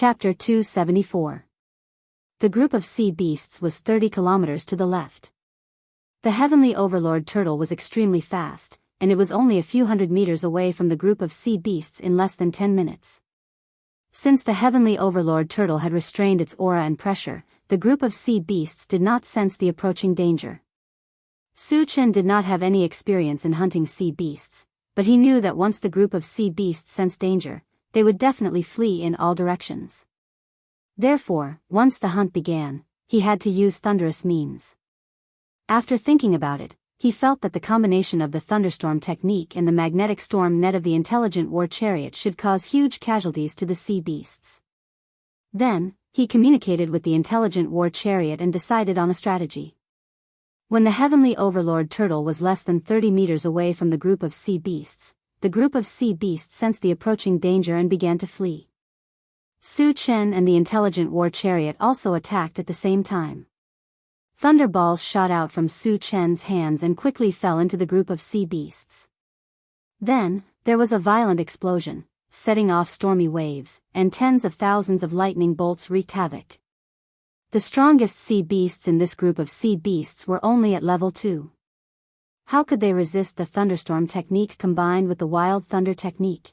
Chapter 274. The group of sea beasts was 30 kilometers to the left. The heavenly overlord turtle was extremely fast, and it was only a few hundred meters away from the group of sea beasts in less than 10 minutes. Since the heavenly overlord turtle had restrained its aura and pressure, the group of sea beasts did not sense the approaching danger. Su Chen did not have any experience in hunting sea beasts, but he knew that once the group of sea beasts sensed danger, they would definitely flee in all directions. Therefore, once the hunt began, he had to use thunderous means. After thinking about it, he felt that the combination of the thunderstorm technique and the magnetic storm net of the intelligent war chariot should cause huge casualties to the sea beasts. Then, he communicated with the intelligent war chariot and decided on a strategy. When the heavenly overlord turtle was less than 30 meters away from the group of sea beasts, the group of sea beasts sensed the approaching danger and began to flee. Su Chen and the intelligent war chariot also attacked at the same time. Thunderballs shot out from Su Chen's hands and quickly fell into the group of sea beasts. Then, there was a violent explosion, setting off stormy waves, and tens of thousands of lightning bolts wreaked havoc. The strongest sea beasts in this group of sea beasts were only at level 2. How could they resist the thunderstorm technique combined with the wild thunder technique?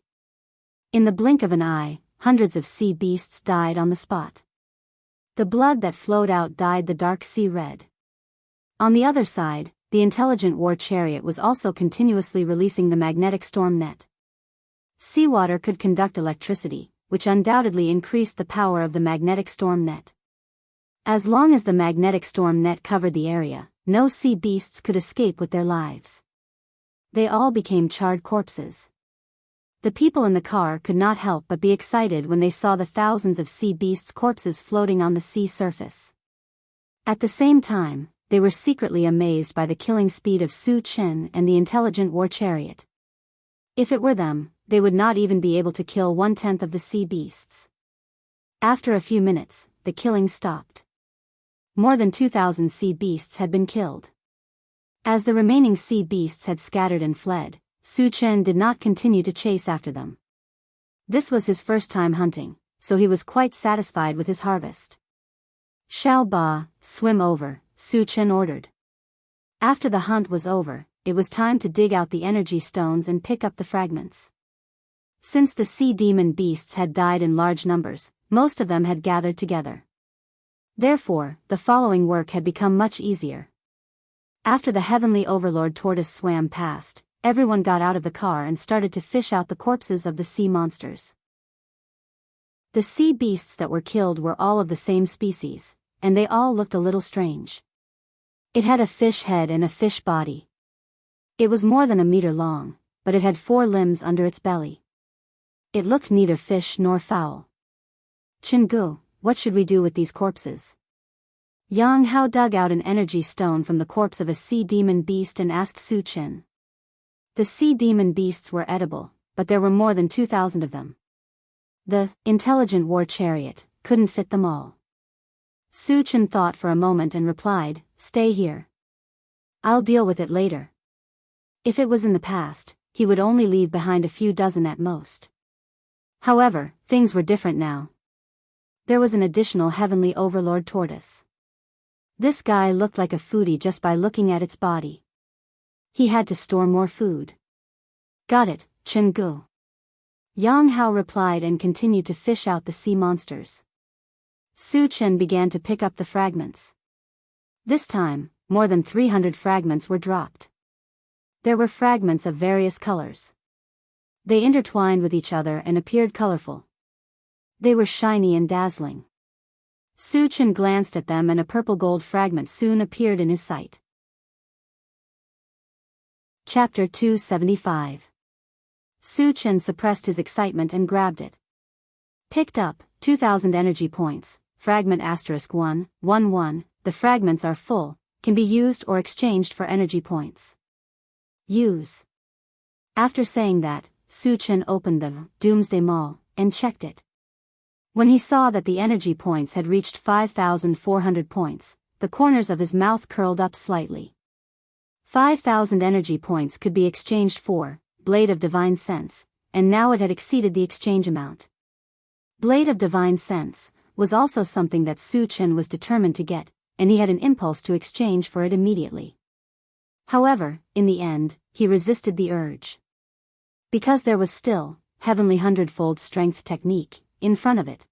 In the blink of an eye, hundreds of sea beasts died on the spot. The blood that flowed out dyed the dark sea red. On the other side, the intelligent war chariot was also continuously releasing the magnetic storm net. Seawater could conduct electricity, which undoubtedly increased the power of the magnetic storm net. As long as the magnetic storm net covered the area, no sea beasts could escape with their lives. They all became charred corpses. The people in the car could not help but be excited when they saw the thousands of sea beasts' corpses floating on the sea surface. At the same time, they were secretly amazed by the killing speed of Su Chen and the intelligent war chariot. If it were them, they would not even be able to kill 1/10 of the sea beasts. After a few minutes, the killing stopped. More than 2,000 sea beasts had been killed. As the remaining sea beasts had scattered and fled, Su Chen did not continue to chase after them. This was his first time hunting, so he was quite satisfied with his harvest. "Xiao Ba, swim over," Su Chen ordered. After the hunt was over, it was time to dig out the energy stones and pick up the fragments. Since the sea demon beasts had died in large numbers, most of them had gathered together. Therefore, the following work had become much easier. After the heavenly overlord tortoise swam past, everyone got out of the car and started to fish out the corpses of the sea monsters. The sea beasts that were killed were all of the same species, and they all looked a little strange. It had a fish head and a fish body. It was more than a meter long, but it had 4 limbs under its belly. It looked neither fish nor fowl. "Chengu, what should we do with these corpses?" Yang Hao dug out an energy stone from the corpse of a sea demon beast and asked Su Chen. The sea demon beasts were edible, but there were more than 2,000 of them. The intelligent war chariot couldn't fit them all. Su Chen thought for a moment and replied, "Stay here. I'll deal with it later." If it was in the past, he would only leave behind a few dozen at most. However, things were different now. There was an additional heavenly overlord tortoise. This guy looked like a foodie just by looking at its body. He had to store more food. "Got it, Chengu." Yang Hao replied and continued to fish out the sea monsters. Su Chen began to pick up the fragments. This time, more than 300 fragments were dropped. There were fragments of various colors. They intertwined with each other and appeared colorful. They were shiny and dazzling. Su Chen glanced at them and a purple-gold fragment soon appeared in his sight. Chapter 275. Su Chen suppressed his excitement and grabbed it. Picked up, 2,000 energy points, fragment *111, the fragments are full, can be used or exchanged for energy points. Use. After saying that, Su Chen opened the Doomsday Mall and checked it. When he saw that the energy points had reached 5,400 points, the corners of his mouth curled up slightly. 5,000 energy points could be exchanged for Blade of Divine Sense, and now it had exceeded the exchange amount. Blade of Divine Sense was also something that Su Chen was determined to get, and he had an impulse to exchange for it immediately. However, in the end, he resisted the urge. Because there was still Heavenly Hundredfold Strength technique in front of it.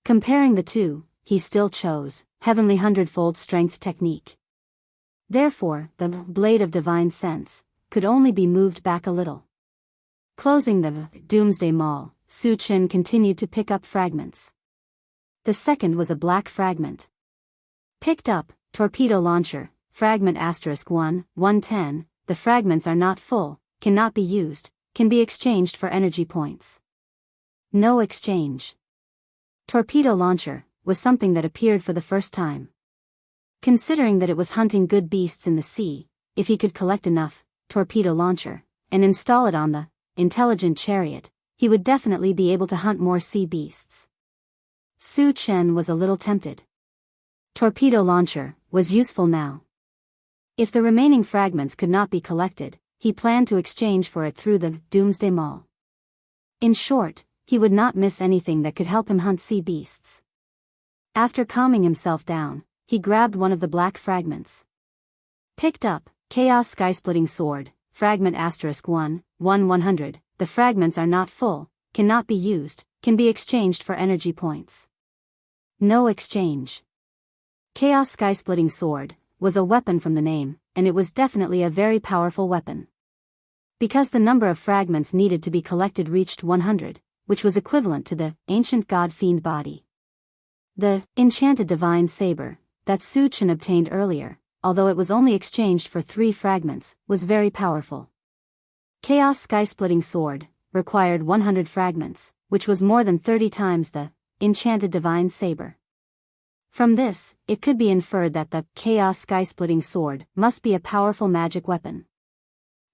Comparing the two, he still chose Heavenly Hundredfold Strength technique. Therefore, the Blade of Divine Sense could only be moved back a little. Closing the Doomsday Mall, Su Chen continued to pick up fragments. The second was a black fragment. Picked up, torpedo launcher, fragment *1, 110, the fragments are not full, cannot be used, can be exchanged for energy points. No exchange. Torpedo launcher was something that appeared for the first time. Considering that it was hunting good beasts in the sea, if he could collect enough torpedo launcher and install it on the intelligent chariot, he would definitely be able to hunt more sea beasts. Su Chen was a little tempted. Torpedo launcher was useful now. If the remaining fragments could not be collected, he planned to exchange for it through the Doomsday Mall. In short, he would not miss anything that could help him hunt sea beasts. After calming himself down, he grabbed one of the black fragments. Picked up, Chaos Skysplitting Sword, fragment *1, 100, the fragments are not full, cannot be used, can be exchanged for energy points. No exchange. Chaos Skysplitting Sword was a weapon from the name, and it was definitely a very powerful weapon. Because the number of fragments needed to be collected reached 100, which was equivalent to the ancient god-fiend body. The enchanted divine saber that Su Chen obtained earlier, although it was only exchanged for 3 fragments, was very powerful. Chaos Skysplitting Sword required 100 fragments, which was more than 30 times the enchanted divine saber. From this, it could be inferred that the Chaos Skysplitting Sword must be a powerful magic weapon.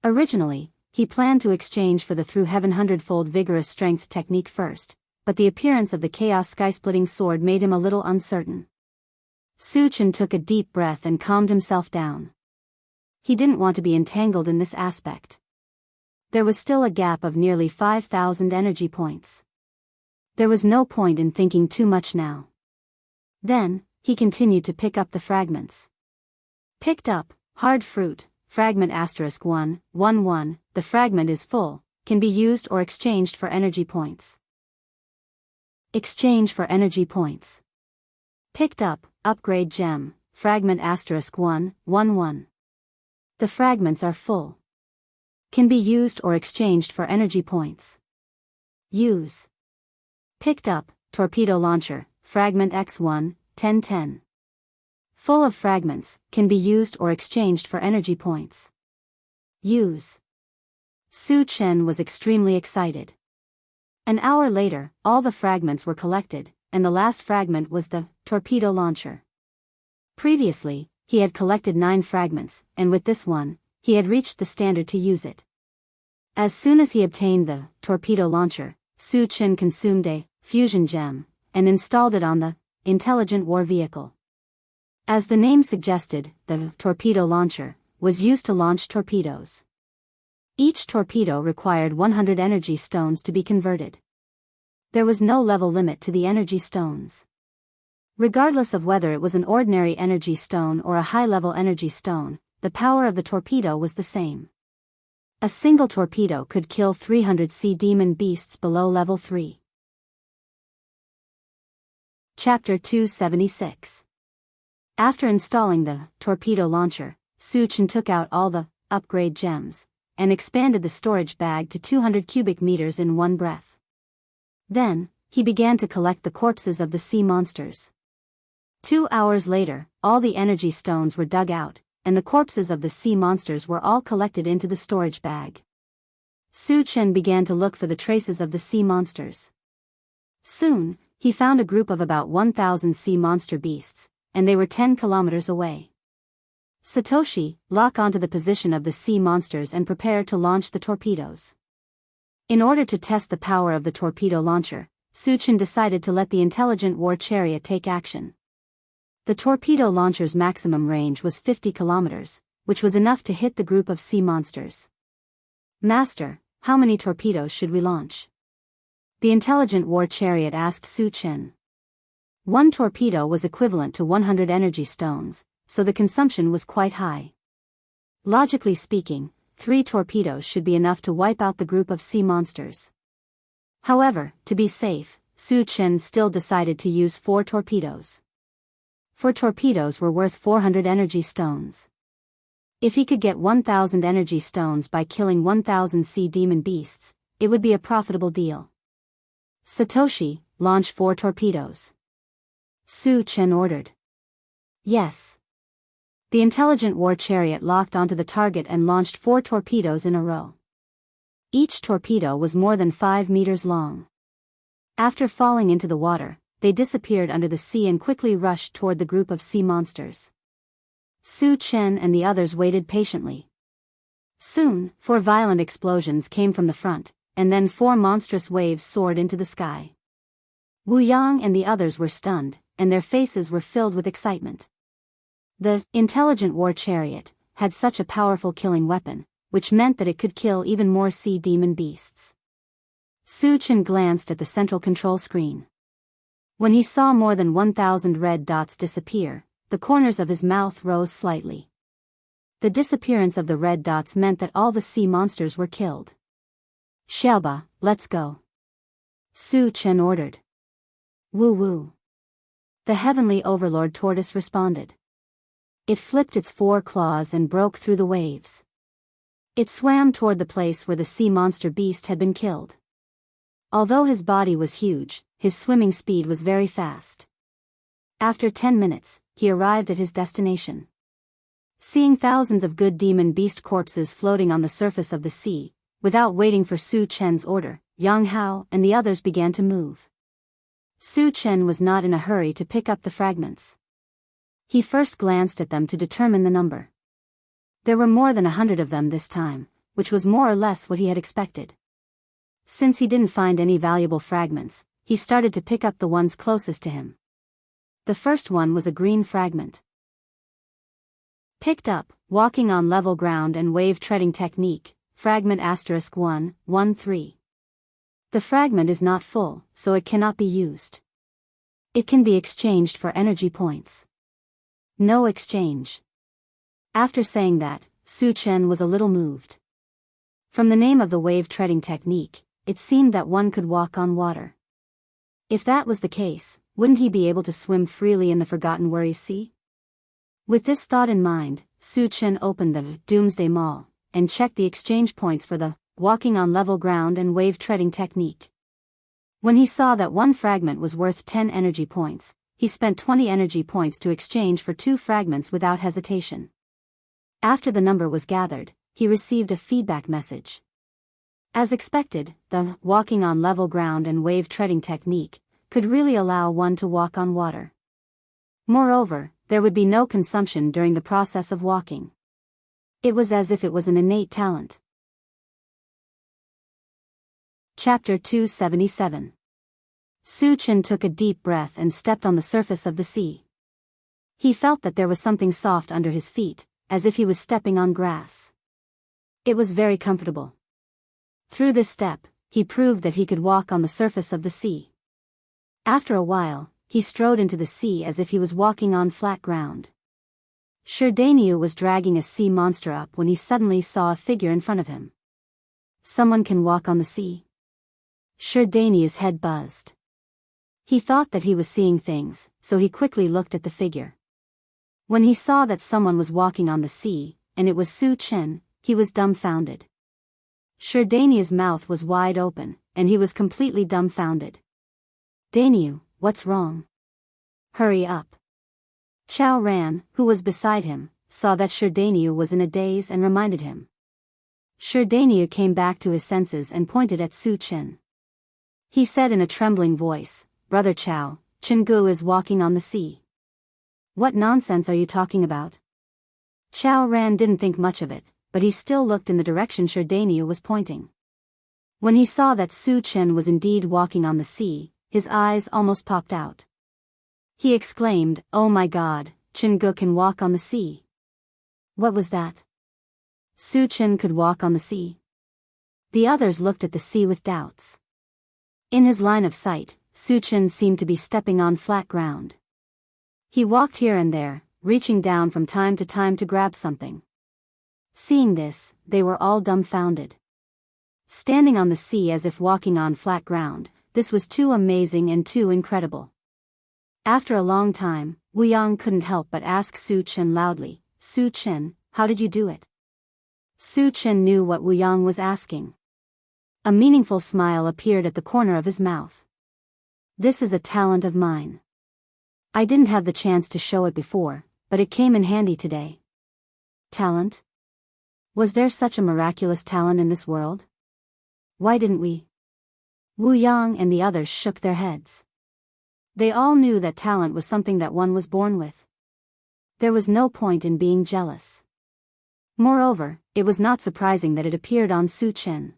Originally, he planned to exchange for the Through Heaven Hundredfold Vigorous Strength technique first, but the appearance of the Chaos Skysplitting Sword made him a little uncertain. Su Chen took a deep breath and calmed himself down. He didn't want to be entangled in this aspect. There was still a gap of nearly 5,000 energy points. There was no point in thinking too much now. Then, he continued to pick up the fragments. Picked up, hard fruit, fragment *1, 1, the fragment is full, can be used or exchanged for energy points. Exchange for energy points. Picked up, upgrade gem, fragment *1, 1. The fragments are full. Can be used or exchanged for energy points. Use. Picked up, torpedo launcher, fragment *1, 10. Full of fragments, can be used or exchanged for energy points. Use. Su Chen was extremely excited. An hour later, all the fragments were collected, and the last fragment was the torpedo launcher. Previously, he had collected 9 fragments, and with this one, he had reached the standard to use it. As soon as he obtained the torpedo launcher, Su Chen consumed a fusion gem and installed it on the intelligent war vehicle. As the name suggested, the torpedo launcher was used to launch torpedoes. Each torpedo required 100 energy stones to be converted. There was no level limit to the energy stones. Regardless of whether it was an ordinary energy stone or a high-level energy stone, the power of the torpedo was the same. A single torpedo could kill 300 sea demon beasts below level 3. Chapter 276. After installing the torpedo launcher, Su Chen took out all the upgrade gems and expanded the storage bag to 200 cubic meters in one breath. Then, he began to collect the corpses of the sea monsters. 2 hours later, all the energy stones were dug out, and the corpses of the sea monsters were all collected into the storage bag. Su Chen began to look for the traces of the sea monsters. Soon, he found a group of about 1,000 sea monster beasts, and they were 10 kilometers away. Satoshi, lock onto the position of the sea monsters and prepare to launch the torpedoes. In order to test the power of the torpedo launcher, Su Chen decided to let the intelligent war chariot take action. The torpedo launcher's maximum range was 50 kilometers, which was enough to hit the group of sea monsters. Master, how many torpedoes should we launch? The intelligent war chariot asked Su Chen. One torpedo was equivalent to 100 energy stones, so the consumption was quite high. Logically speaking, 3 torpedoes should be enough to wipe out the group of sea monsters. However, to be safe, Su Chen still decided to use 4 torpedoes. 4 torpedoes were worth 400 energy stones. If he could get 1,000 energy stones by killing 1,000 sea demon beasts, it would be a profitable deal. Satoshi, launch 4 torpedoes. Su Chen ordered. Yes. The intelligent war chariot locked onto the target and launched 4 torpedoes in a row. Each torpedo was more than 5 meters long. After falling into the water, they disappeared under the sea and quickly rushed toward the group of sea monsters. Su Chen and the others waited patiently. Soon, 4 violent explosions came from the front, and then 4 monstrous waves soared into the sky. Wu Yang and the others were stunned, and their faces were filled with excitement. The intelligent war chariot had such a powerful killing weapon, which meant that it could kill even more sea demon beasts. Su Chen glanced at the central control screen. When he saw more than 1,000 red dots disappear, the corners of his mouth rose slightly. The disappearance of the red dots meant that all the sea monsters were killed. Xiaoba, let's go. Su Chen ordered. Woo woo. The heavenly overlord tortoise responded. It flipped its 4 claws and broke through the waves. It swam toward the place where the sea monster beast had been killed. Although his body was huge, his swimming speed was very fast. After 10 minutes, he arrived at his destination. Seeing thousands of good demon beast corpses floating on the surface of the sea, without waiting for Su Chen's order, Yang Hao and the others began to move. Su Chen was not in a hurry to pick up the fragments. He first glanced at them to determine the number. There were more than 100 of them this time, which was more or less what he had expected. Since he didn't find any valuable fragments, he started to pick up the ones closest to him. The first one was a green fragment. Picked up, walking on level ground and wave treading technique, fragment *113. The fragment is not full, so it cannot be used. It can be exchanged for energy points. No exchange. After saying that, Su Chen was a little moved. From the name of the wave treading technique, it seemed that one could walk on water. If that was the case, wouldn't he be able to swim freely in the Forgotten Worries Sea? With this thought in mind, Su Chen opened the Doomsday Mall and checked the exchange points for the walking on level ground and wave treading technique. When he saw that one fragment was worth 10 energy points, he spent 20 energy points to exchange for 2 fragments without hesitation. After the number was gathered, he received a feedback message. As expected, the walking on level ground and wave treading technique could really allow one to walk on water. Moreover, there would be no consumption during the process of walking. It was as if it was an innate talent. Chapter 277. Su Chen took a deep breath and stepped on the surface of the sea. He felt that there was something soft under his feet, as if he was stepping on grass. It was very comfortable. Through this step, he proved that he could walk on the surface of the sea. After a while, he strode into the sea as if he was walking on flat ground. Sherdaniu was dragging a sea monster up when he suddenly saw a figure in front of him. Someone can walk on the sea? Sherdaniu's head buzzed. He thought that he was seeing things, so he quickly looked at the figure. When he saw that someone was walking on the sea, and it was Su Chen, he was dumbfounded. Sherdaniu's mouth was wide open, and he was completely dumbfounded. Daniu, what's wrong? Hurry up. Chao Ran, who was beside him, saw that Sherdaniu was in a daze and reminded him. Sherdaniu came back to his senses and pointed at Su Chen. He said in a trembling voice, Brother Chao, Chengu is walking on the sea. What nonsense are you talking about? Chao Ran didn't think much of it, but he still looked in the direction Sherdaniu was pointing. When he saw that Su Chen was indeed walking on the sea, his eyes almost popped out. He exclaimed, Oh my God, Chengu can walk on the sea. What was that? Su Chen could walk on the sea? The others looked at the sea with doubts. In his line of sight, Su-chin seemed to be stepping on flat ground. He walked here and there, reaching down from time to time to grab something. Seeing this, they were all dumbfounded. Standing on the sea as if walking on flat ground, this was too amazing and too incredible. After a long time, Wu Yang couldn't help but ask Su-chin loudly, "Su-chin, how did you do it?" Su-chin knew what Wu Yang was asking. A meaningful smile appeared at the corner of his mouth. "This is a talent of mine. I didn't have the chance to show it before, but it came in handy today." Talent? Was there such a miraculous talent in this world? Why didn't we? Wu Yang and the others shook their heads. They all knew that talent was something that one was born with. There was no point in being jealous. Moreover, it was not surprising that it appeared on Su-chin.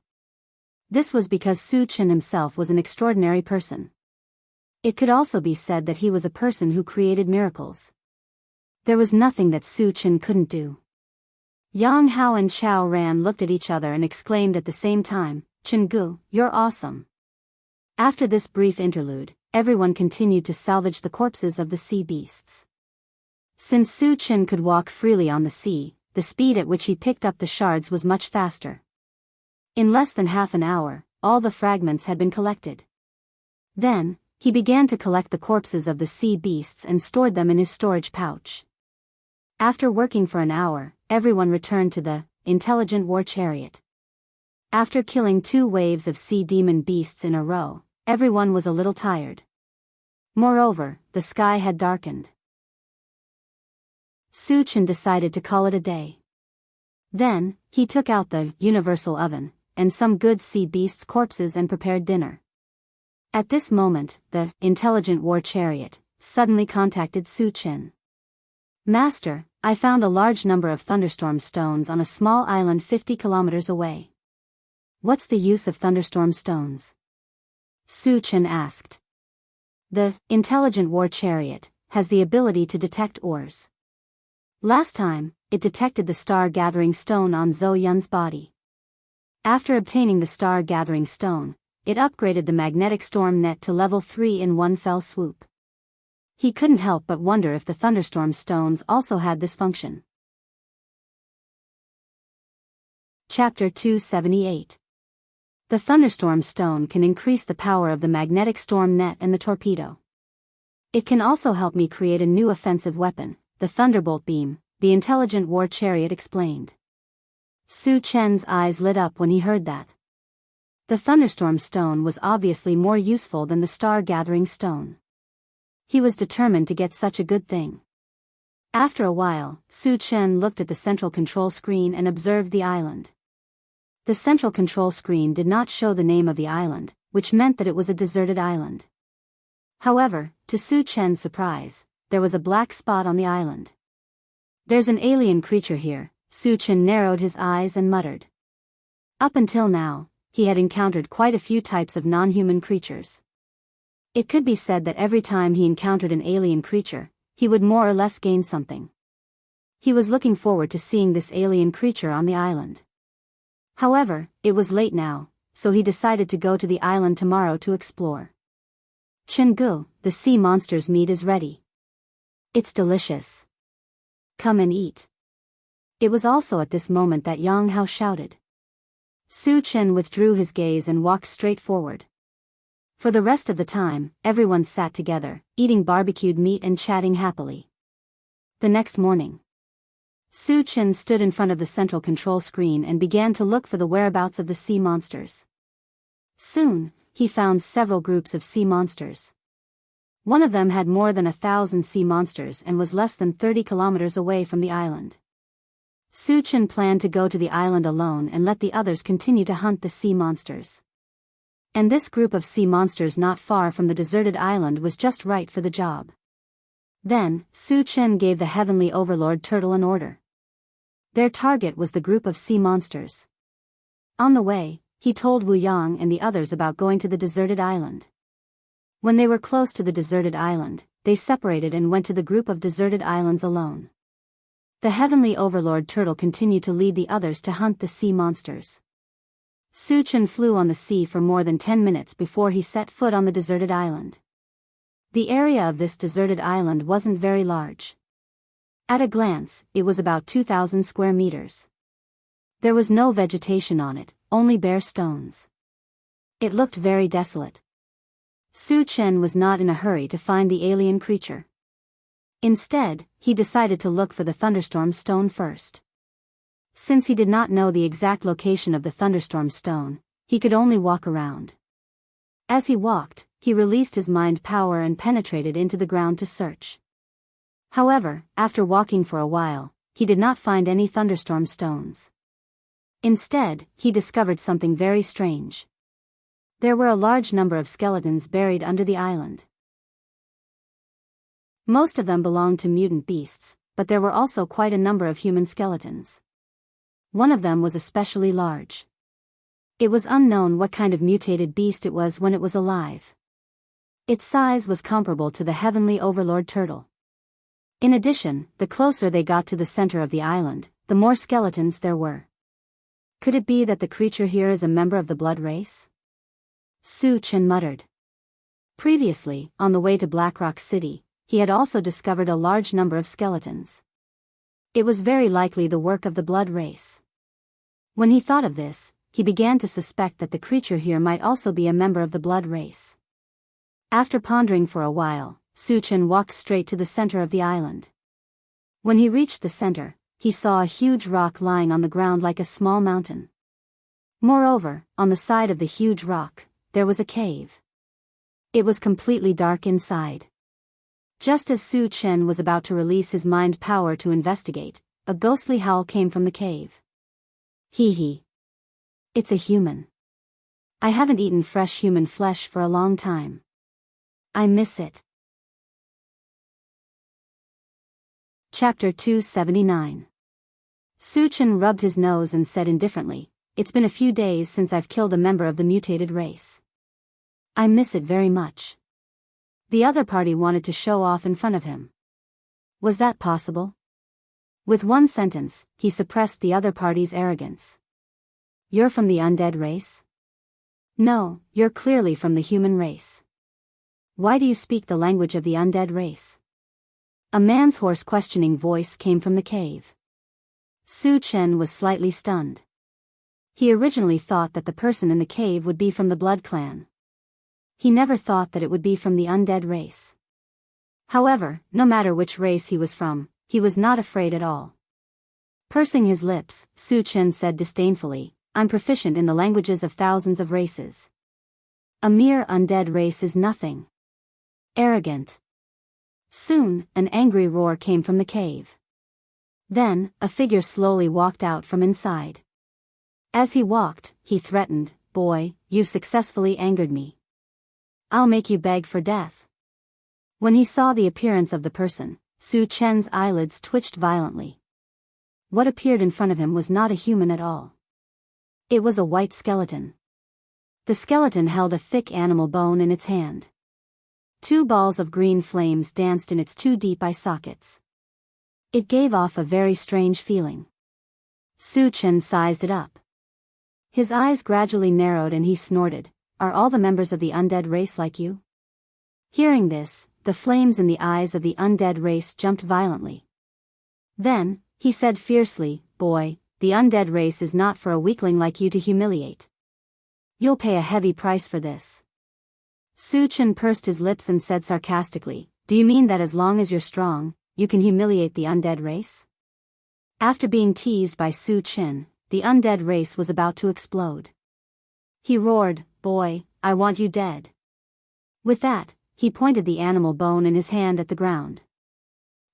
This was because Su-chin himself was an extraordinary person. It could also be said that he was a person who created miracles. There was nothing that Su-chin couldn't do. Yang Hao and Chao Ran looked at each other and exclaimed at the same time, "Chen-gu, you're awesome." After this brief interlude, everyone continued to salvage the corpses of the sea beasts. Since Su-chin could walk freely on the sea, the speed at which he picked up the shards was much faster. In less than half an hour, all the fragments had been collected. Then, he began to collect the corpses of the sea beasts and stored them in his storage pouch. After working for an hour, everyone returned to the intelligent war chariot. After killing 2 waves of sea demon beasts in a row, everyone was a little tired. Moreover, the sky had darkened. Su-chin decided to call it a day. Then, he took out the universal oven and some good sea beasts' corpses and prepared dinner. At this moment, the intelligent war chariot suddenly contacted Su-chin. "Master, I found a large number of thunderstorm stones on a small island 50 kilometers away." "What's the use of thunderstorm stones?" Su-chin asked. "The intelligent war chariot has the ability to detect ores. Last time, it detected the star-gathering stone on Zhou Yun's body. After obtaining the star-gathering stone, it upgraded the magnetic storm net to level 3 in one fell swoop." He couldn't help but wonder if the thunderstorm stones also had this function. Chapter 278. The thunderstorm stone can increase the power of the magnetic storm net and the torpedo. It can also help me create a new offensive weapon, the thunderbolt beam, the intelligent war chariot explained. Su-chin's eyes lit up when he heard that. The thunderstorm stone was obviously more useful than the star-gathering stone. He was determined to get such a good thing. After a while, Su-chin looked at the central control screen and observed the island. The central control screen did not show the name of the island, which meant that it was a deserted island. However, to Su-chin's surprise, there was a black spot on the island. "There's an alien creature here," Su-chin narrowed his eyes and muttered. Up until now, he had encountered quite a few types of non-human creatures. It could be said that every time he encountered an alien creature, he would more or less gain something. He was looking forward to seeing this alien creature on the island. However, it was late now, so he decided to go to the island tomorrow to explore. "Chen-gu, the sea monster's meat is ready. It's delicious. Come and eat." It was also at this moment that Yang Hao shouted. Su-chin withdrew his gaze and walked straight forward. For the rest of the time, everyone sat together, eating barbecued meat and chatting happily. The next morning, Su-chin stood in front of the central control screen and began to look for the whereabouts of the sea monsters. Soon, he found several groups of sea monsters. One of them had more than 1,000 sea monsters and was less than 30 kilometers away from the island. Su-chin planned to go to the island alone and let the others continue to hunt the sea monsters. And this group of sea monsters not far from the deserted island was just right for the job. Then, Su-chin gave the heavenly overlord turtle an order. Their target was the group of sea monsters. On the way, he told Wu Yang and the others about going to the deserted island. When they were close to the deserted island, they separated and went to the group of deserted islands alone. The heavenly overlord turtle continued to lead the others to hunt the sea monsters. Su Chen flew on the sea for more than 10 minutes before he set foot on the deserted island. The area of this deserted island wasn't very large. At a glance, it was about 2,000 square meters. There was no vegetation on it, only bare stones. It looked very desolate. Su Chen was not in a hurry to find the alien creature. Instead, he decided to look for the thunderstorm stone first. Since he did not know the exact location of the thunderstorm stone, he could only walk around. As he walked, he released his mind power and penetrated into the ground to search. However, after walking for a while, he did not find any thunderstorm stones. Instead, he discovered something very strange. There were a large number of skeletons buried under the island. Most of them belonged to mutant beasts, but there were also quite a number of human skeletons. One of them was especially large. It was unknown what kind of mutated beast it was when it was alive. Its size was comparable to the heavenly overlord turtle. In addition, the closer they got to the center of the island, the more skeletons there were. Could it be that the creature here is a member of the blood race? Su Chen muttered. Previously, on the way to Blackrock City, he had also discovered a large number of skeletons. It was very likely the work of the blood race. When he thought of this, he began to suspect that the creature here might also be a member of the blood race. After pondering for a while, Su Chen walked straight to the center of the island. When he reached the center, he saw a huge rock lying on the ground like a small mountain. Moreover, on the side of the huge rock, there was a cave. It was completely dark inside. Just as Su Chen was about to release his mind power to investigate, a ghostly howl came from the cave. Hee hee. It's a human. I haven't eaten fresh human flesh for a long time. I miss it. Chapter 279. Su Chen rubbed his nose and said indifferently, "It's been a few days since I've killed a member of the mutated race. I miss it very much." The other party wanted to show off in front of him. Was that possible? With one sentence, he suppressed the other party's arrogance. "You're from the undead race?" "No, you're clearly from the human race." "Why do you speak the language of the undead race?" A man's hoarse questioning voice came from the cave. Su Chen was slightly stunned. He originally thought that the person in the cave would be from the Blood Clan. He never thought that it would be from the undead race. However, no matter which race he was from, he was not afraid at all. Pursing his lips, Su Chen said disdainfully, "I'm proficient in the languages of thousands of races. A mere undead race is nothing." Arrogant. Soon, an angry roar came from the cave. Then, a figure slowly walked out from inside. As he walked, he threatened, "Boy, you've successfully angered me. I'll make you beg for death." When he saw the appearance of the person, Su Chen's eyelids twitched violently. What appeared in front of him was not a human at all. It was a white skeleton. The skeleton held a thick animal bone in its hand. 2 balls of green flames danced in its 2 deep eye sockets. It gave off a very strange feeling. Su Chen sized it up. His eyes gradually narrowed and he snorted, "Are all the members of the undead race like you?" Hearing this, the flames in the eyes of the undead race jumped violently. Then, he said fiercely, "Boy, the undead race is not for a weakling like you to humiliate. You'll pay a heavy price for this." Su Chen pursed his lips and said sarcastically, "Do you mean that as long as you're strong, you can humiliate the undead race?" After being teased by Su Chen, the undead race was about to explode. He roared, "Boy, I want you dead." With that, he pointed the animal bone in his hand at the ground.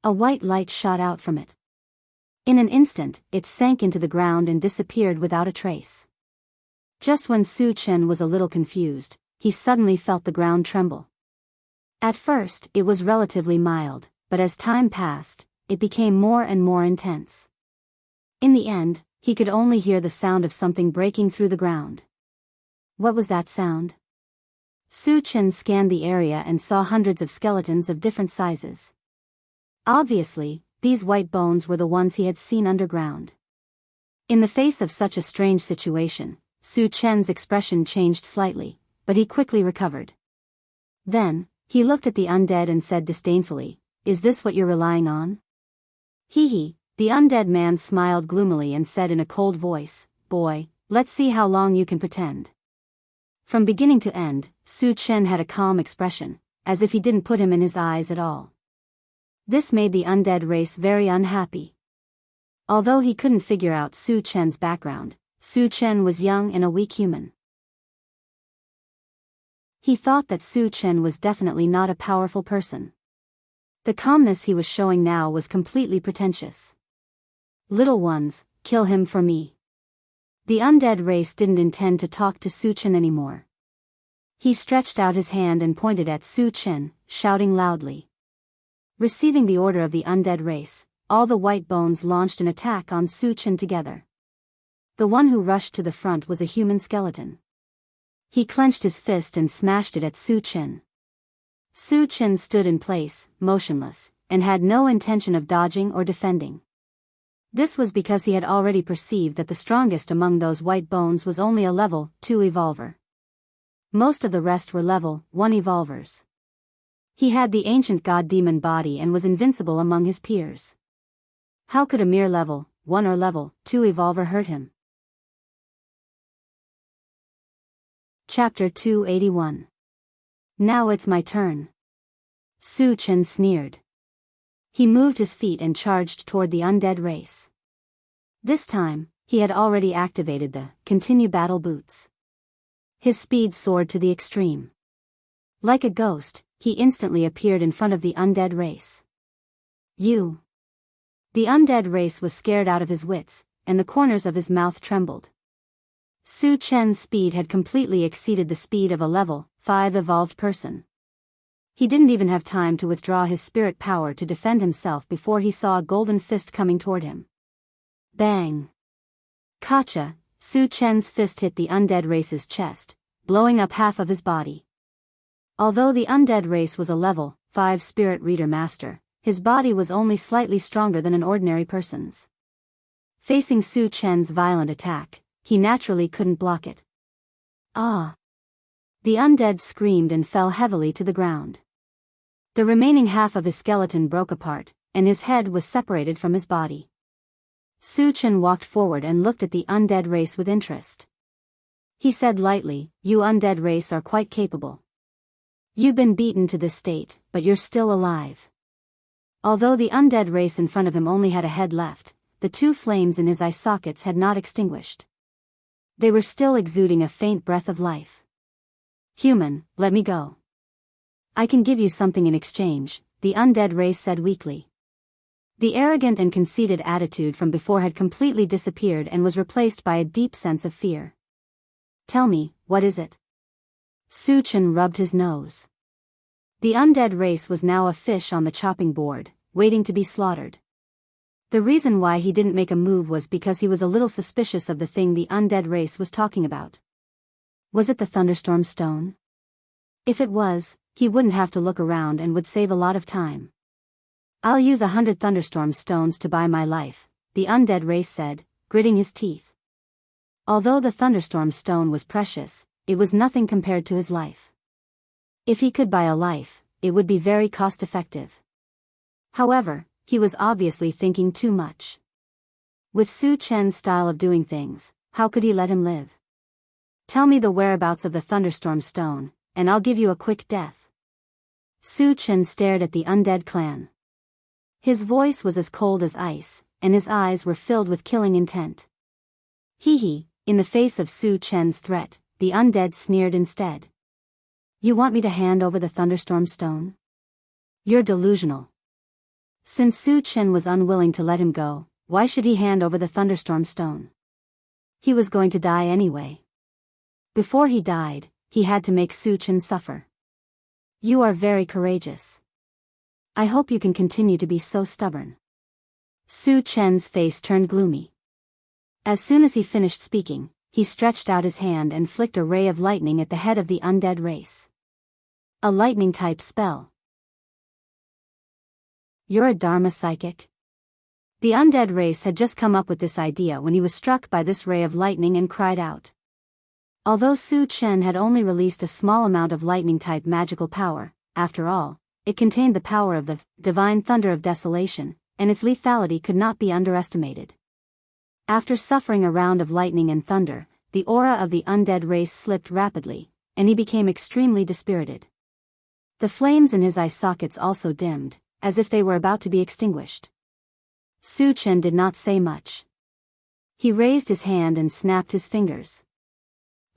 A white light shot out from it. In an instant, it sank into the ground and disappeared without a trace. Just when Su Chen was a little confused, he suddenly felt the ground tremble. At first, it was relatively mild, but as time passed, it became more and more intense. In the end, he could only hear the sound of something breaking through the ground. What was that sound? Su Chen scanned the area and saw hundreds of skeletons of different sizes. Obviously, these white bones were the ones he had seen underground. In the face of such a strange situation, Su Chen's expression changed slightly, but he quickly recovered. Then, he looked at the undead and said disdainfully, "Is this what you're relying on?" Hee. The undead man smiled gloomily and said in a cold voice, "Boy, let's see how long you can pretend." From beginning to end, Su Chen had a calm expression, as if he didn't put him in his eyes at all. This made the undead race very unhappy. Although he couldn't figure out Su Chen's background, Su Chen was young and a weak human. He thought that Su Chen was definitely not a powerful person. The calmness he was showing now was completely pretentious. "Little ones, kill him for me." The undead race didn't intend to talk to Su Chen anymore. He stretched out his hand and pointed at Su Chen, shouting loudly. Receiving the order of the undead race, all the white bones launched an attack on Su Chen together. The one who rushed to the front was a human skeleton. He clenched his fist and smashed it at Su Chen. Su Chen stood in place, motionless, and had no intention of dodging or defending. This was because he had already perceived that the strongest among those white bones was only a level 2 evolver. Most of the rest were level 1 evolvers. He had the ancient god-demon body and was invincible among his peers. How could a mere level 1 or level 2 evolver hurt him? Chapter 281. Now it's my turn. Su Chen sneered. He moved his feet and charged toward the undead race. This time, he had already activated the Continue Battle boots. His speed soared to the extreme. Like a ghost, he instantly appeared in front of the undead race. "You." The undead race was scared out of his wits, and the corners of his mouth trembled. Su Chen's speed had completely exceeded the speed of a level 5 evolved person. He didn't even have time to withdraw his spirit power to defend himself before he saw a golden fist coming toward him. Bang! Kacha! Su Chen's fist hit the undead race's chest, blowing up half of his body. Although the undead race was a level 5 spirit reader master, his body was only slightly stronger than an ordinary person's. Facing Su Chen's violent attack, he naturally couldn't block it. "Ah!" The undead screamed and fell heavily to the ground. The remaining half of his skeleton broke apart, and his head was separated from his body. Su Chen walked forward and looked at the undead race with interest. He said lightly, "You undead race are quite capable. You've been beaten to this state, but you're still alive." Although the undead race in front of him only had a head left, the 2 flames in his eye sockets had not extinguished. They were still exuding a faint breath of life. "Human, let me go. I can give you something in exchange," the undead race said weakly. The arrogant and conceited attitude from before had completely disappeared and was replaced by a deep sense of fear. "Tell me, what is it?" Su Chen rubbed his nose. The undead race was now a fish on the chopping board, waiting to be slaughtered. The reason why he didn't make a move was because he was a little suspicious of the thing the undead race was talking about. Was it the thunderstorm stone? If it was, he wouldn't have to look around and would save a lot of time. "I'll use 100 thunderstorm stones to buy my life," the undead race said, gritting his teeth. Although the thunderstorm stone was precious, it was nothing compared to his life. If he could buy a life, it would be very cost-effective. However, he was obviously thinking too much. With Su Chen's style of doing things, how could he let him live? "Tell me the whereabouts of the thunderstorm stone, and I'll give you a quick death." Su Chen stared at the undead clan. His voice was as cold as ice, and his eyes were filled with killing intent. Hee. In the face of Su Chen's threat, the undead sneered instead. "You want me to hand over the thunderstorm stone? You're delusional." Since Su Chen was unwilling to let him go, why should he hand over the thunderstorm stone? He was going to die anyway. Before he died, he had to make Su Chen suffer. "You are very courageous. I hope you can continue to be so stubborn." Su Chen's face turned gloomy. As soon as he finished speaking, he stretched out his hand and flicked a ray of lightning at the head of the undead race. A lightning-type spell. "You're a Dharma psychic?" The undead race had just come up with this idea when he was struck by this ray of lightning and cried out. Although Su Chen had only released a small amount of lightning-type magical power, after all, it contained the power of the divine thunder of desolation, and its lethality could not be underestimated. After suffering a round of lightning and thunder, the aura of the undead race slipped rapidly, and he became extremely dispirited. The flames in his eye sockets also dimmed, as if they were about to be extinguished. Su Chen did not say much. He raised his hand and snapped his fingers.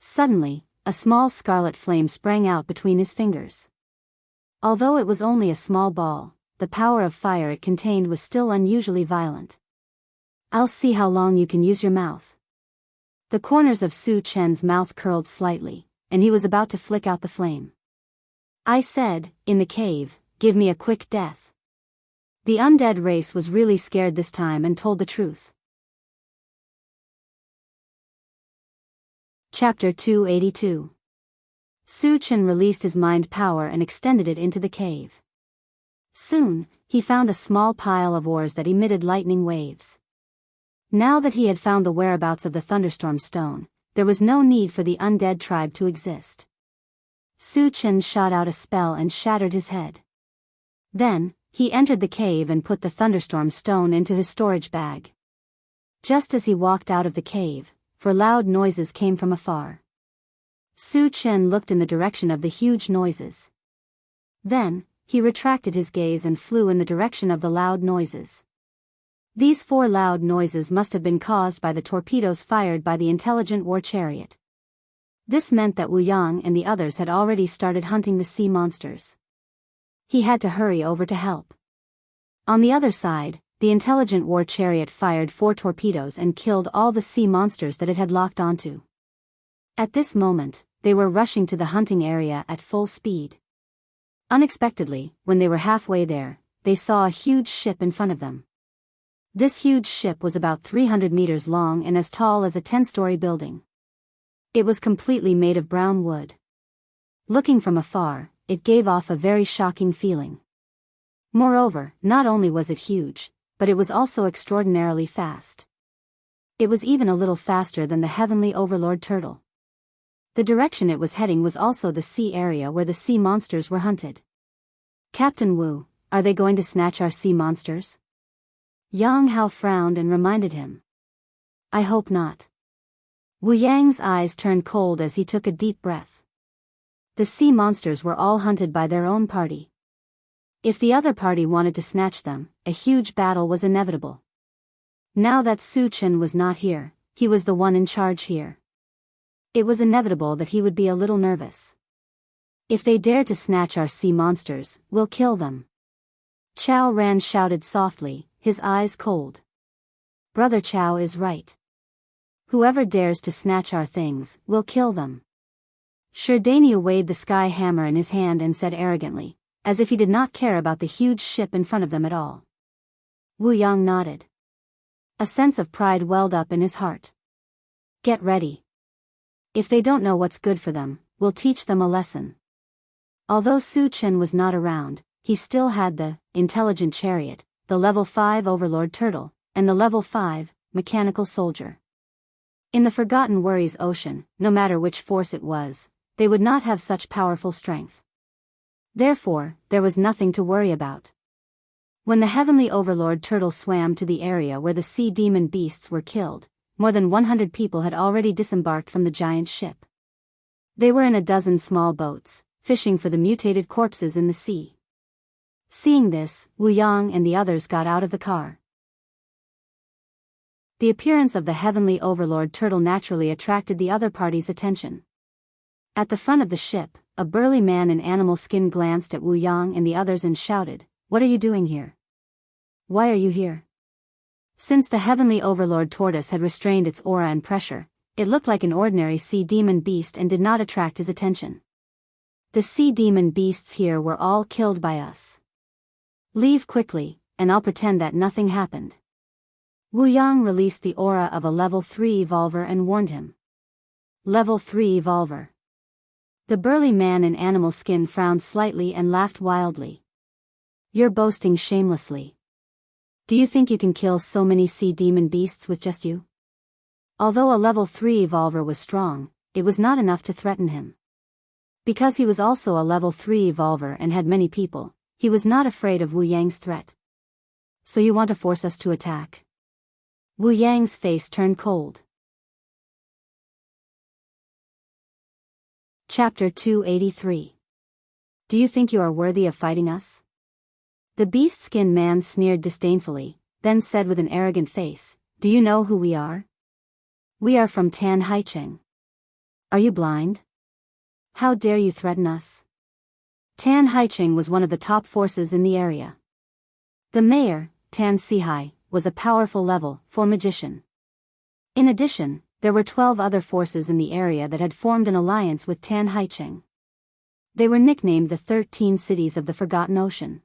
Suddenly, a small scarlet flame sprang out between his fingers. Although it was only a small ball, the power of fire it contained was still unusually violent. "I'll see how long you can use your mouth." The corners of Su Chen's mouth curled slightly, and he was about to flick out the flame. "I said, in the cave, give me a quick death." The undead race was really scared this time and told the truth. Chapter 282. Su Chen released his mind power and extended it into the cave. Soon, he found a small pile of ores that emitted lightning waves. Now that he had found the whereabouts of the thunderstorm stone, there was no need for the undead tribe to exist. Su Chen shot out a spell and shattered his head. Then, he entered the cave and put the thunderstorm stone into his storage bag. Just as he walked out of the cave, for loud noises came from afar. Su Chen looked in the direction of the huge noises. Then, he retracted his gaze and flew in the direction of the loud noises. These 4 loud noises must have been caused by the torpedoes fired by the intelligent war chariot. This meant that Wu Yang and the others had already started hunting the sea monsters. He had to hurry over to help. On the other side, the intelligent war chariot fired 4 torpedoes and killed all the sea monsters that it had locked onto. At this moment, they were rushing to the hunting area at full speed. Unexpectedly, when they were halfway there, they saw a huge ship in front of them. This huge ship was about 300 meters long and as tall as a 10-story building. It was completely made of brown wood. Looking from afar, it gave off a very shocking feeling. Moreover, not only was it huge, but it was also extraordinarily fast. It was even a little faster than the heavenly overlord turtle. The direction it was heading was also the sea area where the sea monsters were hunted. "Captain Wu, are they going to snatch our sea monsters?" Yang Hao frowned and reminded him. "I hope not." Wu Yang's eyes turned cold as he took a deep breath. The sea monsters were all hunted by their own party. If the other party wanted to snatch them, a huge battle was inevitable. Now that Su Chen was not here, he was the one in charge here. It was inevitable that he would be a little nervous. "If they dare to snatch our sea monsters, we'll kill them." Chao Ran shouted softly, his eyes cold. "Brother Chao is right. Whoever dares to snatch our things, we'll kill them." Sherdania weighed the sky hammer in his hand and said arrogantly, as if he did not care about the huge ship in front of them at all. Wu Yang nodded. A sense of pride welled up in his heart. "Get ready. If they don't know what's good for them, we'll teach them a lesson." Although Su Chen was not around, he still had the intelligent chariot, the level 5 overlord turtle, and the level 5 mechanical soldier. In the Forgotten Worries Ocean, no matter which force it was, they would not have such powerful strength. Therefore, there was nothing to worry about. When the heavenly overlord turtle swam to the area where the sea demon beasts were killed, more than 100 people had already disembarked from the giant ship. They were in a dozen small boats, fishing for the mutated corpses in the sea. Seeing this, Wu Yang and the others got out of the car. The appearance of the heavenly overlord turtle naturally attracted the other party's attention. At the front of the ship, a burly man in animal skin glanced at Wu Yang and the others and shouted, "What are you doing here? Why are you here?" Since the heavenly overlord tortoise had restrained its aura and pressure, it looked like an ordinary sea demon beast and did not attract his attention. "The sea demon beasts here were all killed by us. Leave quickly, and I'll pretend that nothing happened." Wu Yang released the aura of a level 3 evolver and warned him. Level 3 evolver. The burly man in animal skin frowned slightly and laughed wildly. "You're boasting shamelessly. Do you think you can kill so many sea demon beasts with just you?" Although a level 3 evolver was strong, it was not enough to threaten him. Because he was also a level 3 evolver and had many people, he was not afraid of Wu Yang's threat. So you want to force us to attack? Wu Yang's face turned cold. Chapter 283. Do you think you are worthy of fighting us? The beast-skinned man sneered disdainfully, then said with an arrogant face, Do you know who we are? We are from Tan Haicheng. Are you blind? How dare you threaten us? Tan Haicheng was one of the top forces in the area. The mayor, Tan Sihai, was a powerful level 4 magician. In addition, there were 12 other forces in the area that had formed an alliance with Tan Haicheng. They were nicknamed the 13 Cities of the Forgotten Ocean.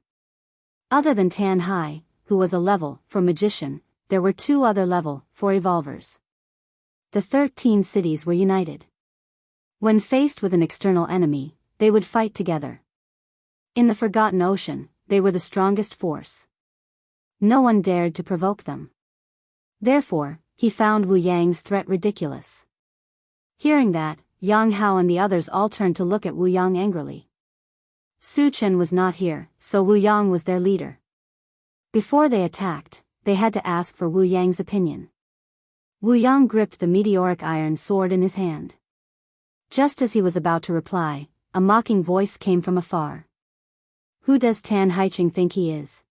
Other than Tan Hai, who was a level 4 magician, there were 2 other level 4 evolvers. The 13 cities were united. When faced with an external enemy, they would fight together. In the Forgotten Ocean, they were the strongest force. No one dared to provoke them. Therefore, he found Wu Yang's threat ridiculous. Hearing that, Yang Hao and the others all turned to look at Wu Yang angrily. Su Chen was not here, so Wu Yang was their leader. Before they attacked, they had to ask for Wu Yang's opinion. Wu Yang gripped the meteoric iron sword in his hand. Just as he was about to reply, a mocking voice came from afar. Who does Tan Haicheng think he is?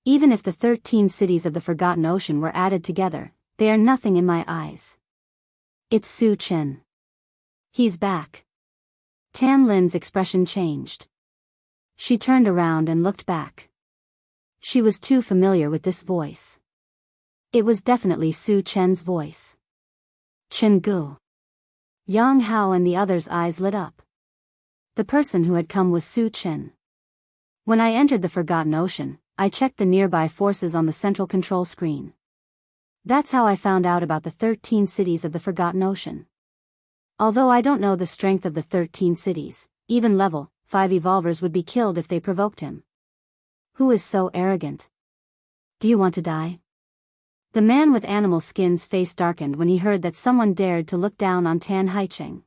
Even if the 13 cities of the Forgotten Ocean were added together, they are nothing in my eyes. It's Su Chen. He's back. Tan Lin's expression changed. She turned around and looked back. She was too familiar with this voice. It was definitely Su Chen's voice. Chen Gu. Yang Hao and the others' eyes lit up. The person who had come was Su Chen. When I entered the Forgotten Ocean, I checked the nearby forces on the central control screen. That's how I found out about the 13 cities of the Forgotten Ocean. Although I don't know the strength of the 13 cities, even level 5 evolvers would be killed if they provoked him. Who is so arrogant? Do you want to die? The man with animal skin's face darkened when he heard that someone dared to look down on Tan Haicheng.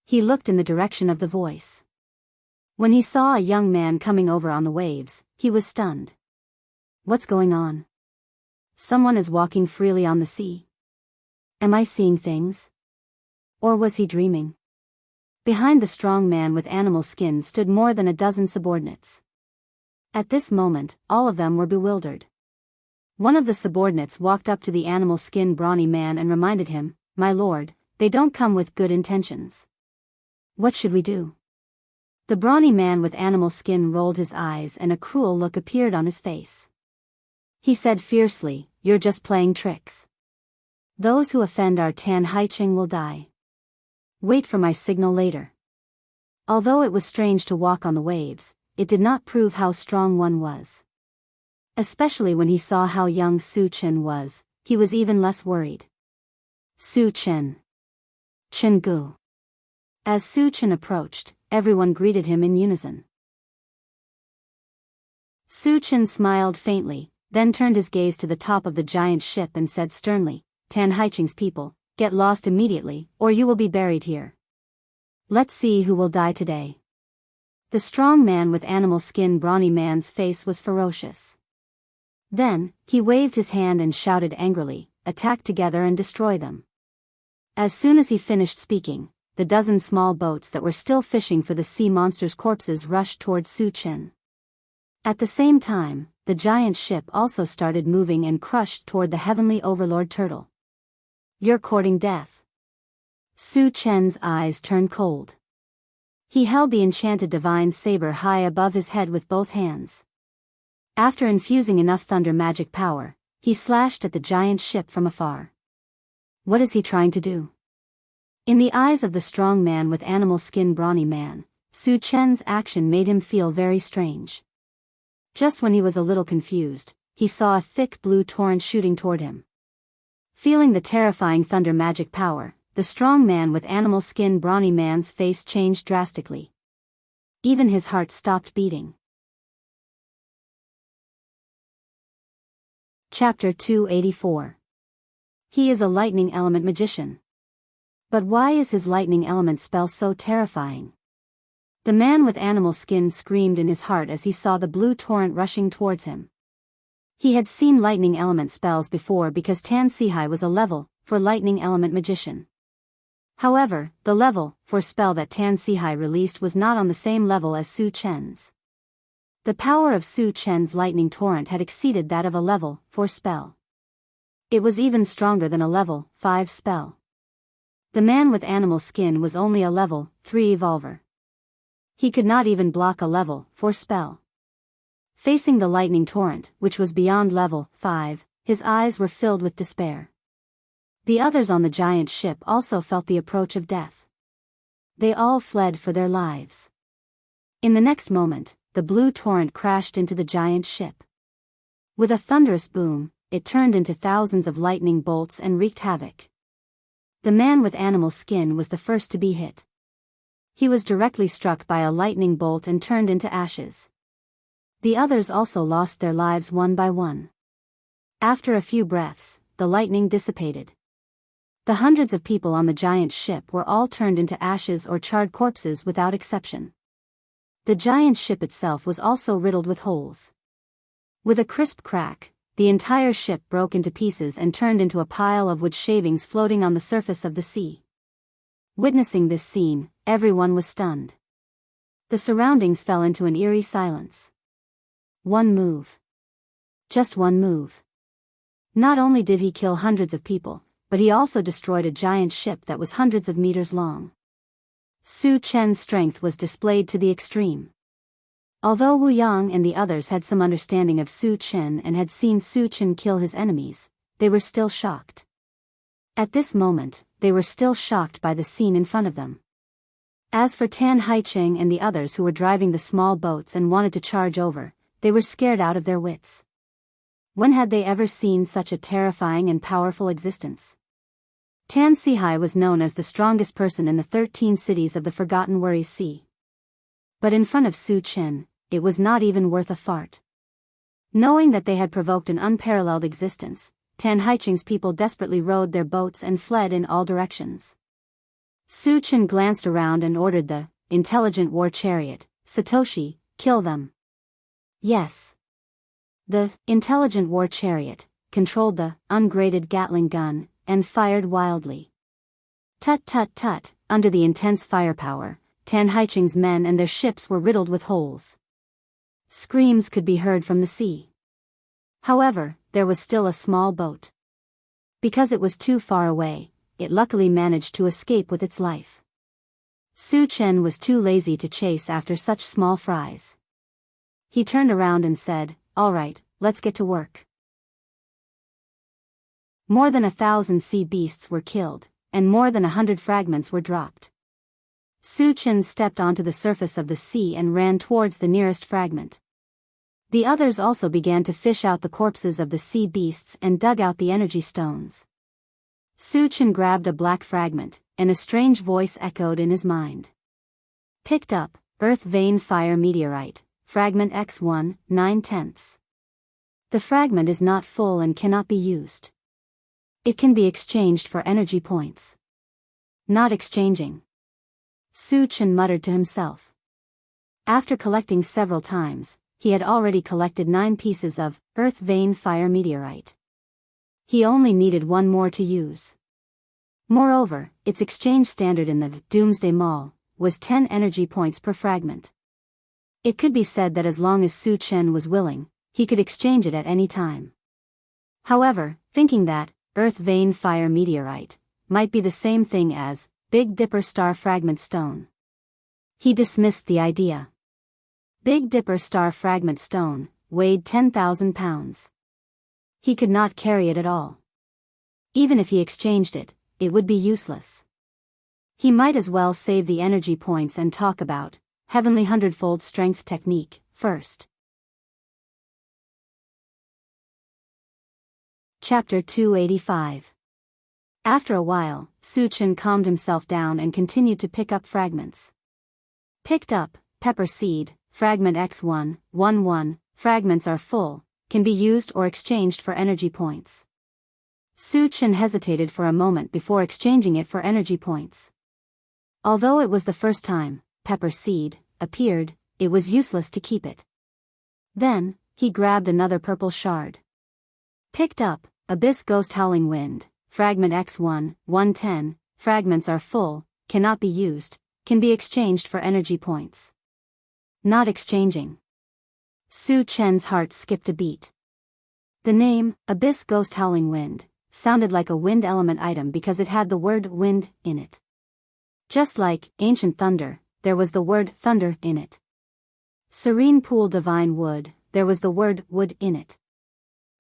He looked in the direction of the voice. When he saw a young man coming over on the waves, he was stunned. What's going on? Someone is walking freely on the sea. Am I seeing things? Or was he dreaming? Behind the strong man with animal skin stood more than a dozen subordinates. At this moment, all of them were bewildered. One of the subordinates walked up to the animal skin brawny man and reminded him, My lord, they don't come with good intentions. What should we do? The brawny man with animal skin rolled his eyes and a cruel look appeared on his face. He said fiercely, You're just playing tricks. Those who offend our Tan Haicheng will die. Wait for my signal later. Although it was strange to walk on the waves, it did not prove how strong one was. Especially when he saw how young Su Chen was, he was even less worried. Su Chen. Chen Gu. As Su Chen approached, everyone greeted him in unison. Su Chen smiled faintly, then turned his gaze to the top of the giant ship and said sternly, Tan Haicheng's people, get lost immediately, or you will be buried here. Let's see who will die today. The strong man with animal skin brawny man's face was ferocious. Then, he waved his hand and shouted angrily, Attack together and destroy them. As soon as he finished speaking, the dozen small boats that were still fishing for the sea monster's corpses rushed toward Su Chen. At the same time, the giant ship also started moving and crushed toward the heavenly overlord turtle. You're courting death. Su Chen's eyes turned cold. He held the enchanted divine saber high above his head with both hands. After infusing enough thunder magic power, he slashed at the giant ship from afar. What is he trying to do? In the eyes of the strong man with animal skin brawny man, Su Chen's action made him feel very strange. Just when he was a little confused, he saw a thick blue torrent shooting toward him. Feeling the terrifying thunder magic power, the strong man with animal skin brawny man's face changed drastically. Even his heart stopped beating. Chapter 284. He is a lightning element magician. But why is his lightning element spell so terrifying? The man with animal skin screamed in his heart as he saw the blue torrent rushing towards him. He had seen lightning element spells before because Tan Sihai was a level 4 lightning element magician. However, the level 4 spell that Tan Sihai released was not on the same level as Su Chen's. The power of Su Chen's lightning torrent had exceeded that of a level 4 spell. It was even stronger than a level 5 spell. The man with animal skin was only a level 3 evolver. He could not even block a level 4 spell. Facing the lightning torrent, which was beyond level 5, his eyes were filled with despair. The others on the giant ship also felt the approach of death. They all fled for their lives. In the next moment, the blue torrent crashed into the giant ship. With a thunderous boom, it turned into thousands of lightning bolts and wreaked havoc. The man with animal skin was the first to be hit. He was directly struck by a lightning bolt and turned into ashes. The others also lost their lives one by one. After a few breaths, the lightning dissipated. The hundreds of people on the giant ship were all turned into ashes or charred corpses without exception. The giant ship itself was also riddled with holes. With a crisp crack, the entire ship broke into pieces and turned into a pile of wood shavings floating on the surface of the sea. Witnessing this scene, everyone was stunned. The surroundings fell into an eerie silence. One move. Just one move. Not only did he kill hundreds of people, but he also destroyed a giant ship that was hundreds of meters long. Su Chen's strength was displayed to the extreme. Although Wu Yang and the others had some understanding of Su Chen and had seen Su Chen kill his enemies, they were still shocked. At this moment, they were still shocked by the scene in front of them. As for Tan Haicheng and the others who were driving the small boats and wanted to charge over, they were scared out of their wits. When had they ever seen such a terrifying and powerful existence? Tan Sihai was known as the strongest person in the 13 cities of the Forgotten Worries Sea. But in front of Su Chen, it was not even worth a fart. Knowing that they had provoked an unparalleled existence, Tan Haicheng's people desperately rowed their boats and fled in all directions. Su Chen glanced around and ordered the intelligent war chariot, Satoshi, kill them. Yes. The intelligent war chariot controlled the ungraded Gatling gun and fired wildly. Tut tut tut, under the intense firepower, Tan Haicheng's men and their ships were riddled with holes. Screams could be heard from the sea. However, there was still a small boat. Because it was too far away, it luckily managed to escape with its life. Su Chen was too lazy to chase after such small fries. He turned around and said, "All right, let's get to work." More than 1,000 sea beasts were killed, and more than 100 fragments were dropped. Su Chen stepped onto the surface of the sea and ran towards the nearest fragment. The others also began to fish out the corpses of the sea beasts and dug out the energy stones. Su Chen grabbed a black fragment, and a strange voice echoed in his mind. Picked up, Earth Vein Fire Meteorite, Fragment X1, 9/10. The fragment is not full and cannot be used. It can be exchanged for energy points. Not exchanging. Su Chen muttered to himself. After collecting several times, he had already collected 9 pieces of Earth Vein Fire Meteorite. He only needed one more to use. Moreover, its exchange standard in the Doomsday Mall was 10 energy points per fragment. It could be said that as long as Su Chen was willing, he could exchange it at any time. However, thinking that Earth Vein Fire Meteorite might be the same thing as Big Dipper Star Fragment Stone, he dismissed the idea. Big Dipper Star Fragment Stone weighed 10,000 pounds. He could not carry it at all. Even if he exchanged it, it would be useless. He might as well save the energy points and talk about Heavenly Hundredfold Strength Technique first. Chapter 285. After a while, Su Chen calmed himself down and continued to pick up fragments. Picked up, Pepper Seed, Fragment X1, 1/1, fragments are full, can be used or exchanged for energy points. Su Chen hesitated for a moment before exchanging it for energy points. Although it was the first time pepper seed appeared, it was useless to keep it. Then, he grabbed another purple shard. Picked up, Abyss Ghost Howling Wind, Fragment X1, 110, fragments are full, cannot be used, can be exchanged for energy points. Not exchanging. Su Chen's heart skipped a beat. The name, Abyss Ghost Howling Wind, sounded like a wind element item because it had the word wind in it. Just like Ancient Thunder, there was the word thunder in it. Serene Pool Divine Wood, there was the word wood in it.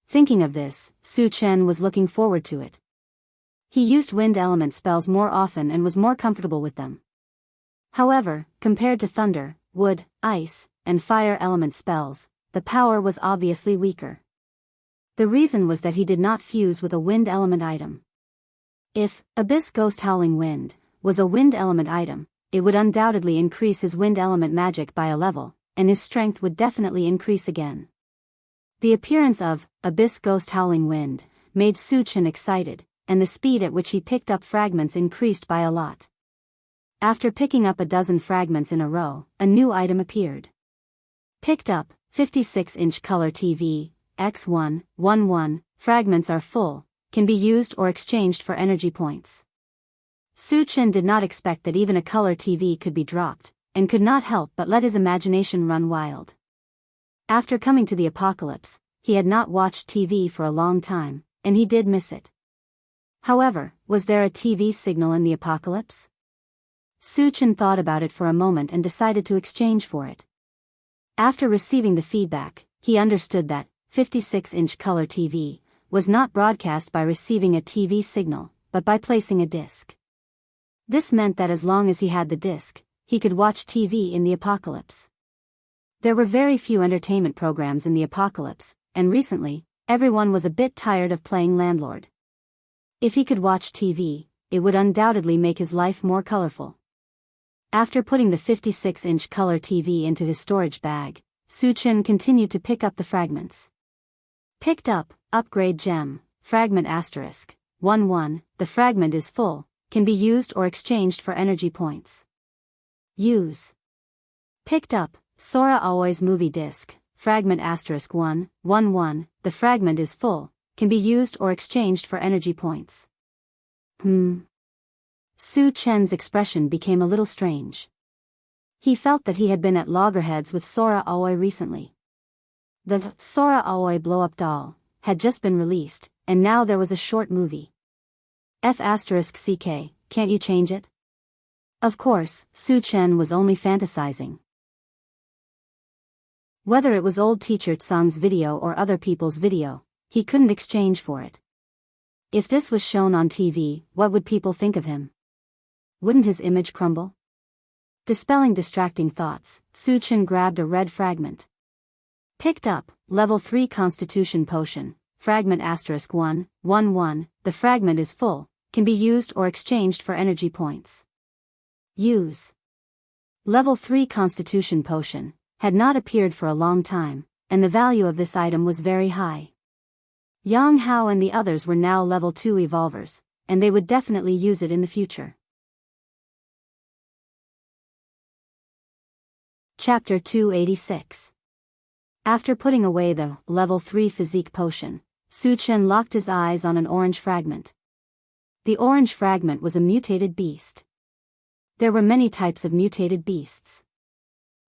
Thinking of this, Su Chen was looking forward to it. He used wind element spells more often and was more comfortable with them. However, compared to thunder, wood, ice, and fire element spells, the power was obviously weaker. The reason was that he did not fuse with a wind element item. If Abyss Ghost Howling Wind was a wind element item, it would undoubtedly increase his wind element magic by a level, and his strength would definitely increase again. The appearance of Abyss Ghost Howling Wind made Su Chen excited, and the speed at which he picked up fragments increased by a lot. After picking up a dozen fragments in a row, a new item appeared. Picked up, 56-inch color TV, X1, 11, fragments are full, can be used or exchanged for energy points. Su Chen did not expect that even a color TV could be dropped, and could not help but let his imagination run wild. After coming to the apocalypse, he had not watched TV for a long time, and he did miss it. However, was there a TV signal in the apocalypse? Su Chen thought about it for a moment and decided to exchange for it. After receiving the feedback, he understood that 56-inch color TV was not broadcast by receiving a TV signal, but by placing a disc. This meant that as long as he had the disc, he could watch TV in the apocalypse. There were very few entertainment programs in the apocalypse, and recently, everyone was a bit tired of playing landlord. If he could watch TV, it would undoubtedly make his life more colorful. After putting the 56-inch color TV into his storage bag, Su Chen continued to pick up the fragments. Picked up, Upgrade Gem, Fragment Asterisk, 11, the fragment is full, can be used or exchanged for energy points. Use. Picked up, Sora Aoi's Movie Disc, Fragment Asterisk 1, 11, the fragment is full, can be used or exchanged for energy points. Su Chen's expression became a little strange. He felt that he had been at loggerheads with Sora Aoi recently. The Sora Aoi blow-up doll had just been released, and now there was a short movie. F***CK, can't you change it? Of course, Su Chen was only fantasizing. Whether it was old teacher Tsang's video or other people's video, he couldn't exchange for it. If this was shown on TV, what would people think of him? Wouldn't his image crumble? Dispelling distracting thoughts, Su Chen grabbed a red fragment. Picked up, Level 3 Constitution Potion, Fragment Asterisk 1, 11, the fragment is full, can be used or exchanged for energy points. Use. Level 3 Constitution Potion had not appeared for a long time, and the value of this item was very high. Yang Hao and the others were now Level 2 evolvers, and they would definitely use it in the future. Chapter 286. After putting away the Level 3 Physique Potion, Su Chen locked his eyes on an orange fragment. The orange fragment was a mutated beast. There were many types of mutated beasts.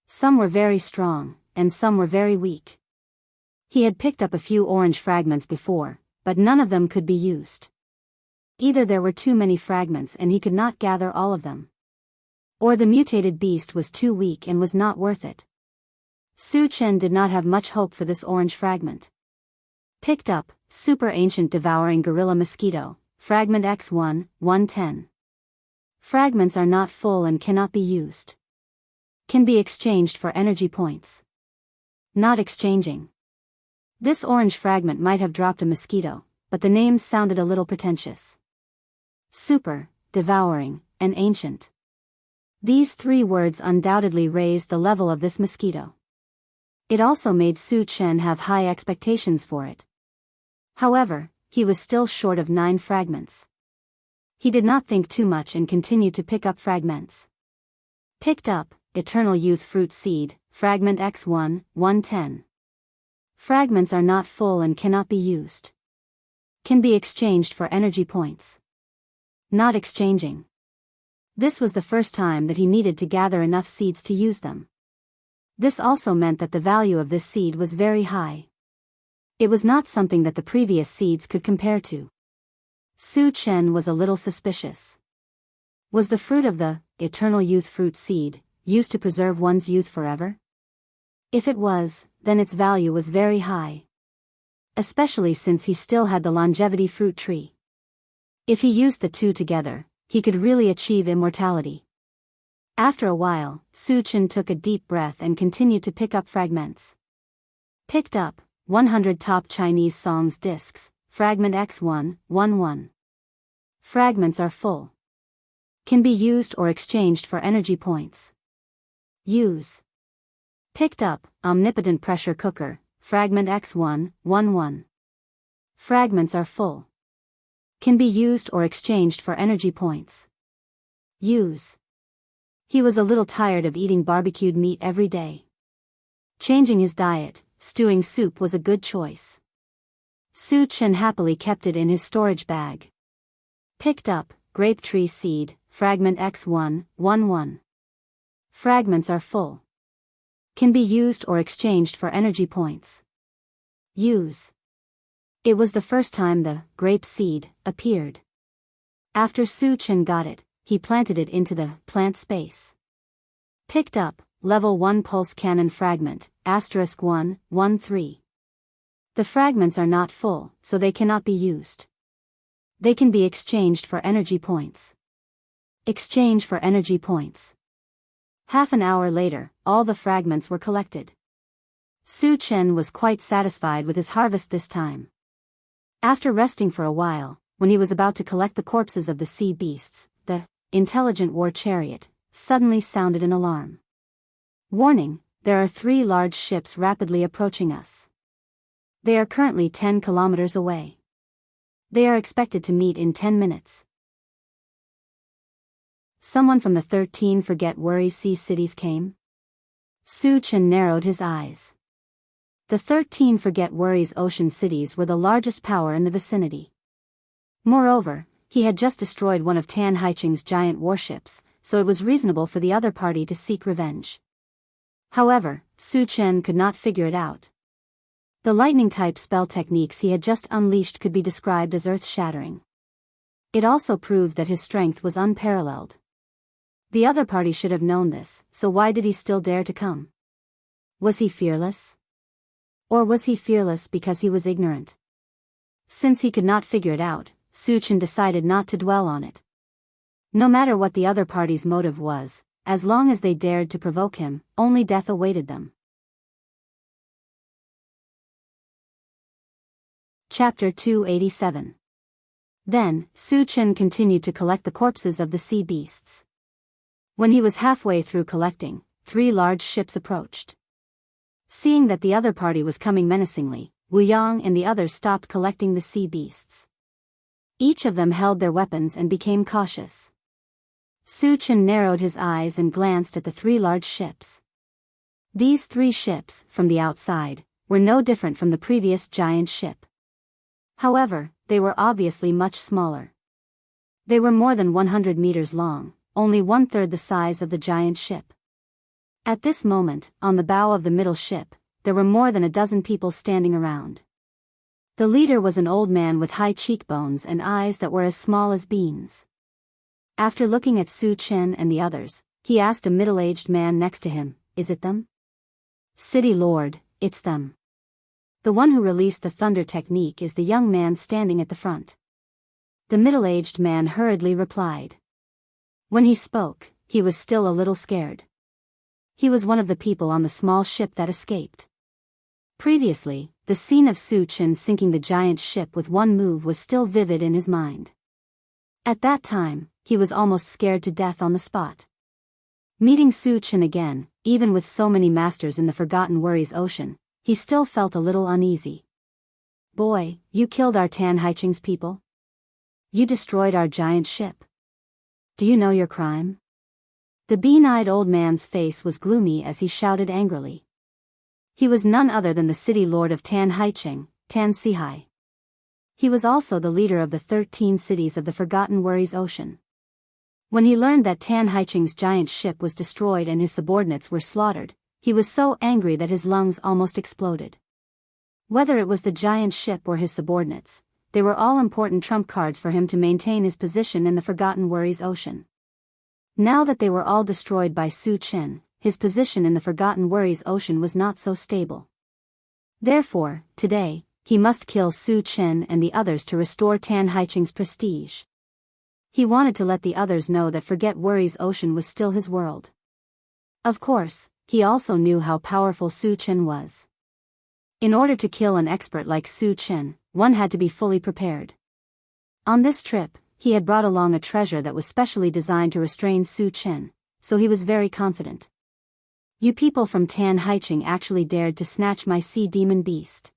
Some were very strong, and some were very weak. He had picked up a few orange fragments before, but none of them could be used. Either there were too many fragments and he could not gather all of them, or the mutated beast was too weak and was not worth it. Su Chen did not have much hope for this orange fragment. Picked up, Super Ancient Devouring Gorilla Mosquito, Fragment X1, 110. Fragments are not full and cannot be used. Can be exchanged for energy points. Not exchanging. This orange fragment might have dropped a mosquito, but the names sounded a little pretentious. Super, Devouring, and Ancient. These three words undoubtedly raised the level of this mosquito. It also made Su Chen have high expectations for it. However, he was still short of 9 fragments. He did not think too much and continued to pick up fragments. Picked up, Eternal Youth Fruit Seed, Fragment X1, 110. Fragments are not full and cannot be used. Can be exchanged for energy points. Not exchanging. This was the first time that he needed to gather enough seeds to use them. This also meant that the value of this seed was very high. It was not something that the previous seeds could compare to. Su Chen was a little suspicious. Was the fruit of the Eternal Youth Fruit Seed used to preserve one's youth forever? If it was, then its value was very high. Especially since he still had the longevity fruit tree. If he used the two together, he could really achieve immortality. After a while, Su Chen took a deep breath and continued to pick up fragments. Picked up 100 Top Chinese Songs Discs, Fragment X1, 11. Fragments are full. Can be used or exchanged for energy points. Use. Picked up Omnipotent Pressure Cooker, Fragment X1, 11. Fragments are full. Can be used or exchanged for energy points. Use. He was a little tired of eating barbecued meat every day. Changing his diet, stewing soup was a good choice. Su Chen happily kept it in his storage bag. Picked up Grape Tree Seed, Fragment X1, 11. Fragments are full. Can be used or exchanged for energy points. Use. It was the first time the grape seed appeared. After Su Chen got it, he planted it into the plant space. Picked up Level 1 Pulse Cannon Fragment, *1, 13. The fragments are not full, so they cannot be used. They can be exchanged for energy points. Exchange for energy points. Half an hour later, all the fragments were collected. Su Chen was quite satisfied with his harvest this time. After resting for a while, when he was about to collect the corpses of the sea beasts, the intelligent war chariot suddenly sounded an alarm. Warning, there are 3 large ships rapidly approaching us. They are currently 10 kilometers away. They are expected to meet in 10 minutes. Someone from the 13 Forget Worries Sea cities came? Su Chen narrowed his eyes. The 13 Forget Worries ocean cities were the largest power in the vicinity. Moreover, he had just destroyed one of Tan Haicheng's giant warships, so it was reasonable for the other party to seek revenge. However, Su Chen could not figure it out. The lightning-type spell techniques he had just unleashed could be described as earth-shattering. It also proved that his strength was unparalleled. The other party should have known this, so why did he still dare to come? Was he fearless? Or was he fearless because he was ignorant? Since he could not figure it out, Su Chen decided not to dwell on it. No matter what the other party's motive was, as long as they dared to provoke him, only death awaited them. Chapter 287. Then, Su Chen continued to collect the corpses of the sea beasts. When he was halfway through collecting, 3 large ships approached. Seeing that the other party was coming menacingly, Wu Yang and the others stopped collecting the sea beasts. Each of them held their weapons and became cautious. Su Chen narrowed his eyes and glanced at the 3 large ships. These 3 ships, from the outside, were no different from the previous giant ship. However, they were obviously much smaller. They were more than 100 meters long, only 1/3 the size of the giant ship. At this moment, on the bow of the middle ship, there were more than a dozen people standing around. The leader was an old man with high cheekbones and eyes that were as small as beans. After looking at Su Chen and the others, he asked a middle-aged man next to him, "Is it them?" "City Lord, it's them. The one who released the thunder technique is the young man standing at the front." The middle-aged man hurriedly replied. When he spoke, he was still a little scared. He was one of the people on the small ship that escaped. Previously, the scene of Su Chen sinking the giant ship with one move was still vivid in his mind. At that time, he was almost scared to death on the spot. Meeting Su Chen again, even with so many masters in the Forgotten Worries Ocean, he still felt a little uneasy. Boy, you killed our Tan Haiching's people? You destroyed our giant ship. Do you know your crime? The bean-eyed old man's face was gloomy as he shouted angrily. He was none other than the city lord of Tan Haiching, Tan Sihai. He was also the leader of the 13 cities of the Forgotten Worries Ocean. When he learned that Tan Haiching's giant ship was destroyed and his subordinates were slaughtered, he was so angry that his lungs almost exploded. Whether it was the giant ship or his subordinates, they were all important trump cards for him to maintain his position in the Forgotten Worries Ocean. Now that they were all destroyed by Su Chen, his position in the Forgotten Worries Ocean was not so stable. Therefore, today, he must kill Su Chen and the others to restore Tan Haiching's prestige. He wanted to let the others know that Forget Worries Ocean was still his world. Of course, he also knew how powerful Su Chen was. In order to kill an expert like Su Chen, one had to be fully prepared. On this trip, he had brought along a treasure that was specially designed to restrain Su Chen, so he was very confident. You people from Tan Haiching actually dared to snatch my sea demon beast.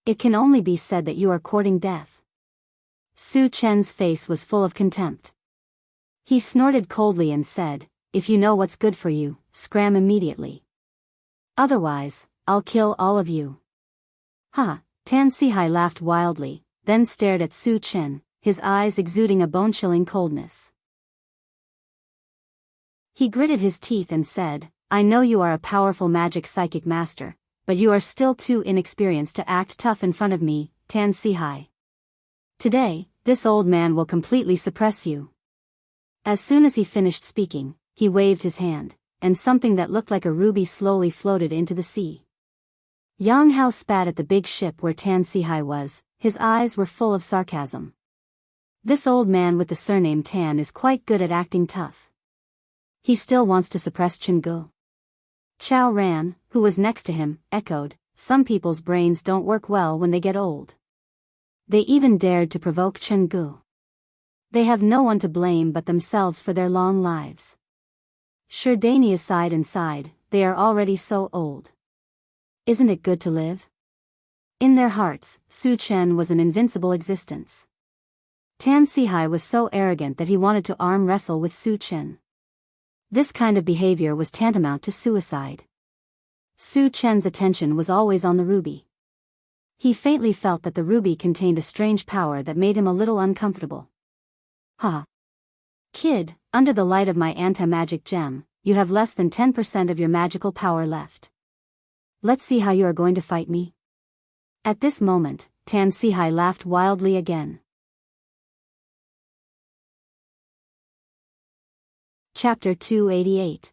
It can only be said that you are courting death. Su Chen's face was full of contempt. He snorted coldly and said, if you know what's good for you, scram immediately. Otherwise, I'll kill all of you. Ha! Tan Sihai laughed wildly, then stared at Su Chen, his eyes exuding a bone-chilling coldness. He gritted his teeth and said, I know you are a powerful magic psychic master, but you are still too inexperienced to act tough in front of me, Tan Sihai. Today, this old man will completely suppress you. As soon as he finished speaking, he waved his hand, and something that looked like a ruby slowly floated into the sea. Yang Hao spat at the big ship where Tan Sihai was, his eyes were full of sarcasm. This old man with the surname Tan is quite good at acting tough. He still wants to suppress Chenggu. Chao Ran, who was next to him, echoed, some people's brains don't work well when they get old. They even dared to provoke Chenggu. They have no one to blame but themselves for their long lives. Sherdania sighed and sighed, they are already so old. Isn't it good to live? In their hearts, Su Chen was an invincible existence. Tan Sihai was so arrogant that he wanted to arm wrestle with Su Chen. This kind of behavior was tantamount to suicide. Su Chen's attention was always on the ruby. He faintly felt that the ruby contained a strange power that made him a little uncomfortable. Ha! Kid, under the light of my anti-magic gem, you have less than 10% of your magical power left. Let's see how you are going to fight me. At this moment, Tan Sihai laughed wildly again. Chapter 288.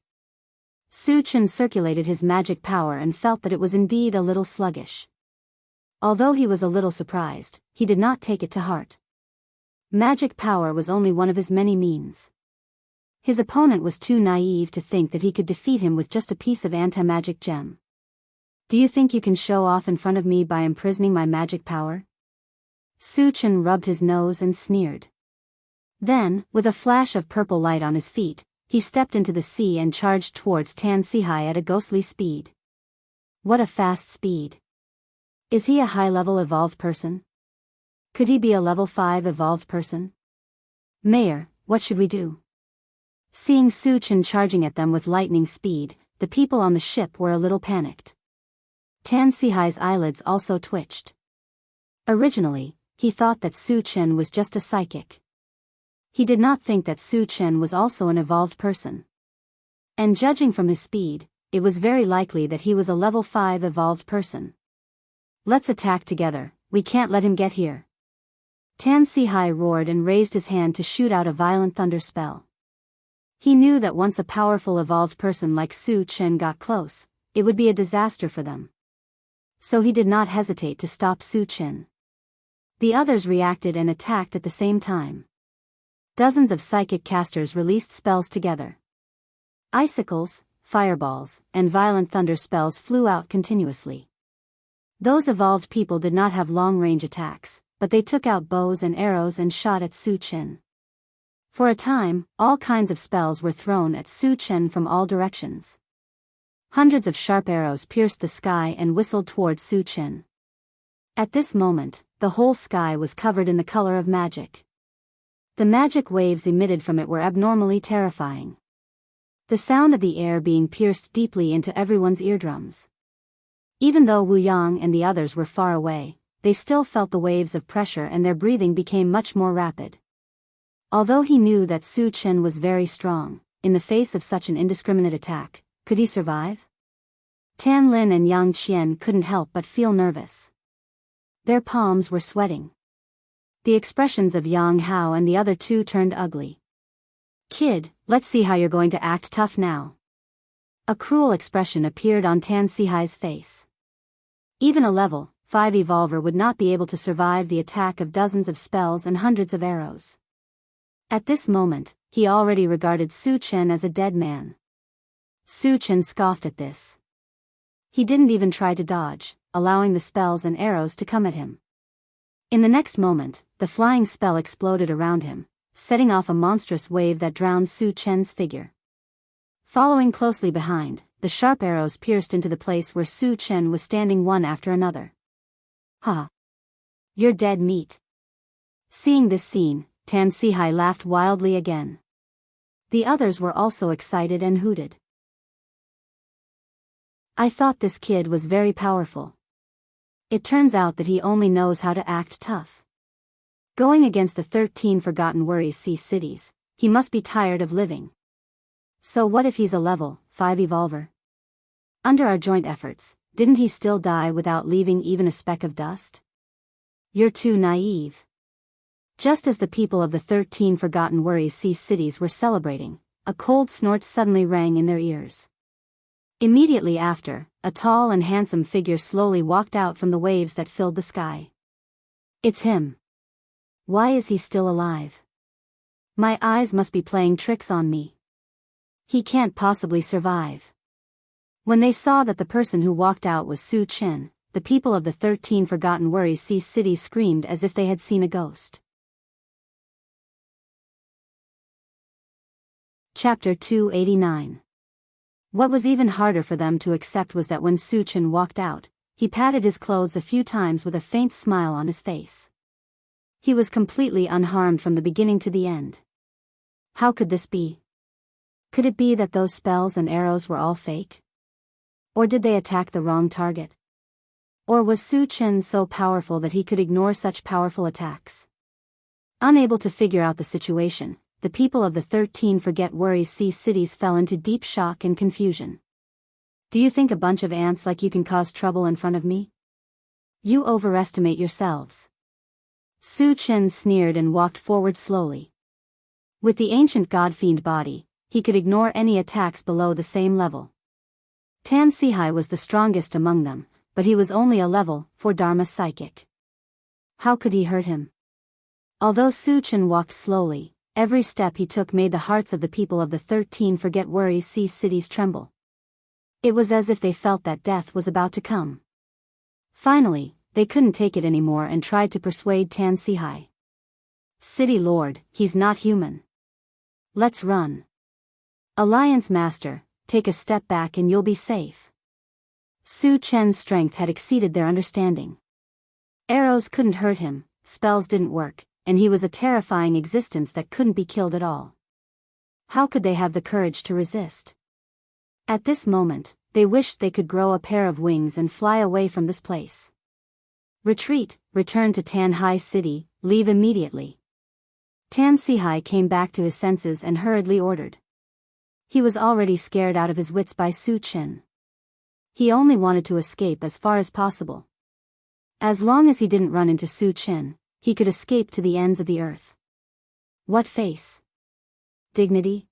Su Chen circulated his magic power and felt that it was indeed a little sluggish. Although he was a little surprised, he did not take it to heart. Magic power was only one of his many means. His opponent was too naive to think that he could defeat him with just a piece of anti-magic gem. Do you think you can show off in front of me by imprisoning my magic power? Su Chen rubbed his nose and sneered. Then, with a flash of purple light on his feet, he stepped into the sea and charged towards Tan Sihai at a ghostly speed. What a fast speed! Is he a high-level evolved person? Could he be a level 5 evolved person? Mayor, what should we do? Seeing Su Chen charging at them with lightning speed, the people on the ship were a little panicked. Tan Sihai's eyelids also twitched. Originally, he thought that Su Chen was just a psychic. He did not think that Su Chen was also an evolved person. And judging from his speed, it was very likely that he was a level 5 evolved person. Let's attack together, we can't let him get here. Tan Sihai roared and raised his hand to shoot out a violent thunder spell. He knew that once a powerful evolved person like Su Chen got close, it would be a disaster for them. So he did not hesitate to stop Su Chen. The others reacted and attacked at the same time. Dozens of psychic casters released spells together. Icicles, fireballs, and violent thunder spells flew out continuously. Those evolved people did not have long-range attacks, but they took out bows and arrows and shot at Su Chen. For a time, all kinds of spells were thrown at Su Chen from all directions. Hundreds of sharp arrows pierced the sky and whistled toward Su Chen. At this moment, the whole sky was covered in the color of magic. The magic waves emitted from it were abnormally terrifying. The sound of the air being pierced deeply into everyone's eardrums. Even though Wu Yang and the others were far away, they still felt the waves of pressure and their breathing became much more rapid. Although he knew that Su Chen was very strong, in the face of such an indiscriminate attack, could he survive? Tan Lin and Yang Qian couldn't help but feel nervous. Their palms were sweating. The expressions of Yang Hao and the other two turned ugly. "Kid, let's see how you're going to act tough now." A cruel expression appeared on Tan Sihai's face. Even a level 5 evolver would not be able to survive the attack of dozens of spells and hundreds of arrows. At this moment, he already regarded Su Chen as a dead man. Su Chen scoffed at this. He didn't even try to dodge, allowing the spells and arrows to come at him. In the next moment, the flying spell exploded around him, setting off a monstrous wave that drowned Su Chen's figure. Following closely behind, the sharp arrows pierced into the place where Su Chen was standing one after another. "Ha! You're dead meat." Seeing this scene, Tan Sihai laughed wildly again. The others were also excited and hooted. "I thought this kid was very powerful. It turns out that he only knows how to act tough. Going against the 13 Forgotten Worries Sea cities, he must be tired of living. So what if he's a level 5 evolver? Under our joint efforts, didn't he still die without leaving even a speck of dust? You're too naive." Just as the people of the 13 Forgotten Worries Sea cities were celebrating, a cold snort suddenly rang in their ears. Immediately after, a tall and handsome figure slowly walked out from the waves that filled the sky. "It's him. Why is he still alive? My eyes must be playing tricks on me. He can't possibly survive." When they saw that the person who walked out was Su Chen, the people of the 13 Forgotten Worries Sea cities screamed as if they had seen a ghost. Chapter 289. What was even harder for them to accept was that when Su Chen walked out, he patted his clothes a few times with a faint smile on his face. He was completely unharmed from the beginning to the end. How could this be? Could it be that those spells and arrows were all fake? Or did they attack the wrong target? Or was Su Chen so powerful that he could ignore such powerful attacks? Unable to figure out the situation, the people of the 13 Forget Worries Sea cities fell into deep shock and confusion. "Do you think a bunch of ants like you can cause trouble in front of me? You overestimate yourselves." Su Chen sneered and walked forward slowly. With the ancient god-fiend body, he could ignore any attacks below the same level. Tan Sihai was the strongest among them, but he was only a level 4 Dharma psychic. How could he hurt him? Although Su Chen walked slowly, every step he took made the hearts of the people of the 13 Forget Worries Sea cities tremble. It was as if they felt that death was about to come. Finally, they couldn't take it anymore and tried to persuade Tan Sihai. "City Lord, he's not human. Let's run. Alliance Master, take a step back and you'll be safe." Su Chen's strength had exceeded their understanding. Arrows couldn't hurt him, spells didn't work, and he was a terrifying existence that couldn't be killed at all. How could they have the courage to resist? At this moment, they wished they could grow a pair of wings and fly away from this place. "Retreat, return to Tanhai City, leave immediately." Tan Sihai came back to his senses and hurriedly ordered. He was already scared out of his wits by Su Chen. He only wanted to escape as far as possible. As long as he didn't run into Su Chen, he could escape to the ends of the earth. What face? Dignity?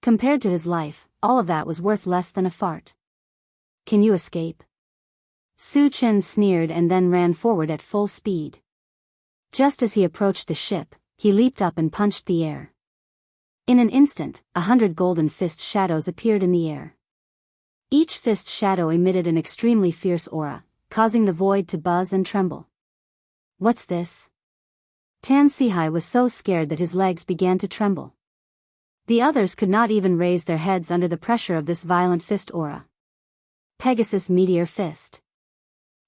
Compared to his life, all of that was worth less than a fart. "Can you escape?" Su Chen sneered and then ran forward at full speed. Just as he approached the ship, he leaped up and punched the air. In an instant, 100 golden fist shadows appeared in the air. Each fist shadow emitted an extremely fierce aura, causing the void to buzz and tremble. "What's this?" Tan Sihai was so scared that his legs began to tremble. The others could not even raise their heads under the pressure of this violent fist aura. Pegasus Meteor Fist.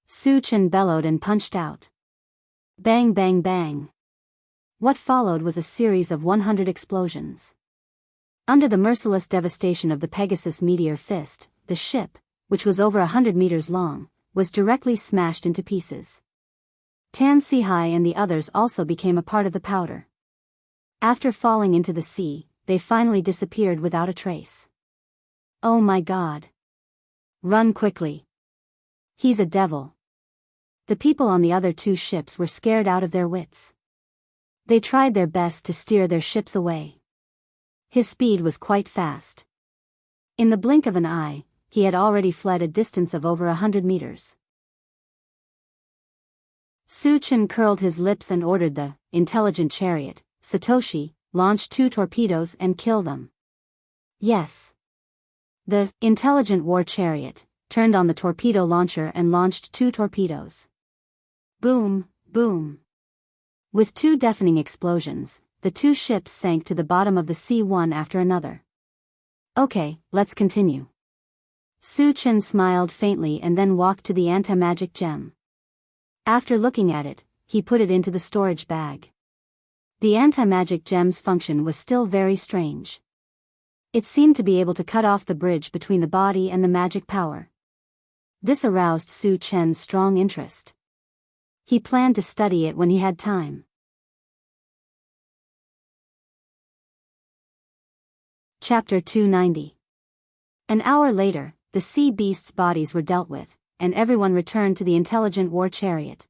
Su Chen bellowed and punched out. Bang bang bang. What followed was a series of 100 explosions. Under the merciless devastation of the Pegasus meteor fist, the ship, which was over 100 meters long, was directly smashed into pieces. Tan Sihai and the others also became a part of the powder. After falling into the sea, they finally disappeared without a trace. Oh my God. Run quickly. He's a devil. The people on the other two ships were scared out of their wits. They tried their best to steer their ships away. His speed was quite fast. In the blink of an eye, he had already fled a distance of over 100 meters. Su Chen curled his lips and ordered the intelligent chariot, Satoshi, launch 2 torpedoes and kill them. Yes. The intelligent war chariot turned on the torpedo launcher and launched 2 torpedoes. Boom, boom. With 2 deafening explosions, the 2 ships sank to the bottom of the sea one after another. Okay, let's continue. Su Chen smiled faintly and then walked to the anti-magic gem. After looking at it, he put it into the storage bag. The anti-magic gem's function was still very strange. It seemed to be able to cut off the bridge between the body and the magic power. This aroused Su Chen's strong interest. He planned to study it when he had time. Chapter 290. An hour later, the sea beasts' bodies were dealt with, and everyone returned to the intelligent war chariot.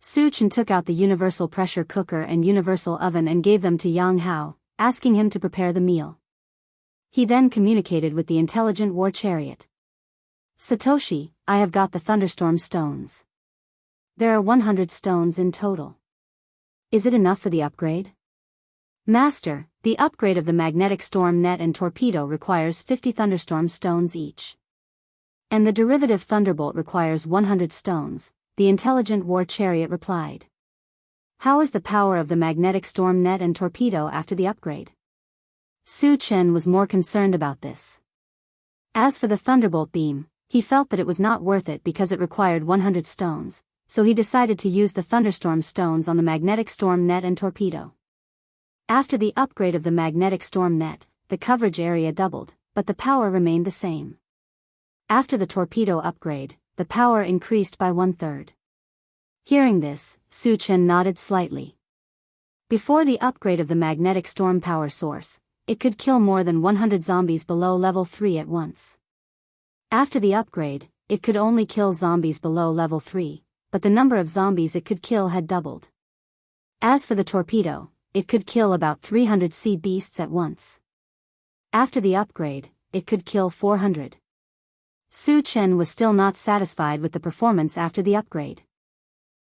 Su Chen took out the universal pressure cooker and universal oven and gave them to Yang Hao, asking him to prepare the meal. He then communicated with the intelligent war chariot. Satoshi, I have got the thunderstorm stones. There are 100 stones in total. Is it enough for the upgrade? Master, the upgrade of the magnetic storm net and torpedo requires 50 thunderstorm stones each. And the derivative thunderbolt requires 100 stones, the intelligent war chariot replied. How is the power of the magnetic storm net and torpedo after the upgrade? Su Chen was more concerned about this. As for the thunderbolt beam, he felt that it was not worth it because it required 100 stones, so he decided to use the thunderstorm stones on the magnetic storm net and torpedo. After the upgrade of the magnetic storm net, the coverage area doubled, but the power remained the same. After the torpedo upgrade, the power increased by 1/3. Hearing this, Su Chen nodded slightly. Before the upgrade of the magnetic storm power source, it could kill more than 100 zombies below level 3 at once. After the upgrade, it could only kill zombies below level 3, but the number of zombies it could kill had doubled. As for the torpedo, it could kill about 300 sea beasts at once. After the upgrade, it could kill 400. Su Chen was still not satisfied with the performance after the upgrade.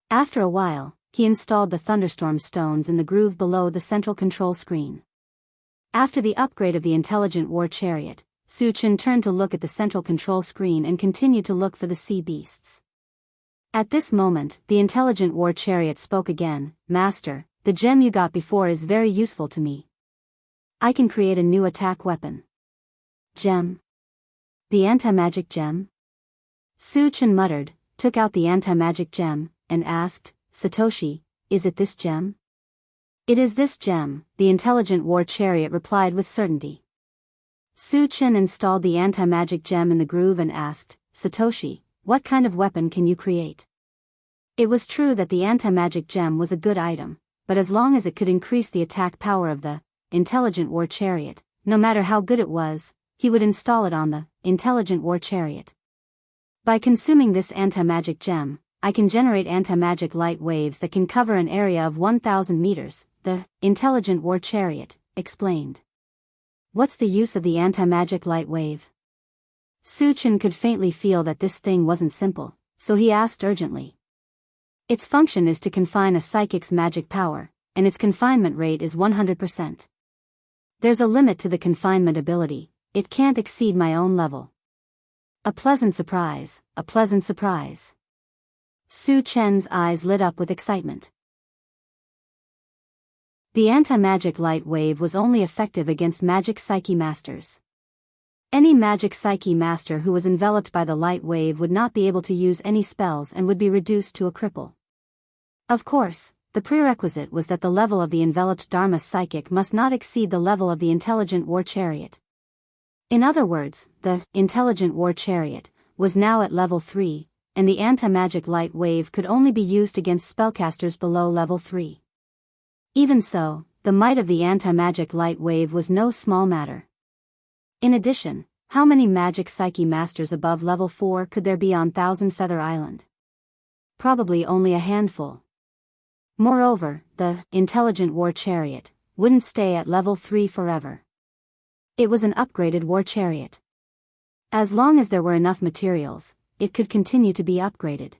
After a while, he installed the thunderstorm stones in the groove below the central control screen. After the upgrade of the intelligent war chariot, Su Chen turned to look at the central control screen and continued to look for the sea beasts. At this moment, the intelligent war chariot spoke again. Master, the gem you got before is very useful to me. I can create a new attack weapon. Gem? The anti-magic gem? Su Chen muttered, took out the anti-magic gem, and asked, Satoshi, is it this gem? It is this gem, the intelligent war chariot replied with certainty. Su Chen installed the anti-magic gem in the groove and asked, Satoshi, what kind of weapon can you create? It was true that the anti-magic gem was a good item, but as long as it could increase the attack power of the intelligent war chariot, no matter how good it was, he would install it on the intelligent war chariot. By consuming this anti-magic gem, I can generate anti-magic light waves that can cover an area of 1,000 meters, the intelligent war chariot explained. What's the use of the anti-magic light wave? Su Chen could faintly feel that this thing wasn't simple, so he asked urgently. Its function is to confine a psychic's magic power, and its confinement rate is 100%. There's a limit to the confinement ability, it can't exceed my own level. A pleasant surprise, a pleasant surprise. Su Chen's eyes lit up with excitement. The anti-magic light wave was only effective against magic psyche masters. Any magic psyche master who was enveloped by the light wave would not be able to use any spells and would be reduced to a cripple. Of course, the prerequisite was that the level of the enveloped Dharma psychic must not exceed the level of the intelligent war chariot. In other words, the intelligent war chariot was now at level 3, and the anti-magic light wave could only be used against spellcasters below level 3. Even so, the might of the anti-magic light wave was no small matter. In addition, how many magic psyche masters above level 4 could there be on Thousand Feather Island? Probably only a handful. Moreover, the intelligent war chariot wouldn't stay at level 3 forever. It was an upgraded war chariot. As long as there were enough materials, it could continue to be upgraded.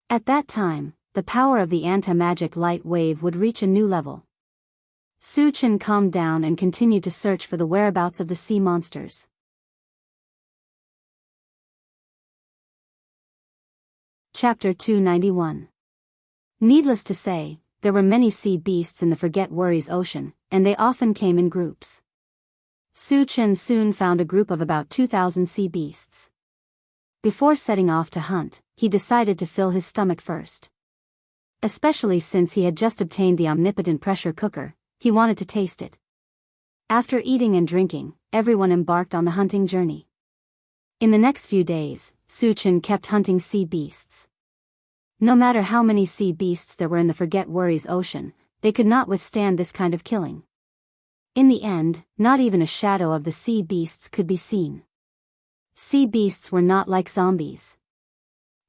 At that time, the power of the anti-magic light wave would reach a new level. Su Chen calmed down and continued to search for the whereabouts of the sea monsters. Chapter 291. Needless to say, there were many sea beasts in the Forget Worries Ocean, and they often came in groups. Su Chen soon found a group of about 2,000 sea beasts. Before setting off to hunt, he decided to fill his stomach first. Especially since he had just obtained the omnipotent pressure cooker, he wanted to taste it. After eating and drinking, everyone embarked on the hunting journey. In the next few days, Su Chen kept hunting sea beasts. No matter how many sea beasts there were in the Forget Worries Ocean, they could not withstand this kind of killing. In the end, not even a shadow of the sea beasts could be seen. Sea beasts were not like zombies.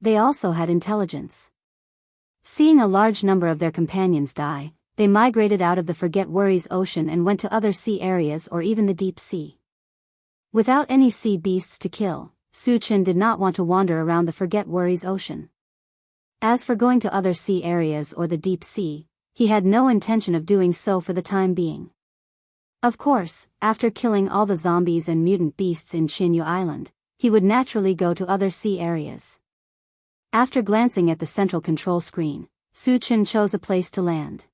They also had intelligence. Seeing a large number of their companions die, they migrated out of the Forget Worries Ocean and went to other sea areas or even the deep sea. Without any sea beasts to kill, Su Chen did not want to wander around the Forget Worries Ocean. As for going to other sea areas or the deep sea, he had no intention of doing so for the time being. Of course, after killing all the zombies and mutant beasts in Xinyu Island, he would naturally go to other sea areas. After glancing at the central control screen, Su Chen chose a place to land.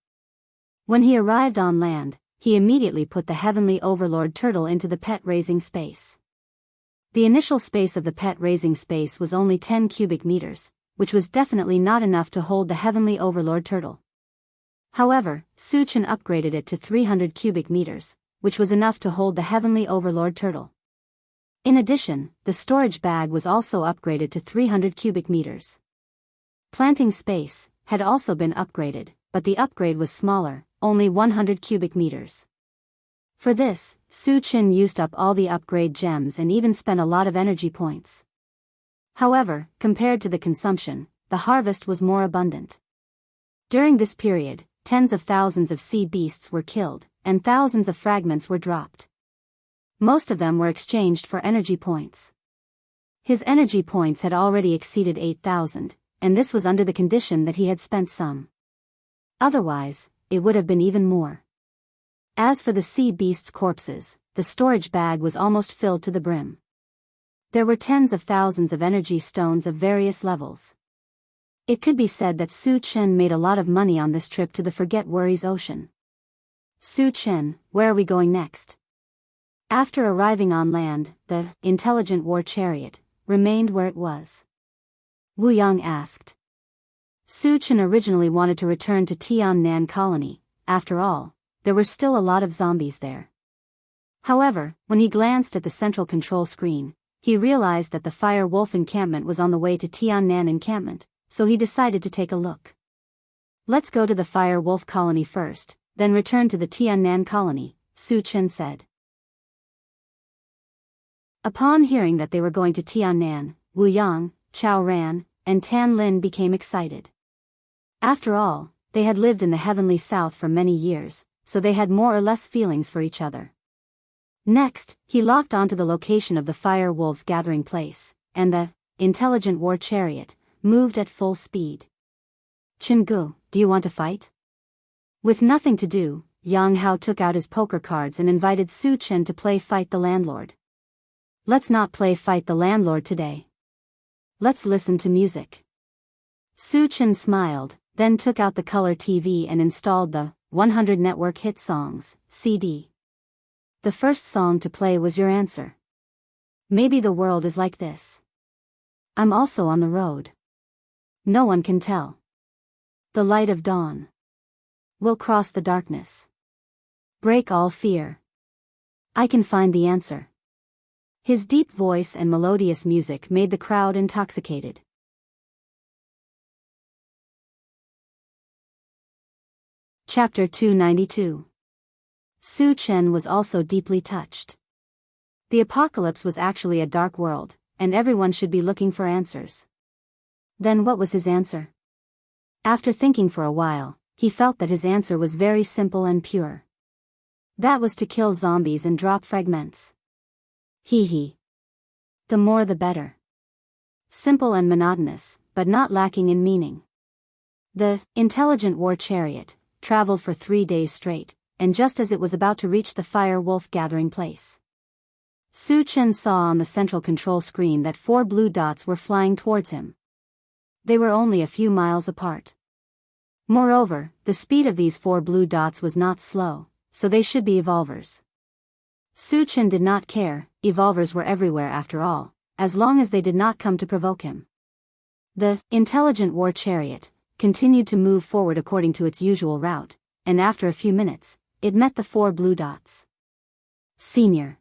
When he arrived on land, he immediately put the Heavenly Overlord turtle into the pet-raising space. The initial space of the pet-raising space was only 10 cubic meters, which was definitely not enough to hold the Heavenly Overlord turtle. However, Su Chen upgraded it to 300 cubic meters, which was enough to hold the Heavenly Overlord turtle. In addition, the storage bag was also upgraded to 300 cubic meters. Planting space had also been upgraded, but the upgrade was smaller, only 100 cubic meters. For this, Su Chen used up all the upgrade gems and even spent a lot of energy points. However, compared to the consumption, the harvest was more abundant. During this period, tens of thousands of sea beasts were killed, and thousands of fragments were dropped. Most of them were exchanged for energy points. His energy points had already exceeded 8,000, and this was under the condition that he had spent some. Otherwise, it would have been even more. As for the sea beasts' corpses, the storage bag was almost filled to the brim. There were tens of thousands of energy stones of various levels. It could be said that Su Chen made a lot of money on this trip to the Forget Worries Ocean. Su Chen, where are we going next? After arriving on land, the intelligent war chariot remained where it was. Wu Yang asked. Su Chen originally wanted to return to Tiannan Colony. After all, there were still a lot of zombies there. However, when he glanced at the central control screen, he realized that the Fire Wolf encampment was on the way to Tiannan encampment, so he decided to take a look. Let's go to the Fire Wolf colony first, then return to the Tiannan colony, Su Chen said. Upon hearing that they were going to Tiannan, Wu Yang, Chao Ran, and Tan Lin became excited. After all, they had lived in the heavenly south for many years, so they had more or less feelings for each other. Next, he locked onto the location of the Fire Wolves' gathering place, and the intelligent war chariot moved at full speed. Chengu, do you want to fight? With nothing to do, Yang Hao took out his poker cards and invited Su Chen to play Fight the Landlord. Let's not play Fight the Landlord today. Let's listen to music. Su Chen smiled, then took out the color TV and installed the 100 Network Hit Songs CD. The first song to play was Your Answer. Maybe the world is like this. I'm also on the road. No one can tell. The light of dawn will cross the darkness. Break all fear. I can find the answer. His deep voice and melodious music made the crowd intoxicated. Chapter 292. Su Chen was also deeply touched. The apocalypse was actually a dark world, and everyone should be looking for answers. Then what was his answer? After thinking for a while, he felt that his answer was very simple and pure. That was to kill zombies and drop fragments. Hee. The more the better. Simple and monotonous, but not lacking in meaning. The intelligent war chariot traveled for 3 days straight, and just as it was about to reach the fire wolf gathering place, Su Chen saw on the central control screen that 4 blue dots were flying towards him. They were only a few miles apart. Moreover, the speed of these 4 blue dots was not slow, so they should be evolvers. Su Chen did not care, evolvers were everywhere after all, as long as they did not come to provoke him. The intelligent war chariot continued to move forward according to its usual route, and after a few minutes, it met the 4 blue dots. Senior.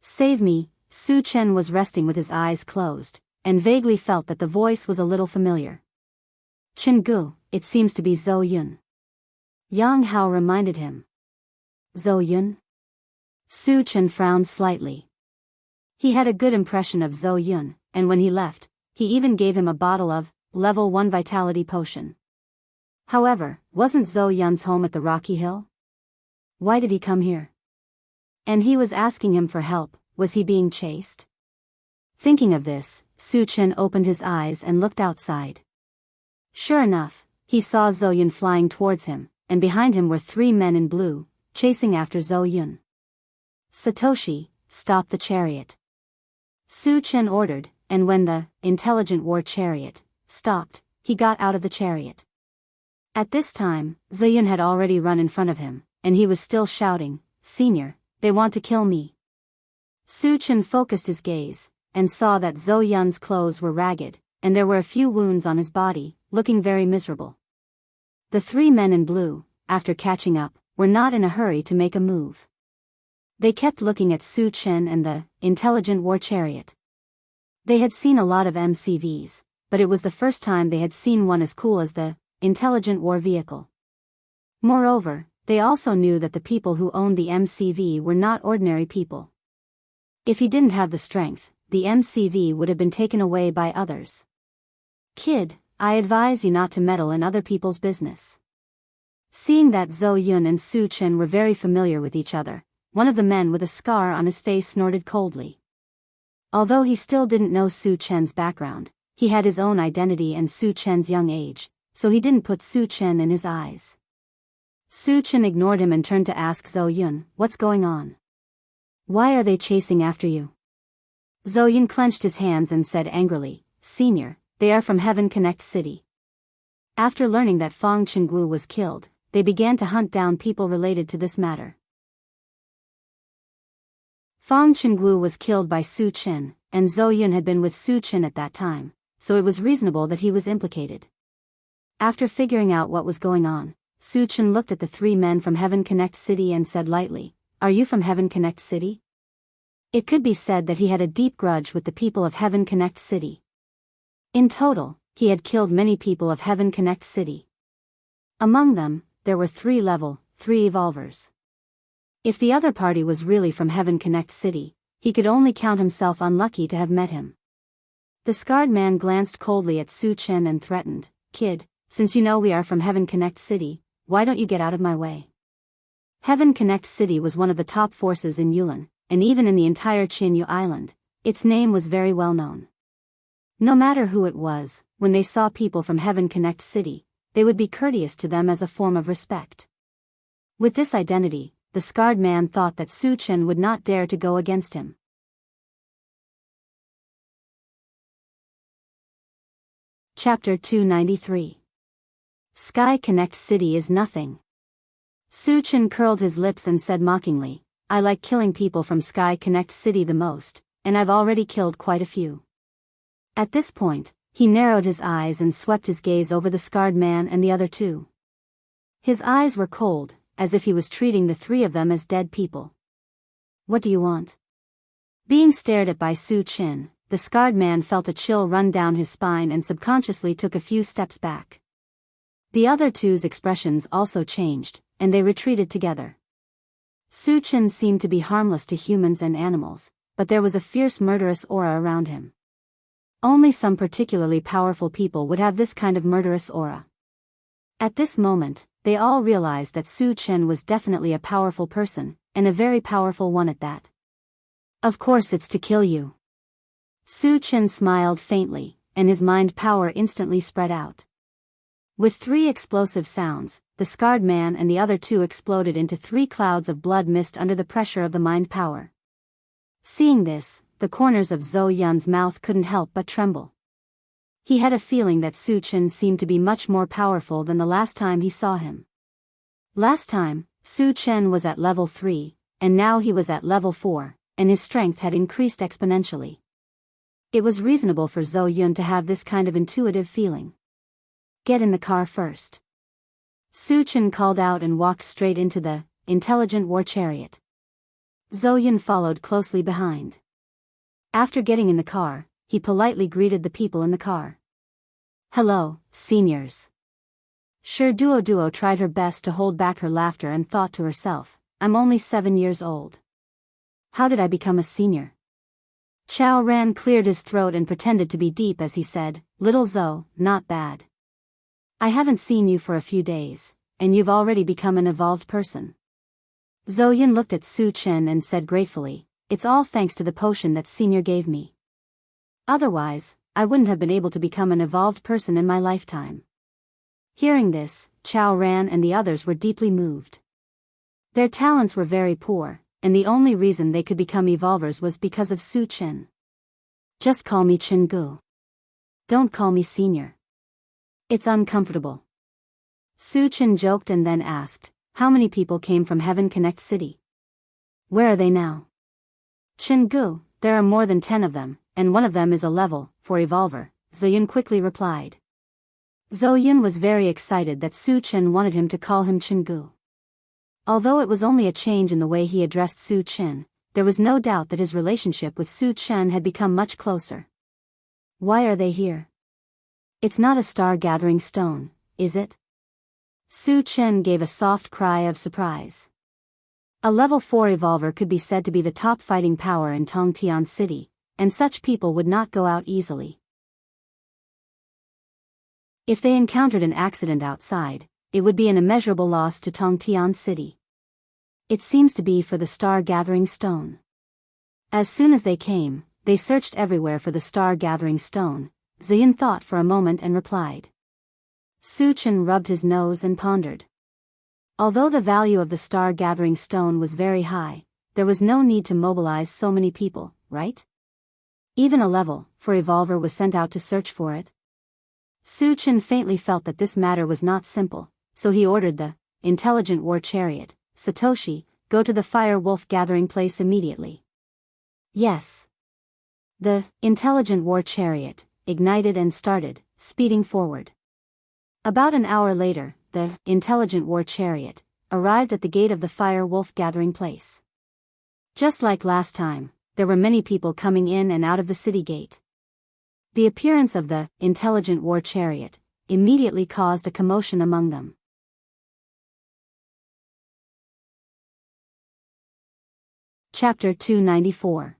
Save me. Su Chen was resting with his eyes closed, and vaguely felt that the voice was a little familiar. Chen Gu, it seems to be Zhou Yun. Yang Hao reminded him. Zhou Yun? Su Chen frowned slightly. He had a good impression of Zhou Yun, and when he left, he even gave him a bottle of Level 1 Vitality Potion. However, wasn't Zhou Yun's home at the Rocky Hill? Why did he come here? And he was asking him for help, was he being chased? Thinking of this, Su Chen opened his eyes and looked outside. Sure enough, he saw Zhou Yun flying towards him, and behind him were 3 men in blue, chasing after Zhou Yun. Satoshi, stop the chariot. Su Chen ordered, and when the intelligent war chariot stopped, he got out of the chariot. At this time, Zhou Yun had already run in front of him, and he was still shouting, Senior, they want to kill me. Su Chen focused his gaze, and saw that Zhou Yun's clothes were ragged, and there were a few wounds on his body, looking very miserable. The 3 men in blue, after catching up, were not in a hurry to make a move. They kept looking at Su Chen and the intelligent war chariot. They had seen a lot of MCVs, but it was the first time they had seen one as cool as the intelligent war vehicle. Moreover, they also knew that the people who owned the MCV were not ordinary people. If he didn't have the strength, the MCV would have been taken away by others. Kid, I advise you not to meddle in other people's business. Seeing that Zhou Yun and Su Chen were very familiar with each other, one of the men with a scar on his face snorted coldly. Although he still didn't know Su Chen's background, he had his own identity and Su Chen's young age, so he didn't put Su Chen in his eyes. Su Chen ignored him and turned to ask Zhou Yun, what's going on? Why are they chasing after you? Zhou Yun clenched his hands and said angrily, Senior, they are from Heaven Connect City. After learning that Fang Chenggu was killed, they began to hunt down people related to this matter. Fang Chenggu was killed by Su Chen, and Zhou Yun had been with Su Chen at that time, so it was reasonable that he was implicated. After figuring out what was going on, Su Chen looked at the 3 men from Heaven Connect City and said lightly, Are you from Heaven Connect City? It could be said that he had a deep grudge with the people of Heaven Connect City. In total, he had killed many people of Heaven Connect City. Among them, there were 3 level 3 evolvers. If the other party was really from Heaven Connect City, he could only count himself unlucky to have met him. The scarred man glanced coldly at Su Chen and threatened, Kid, since you know we are from Heaven Connect City, why don't you get out of my way? Heaven Connect City was one of the top forces in Yulin, and even in the entire Qinyu Island, its name was very well known. No matter who it was, when they saw people from Heaven Connect City, they would be courteous to them as a form of respect. With this identity, the scarred man thought that Su Chen would not dare to go against him. Chapter 293. Sky Connect City is nothing. Su Chen curled his lips and said mockingly, I like killing people from Sky Connect City the most, and I've already killed quite a few. At this point, he narrowed his eyes and swept his gaze over the scarred man and the other two. His eyes were cold, as if he was treating the three of them as dead people. What do you want? Being stared at by Su Chin, the scarred man felt a chill run down his spine and subconsciously took a few steps back. The other two's expressions also changed, and they retreated together. Su Chin seemed to be harmless to humans and animals, but there was a fierce murderous aura around him. Only some particularly powerful people would have this kind of murderous aura. At this moment, they all realized that Su Chin was definitely a powerful person, and a very powerful one at that. Of course it's to kill you. Su Chin smiled faintly, and his mind power instantly spread out. With 3 explosive sounds, the scarred man and the other two exploded into 3 clouds of blood mist under the pressure of the mind power. Seeing this, the corners of Zhou Yun's mouth couldn't help but tremble. He had a feeling that Su Chin seemed to be much more powerful than the last time he saw him. Last time, Su Chin was at level 3, and now he was at level 4, and his strength had increased exponentially. It was reasonable for Zhou Yun to have this kind of intuitive feeling. Get in the car first. Su Chin called out and walked straight into the intelligent war chariot. Zhou Yun followed closely behind. After getting in the car, he politely greeted the people in the car. Hello, seniors. Sure Duo tried her best to hold back her laughter and thought to herself, I'm only 7 years old. How did I become a senior? Chao Ran cleared his throat and pretended to be deep as he said, Little Zhou, not bad. I haven't seen you for a few days, and you've already become an evolved person. Zhou Yun looked at Su Chin and said gratefully, it's all thanks to the potion that Senior gave me. Otherwise, I wouldn't have been able to become an evolved person in my lifetime. Hearing this, Chao Ran and the others were deeply moved. Their talents were very poor, and the only reason they could become evolvers was because of Su Chin. Just call me Chin Gu. Don't call me Senior. It's uncomfortable. Su Chin joked and then asked, how many people came from Heaven Connect City? Where are they now? Chin Gu, there are more than 10 of them, and one of them is a level 4 evolver, Zhou Yun quickly replied. Zhou Yun was very excited that Su Chin wanted him to call him Chin Gu. Although it was only a change in the way he addressed Su Chin, there was no doubt that his relationship with Su Chin had become much closer. Why are they here? It's not a star-gathering stone, is it? Su Chin gave a soft cry of surprise. A level 4 evolver could be said to be the top fighting power in Tongtian City, and such people would not go out easily. If they encountered an accident outside, it would be an immeasurable loss to Tongtian City. It seems to be for the star-gathering stone. As soon as they came, they searched everywhere for the star-gathering stone. Zhou Yun thought for a moment and replied. Su Chin rubbed his nose and pondered. Although the value of the star-gathering stone was very high, there was no need to mobilize so many people, right? Even a level 4 evolver was sent out to search for it. Su Chin faintly felt that this matter was not simple, so he ordered the intelligent war chariot, Satoshi, go to the fire wolf gathering place immediately. Yes. The intelligent war chariot ignited and started, speeding forward. About an hour later, the intelligent war chariot arrived at the gate of the fire wolf gathering place. Just like last time, there were many people coming in and out of the city gate. The appearance of the intelligent war chariot immediately caused a commotion among them. Chapter 294.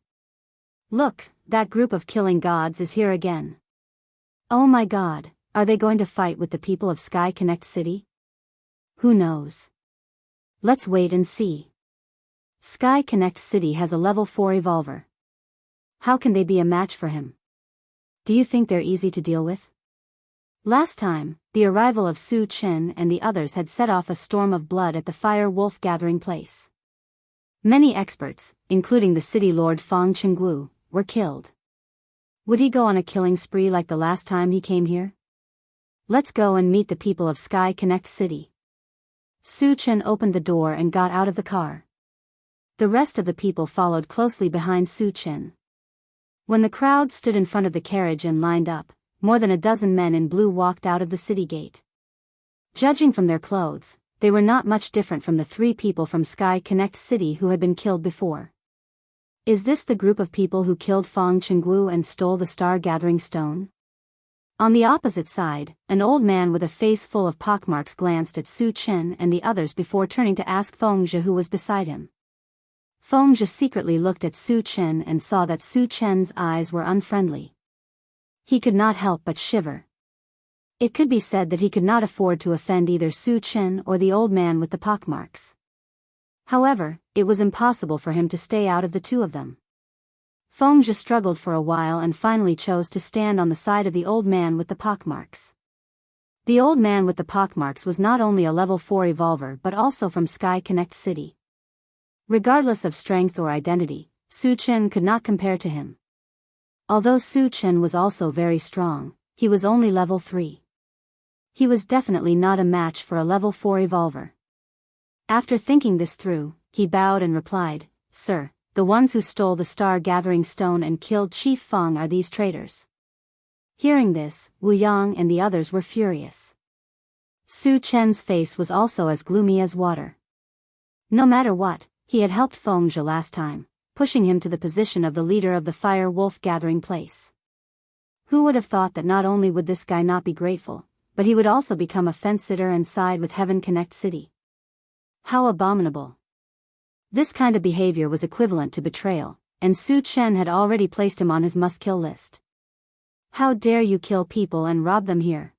Look, that group of killing gods is here again. Oh my god, are they going to fight with the people of Sky Connect City? Who knows? Let's wait and see. Sky Connect City has a level 4 evolver. How can they be a match for him? Do you think they're easy to deal with? Last time, the arrival of Su Chin and the others had set off a storm of blood at the fire wolf gathering place. Many experts, including the city lord Fang Chenggu, were killed. Would he go on a killing spree like the last time he came here? Let's go and meet the people of Sky Connect City. Su Chin opened the door and got out of the car. The rest of the people followed closely behind Su Chin. When the crowd stood in front of the carriage and lined up, more than a dozen men in blue walked out of the city gate. Judging from their clothes, they were not much different from the 3 people from Sky Connect City who had been killed before. Is this the group of people who killed Feng Chenggu and stole the star-gathering stone? On the opposite side, an old man with a face full of pockmarks glanced at Su Chen and the others before turning to ask Feng Zhe who was beside him. Feng Zhe secretly looked at Su Chen and saw that Su Chen's eyes were unfriendly. He could not help but shiver. It could be said that he could not afford to offend either Su Chen or the old man with the pockmarks. However, it was impossible for him to stay out of the 2 of them. Feng Zhe struggled for a while and finally chose to stand on the side of the old man with the pockmarks. The old man with the pockmarks was not only a level 4 evolver but also from Sky Connect City. Regardless of strength or identity, Su Chen could not compare to him. Although Su Chen was also very strong, he was only level 3. He was definitely not a match for a level 4 evolver. After thinking this through, he bowed and replied, "Sir, the ones who stole the star-gathering stone and killed Chief Feng are these traitors." Hearing this, Wu Yang and the others were furious. Su Chen's face was also as gloomy as water. No matter what, he had helped Feng Zhe last time, pushing him to the position of the leader of the Fire Wolf gathering place. Who would have thought that not only would this guy not be grateful, but he would also become a fence-sitter and side with Heaven Connect City? How abominable. This kind of behavior was equivalent to betrayal, and Su Chen had already placed him on his must-kill list. How dare you kill people and rob them here?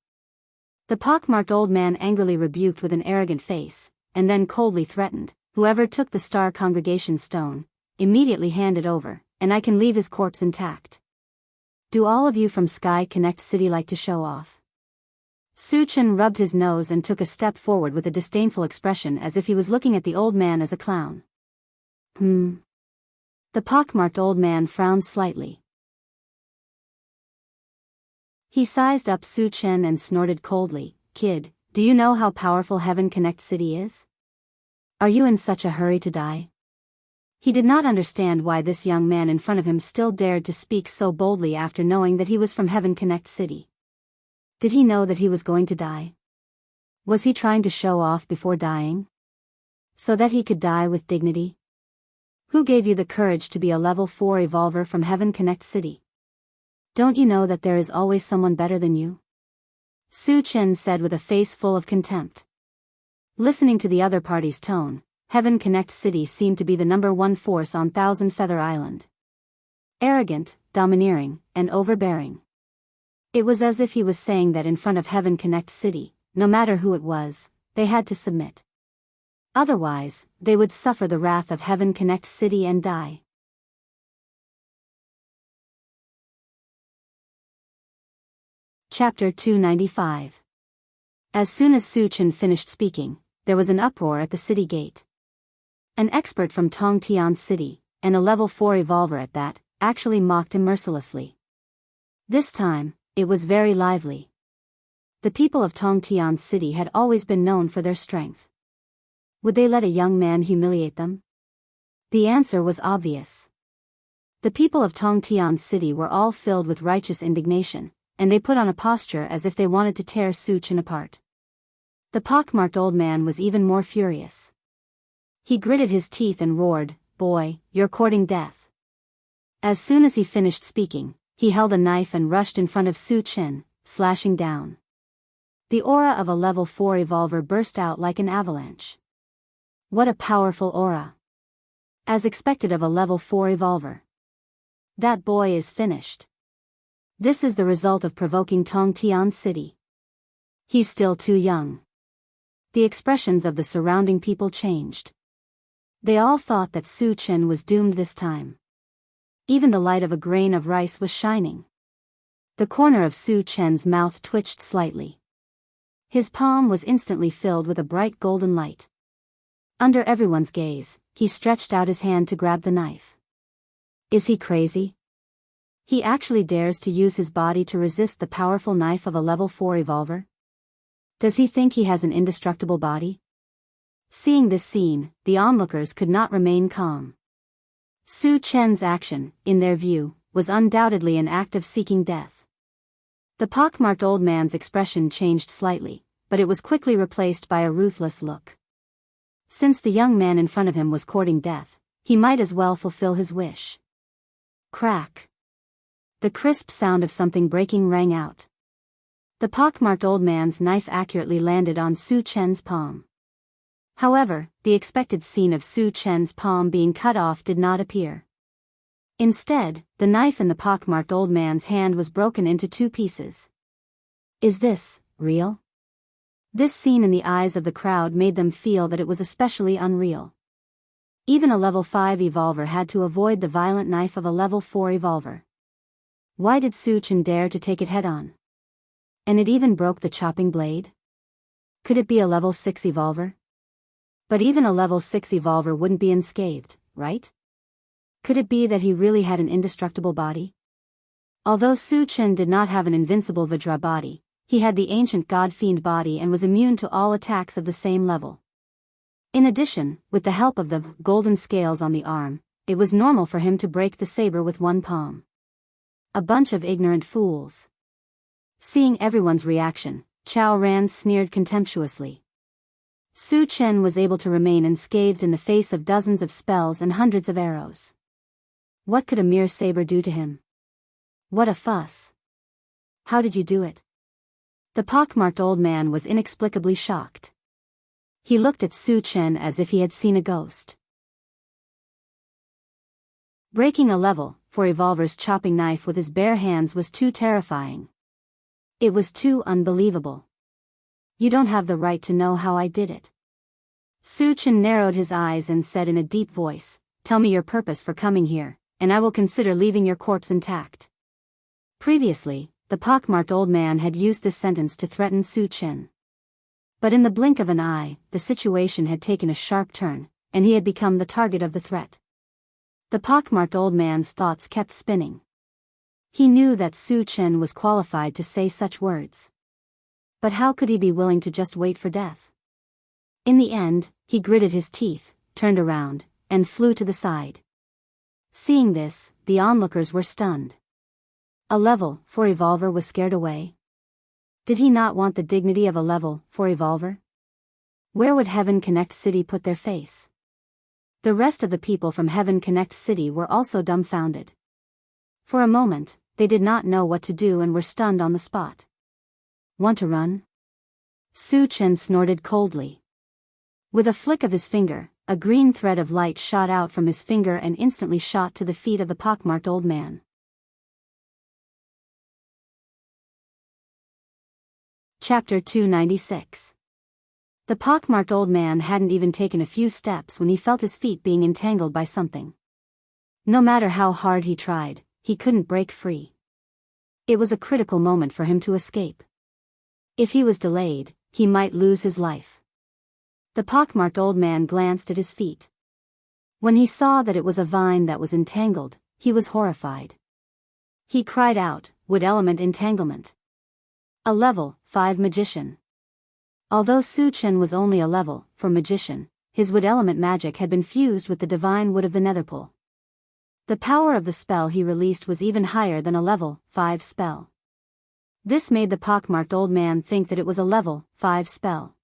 The pockmarked old man angrily rebuked with an arrogant face, and then coldly threatened, "Whoever took the Star Congregation stone, immediately hand it over, and I can leave his corpse intact." Do all of you from Sky Connect City like to show off? Su Chen rubbed his nose and took a step forward with a disdainful expression as if he was looking at the old man as a clown. The pockmarked old man frowned slightly. He sized up Su Chen and snorted coldly, "Kid, do you know how powerful Heaven Connect City is? Are you in such a hurry to die?" He did not understand why this young man in front of him still dared to speak so boldly after knowing that he was from Heaven Connect City. Did he know that he was going to die? Was he trying to show off before dying? So that he could die with dignity? Who gave you the courage to be a level 4 evolver from Heaven Connect City? Don't you know that there is always someone better than you? Su Chen said with a face full of contempt. Listening to the other party's tone, Heaven Connect City seemed to be the #1 force on Thousand Feather Island. Arrogant, domineering, and overbearing. It was as if he was saying that in front of Heaven Connect City, no matter who it was, they had to submit. Otherwise, they would suffer the wrath of Heaven Connect City and die. Chapter 295. As soon as Su Chen finished speaking, there was an uproar at the city gate. An expert from Tongtian City, and a level 4 evolver at that, actually mocked him mercilessly. This time, it was very lively. The people of Tongtian City had always been known for their strength. Would they let a young man humiliate them? The answer was obvious. The people of Tongtian City were all filled with righteous indignation, and they put on a posture as if they wanted to tear Su Chen apart. The pockmarked old man was even more furious. He gritted his teeth and roared, "Boy, you're courting death." As soon as he finished speaking, he held a knife and rushed in front of Su Chen, slashing down. The aura of a level 4 evolver burst out like an avalanche. What a powerful aura. As expected of a level 4 evolver. That boy is finished. This is the result of provoking Tongtian City. He's still too young. The expressions of the surrounding people changed. They all thought that Su Chen was doomed this time. Even the light of a grain of rice was shining. The corner of Su Chen's mouth twitched slightly. His palm was instantly filled with a bright golden light. Under everyone's gaze, he stretched out his hand to grab the knife. Is he crazy? He actually dares to use his body to resist the powerful knife of a level 4 evolver? Does he think he has an indestructible body? Seeing this scene, the onlookers could not remain calm. Su Chen's action, in their view, was undoubtedly an act of seeking death. The pockmarked old man's expression changed slightly, but it was quickly replaced by a ruthless look. Since the young man in front of him was courting death, he might as well fulfill his wish. Crack! The crisp sound of something breaking rang out. The pockmarked old man's knife accurately landed on Su Chen's palm. However, the expected scene of Su Chen's palm being cut off did not appear. Instead, the knife in the pockmarked old man's hand was broken into 2 pieces. Is this real? This scene in the eyes of the crowd made them feel that it was especially unreal. Even a level 5 evolver had to avoid the violent knife of a level 4 evolver. Why did Su Chen dare to take it head-on? And it even broke the chopping blade? Could it be a level 6 evolver? But even a level 6 evolver wouldn't be unscathed, right? Could it be that he really had an indestructible body? Although Su Chen did not have an invincible Vajra body, he had the ancient God-fiend body and was immune to all attacks of the same level. In addition, with the help of the golden scales on the arm, it was normal for him to break the saber with one palm. A bunch of ignorant fools. Seeing everyone's reaction, Chao Ran sneered contemptuously. Su Chen was able to remain unscathed in the face of dozens of spells and hundreds of arrows. What could a mere saber do to him? What a fuss. How did you do it? The pockmarked old man was inexplicably shocked. He looked at Su Chen as if he had seen a ghost. Breaking a level 4 evolver's chopping knife with his bare hands was too terrifying. It was too unbelievable. You don't have the right to know how I did it. Su Chen narrowed his eyes and said in a deep voice, "Tell me your purpose for coming here, and I will consider leaving your corpse intact." Previously, the pockmarked old man had used this sentence to threaten Su Chen. But in the blink of an eye, the situation had taken a sharp turn, and he had become the target of the threat. The pockmarked old man's thoughts kept spinning. He knew that Su Chen was qualified to say such words. But how could he be willing to just wait for death? In the end, he gritted his teeth, turned around, and flew to the side. Seeing this, the onlookers were stunned. A level 4 evolver was scared away? Did he not want the dignity of a level 4 evolver? Where would Heaven Connect City put their face? The rest of the people from Heaven Connect City were also dumbfounded. For a moment, they did not know what to do and were stunned on the spot. Want to run? Su Chen snorted coldly. With a flick of his finger, a green thread of light shot out from his finger and instantly shot to the feet of the pockmarked old man. Chapter 296. The pockmarked old man hadn't even taken a few steps when he felt his feet being entangled by something. No matter how hard he tried, he couldn't break free. It was a critical moment for him to escape. If he was delayed, he might lose his life. The pockmarked old man glanced at his feet. When he saw that it was a vine that was entangled, he was horrified. He cried out, "Wood element entanglement." A level 5 magician. Although Su Chen was only a level 4 magician, his wood element magic had been fused with the divine wood of the netherpool. The power of the spell he released was even higher than a level 5 spell. This made the pockmarked old man think that it was a level 5 spell.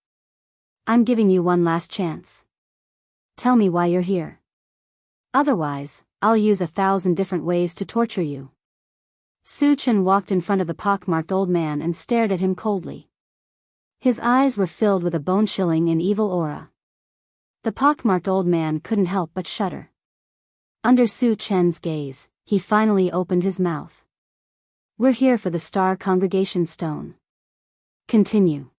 "I'm giving you one last chance. Tell me why you're here. Otherwise, I'll use 1,000 different ways to torture you." Su Chen walked in front of the pockmarked old man and stared at him coldly. His eyes were filled with a bone-chilling and evil aura. The pockmarked old man couldn't help but shudder. Under Su Chen's gaze, he finally opened his mouth. "We're here for the Star Congregation Stone. Continue."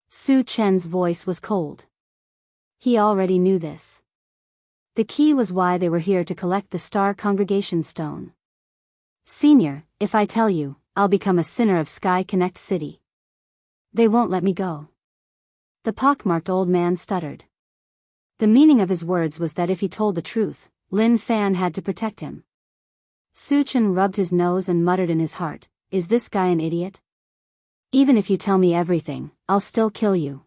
Su Chen's voice was cold. He already knew this. The key was why they were here to collect the Star Congregation Stone. "Senior, if I tell you, I'll become a sinner of Sky Connect City. They won't let me go." The pockmarked old man stuttered. The meaning of his words was that if he told the truth, Lin Fan had to protect him. Su Chen rubbed his nose and muttered in his heart, "Is this guy an idiot? Even if you tell me everything, I'll still kill you.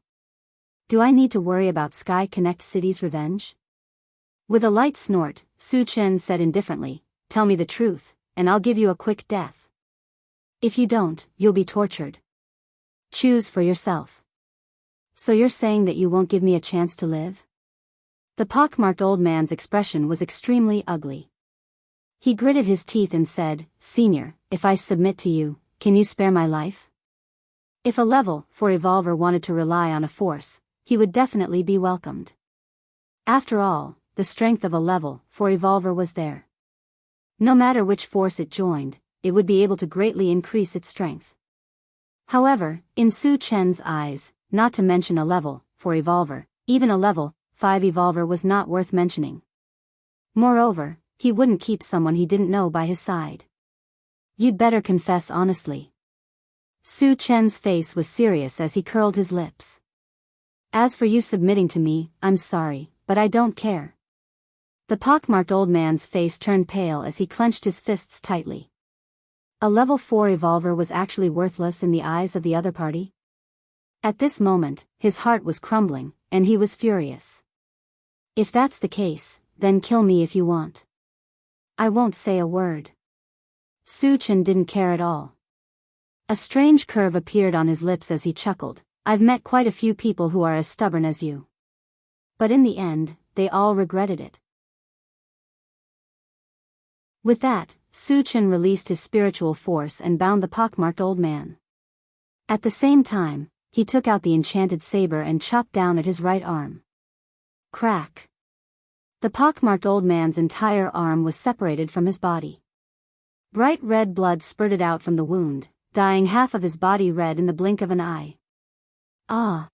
Do I need to worry about Sky Connect City's revenge?" With a light snort, Su Chen said indifferently, "Tell me the truth, and I'll give you a quick death. If you don't, you'll be tortured. Choose for yourself. So you're saying that you won't give me a chance to live? The pockmarked old man's expression was extremely ugly. He gritted his teeth and said, "Senior, if I submit to you, can you spare my life?" If a level 4 evolver wanted to rely on a force, he would definitely be welcomed. After all, the strength of a level 4 evolver was there. No matter which force it joined, it would be able to greatly increase its strength. However, in Su Chen's eyes, not to mention a level 4 evolver, even a level 5 evolver was not worth mentioning. Moreover, he wouldn't keep someone he didn't know by his side. You'd better confess honestly. Su Chen's face was serious as he curled his lips. As for you submitting to me, I'm sorry, but I don't care. The pockmarked old man's face turned pale as he clenched his fists tightly. A level 4 evolver was actually worthless in the eyes of the other party? At this moment, his heart was crumbling, and he was furious. If that's the case, then kill me if you want. I won't say a word. Su Chen didn't care at all. A strange curve appeared on his lips as he chuckled. I've met quite a few people who are as stubborn as you. But in the end, they all regretted it. With that, Su Chen released his spiritual force and bound the pockmarked old man. At the same time, he took out the enchanted saber and chopped down at his right arm. Crack! The pockmarked old man's entire arm was separated from his body. Bright red blood spurted out from the wound, dyeing half of his body red in the blink of an eye. Ah!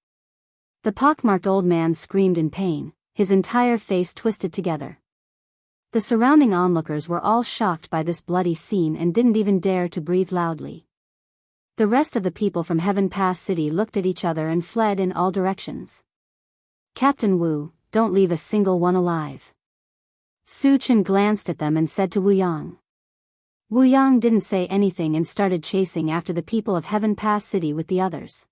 The pockmarked old man screamed in pain, his entire face twisted together. The surrounding onlookers were all shocked by this bloody scene and didn't even dare to breathe loudly. The rest of the people from Heaven Pass City looked at each other and fled in all directions. Captain Wu, don't leave a single one alive. Su Chen glanced at them and said to Wu Yang. Wu Yang didn't say anything and started chasing after the people of Heaven Pass City with the others.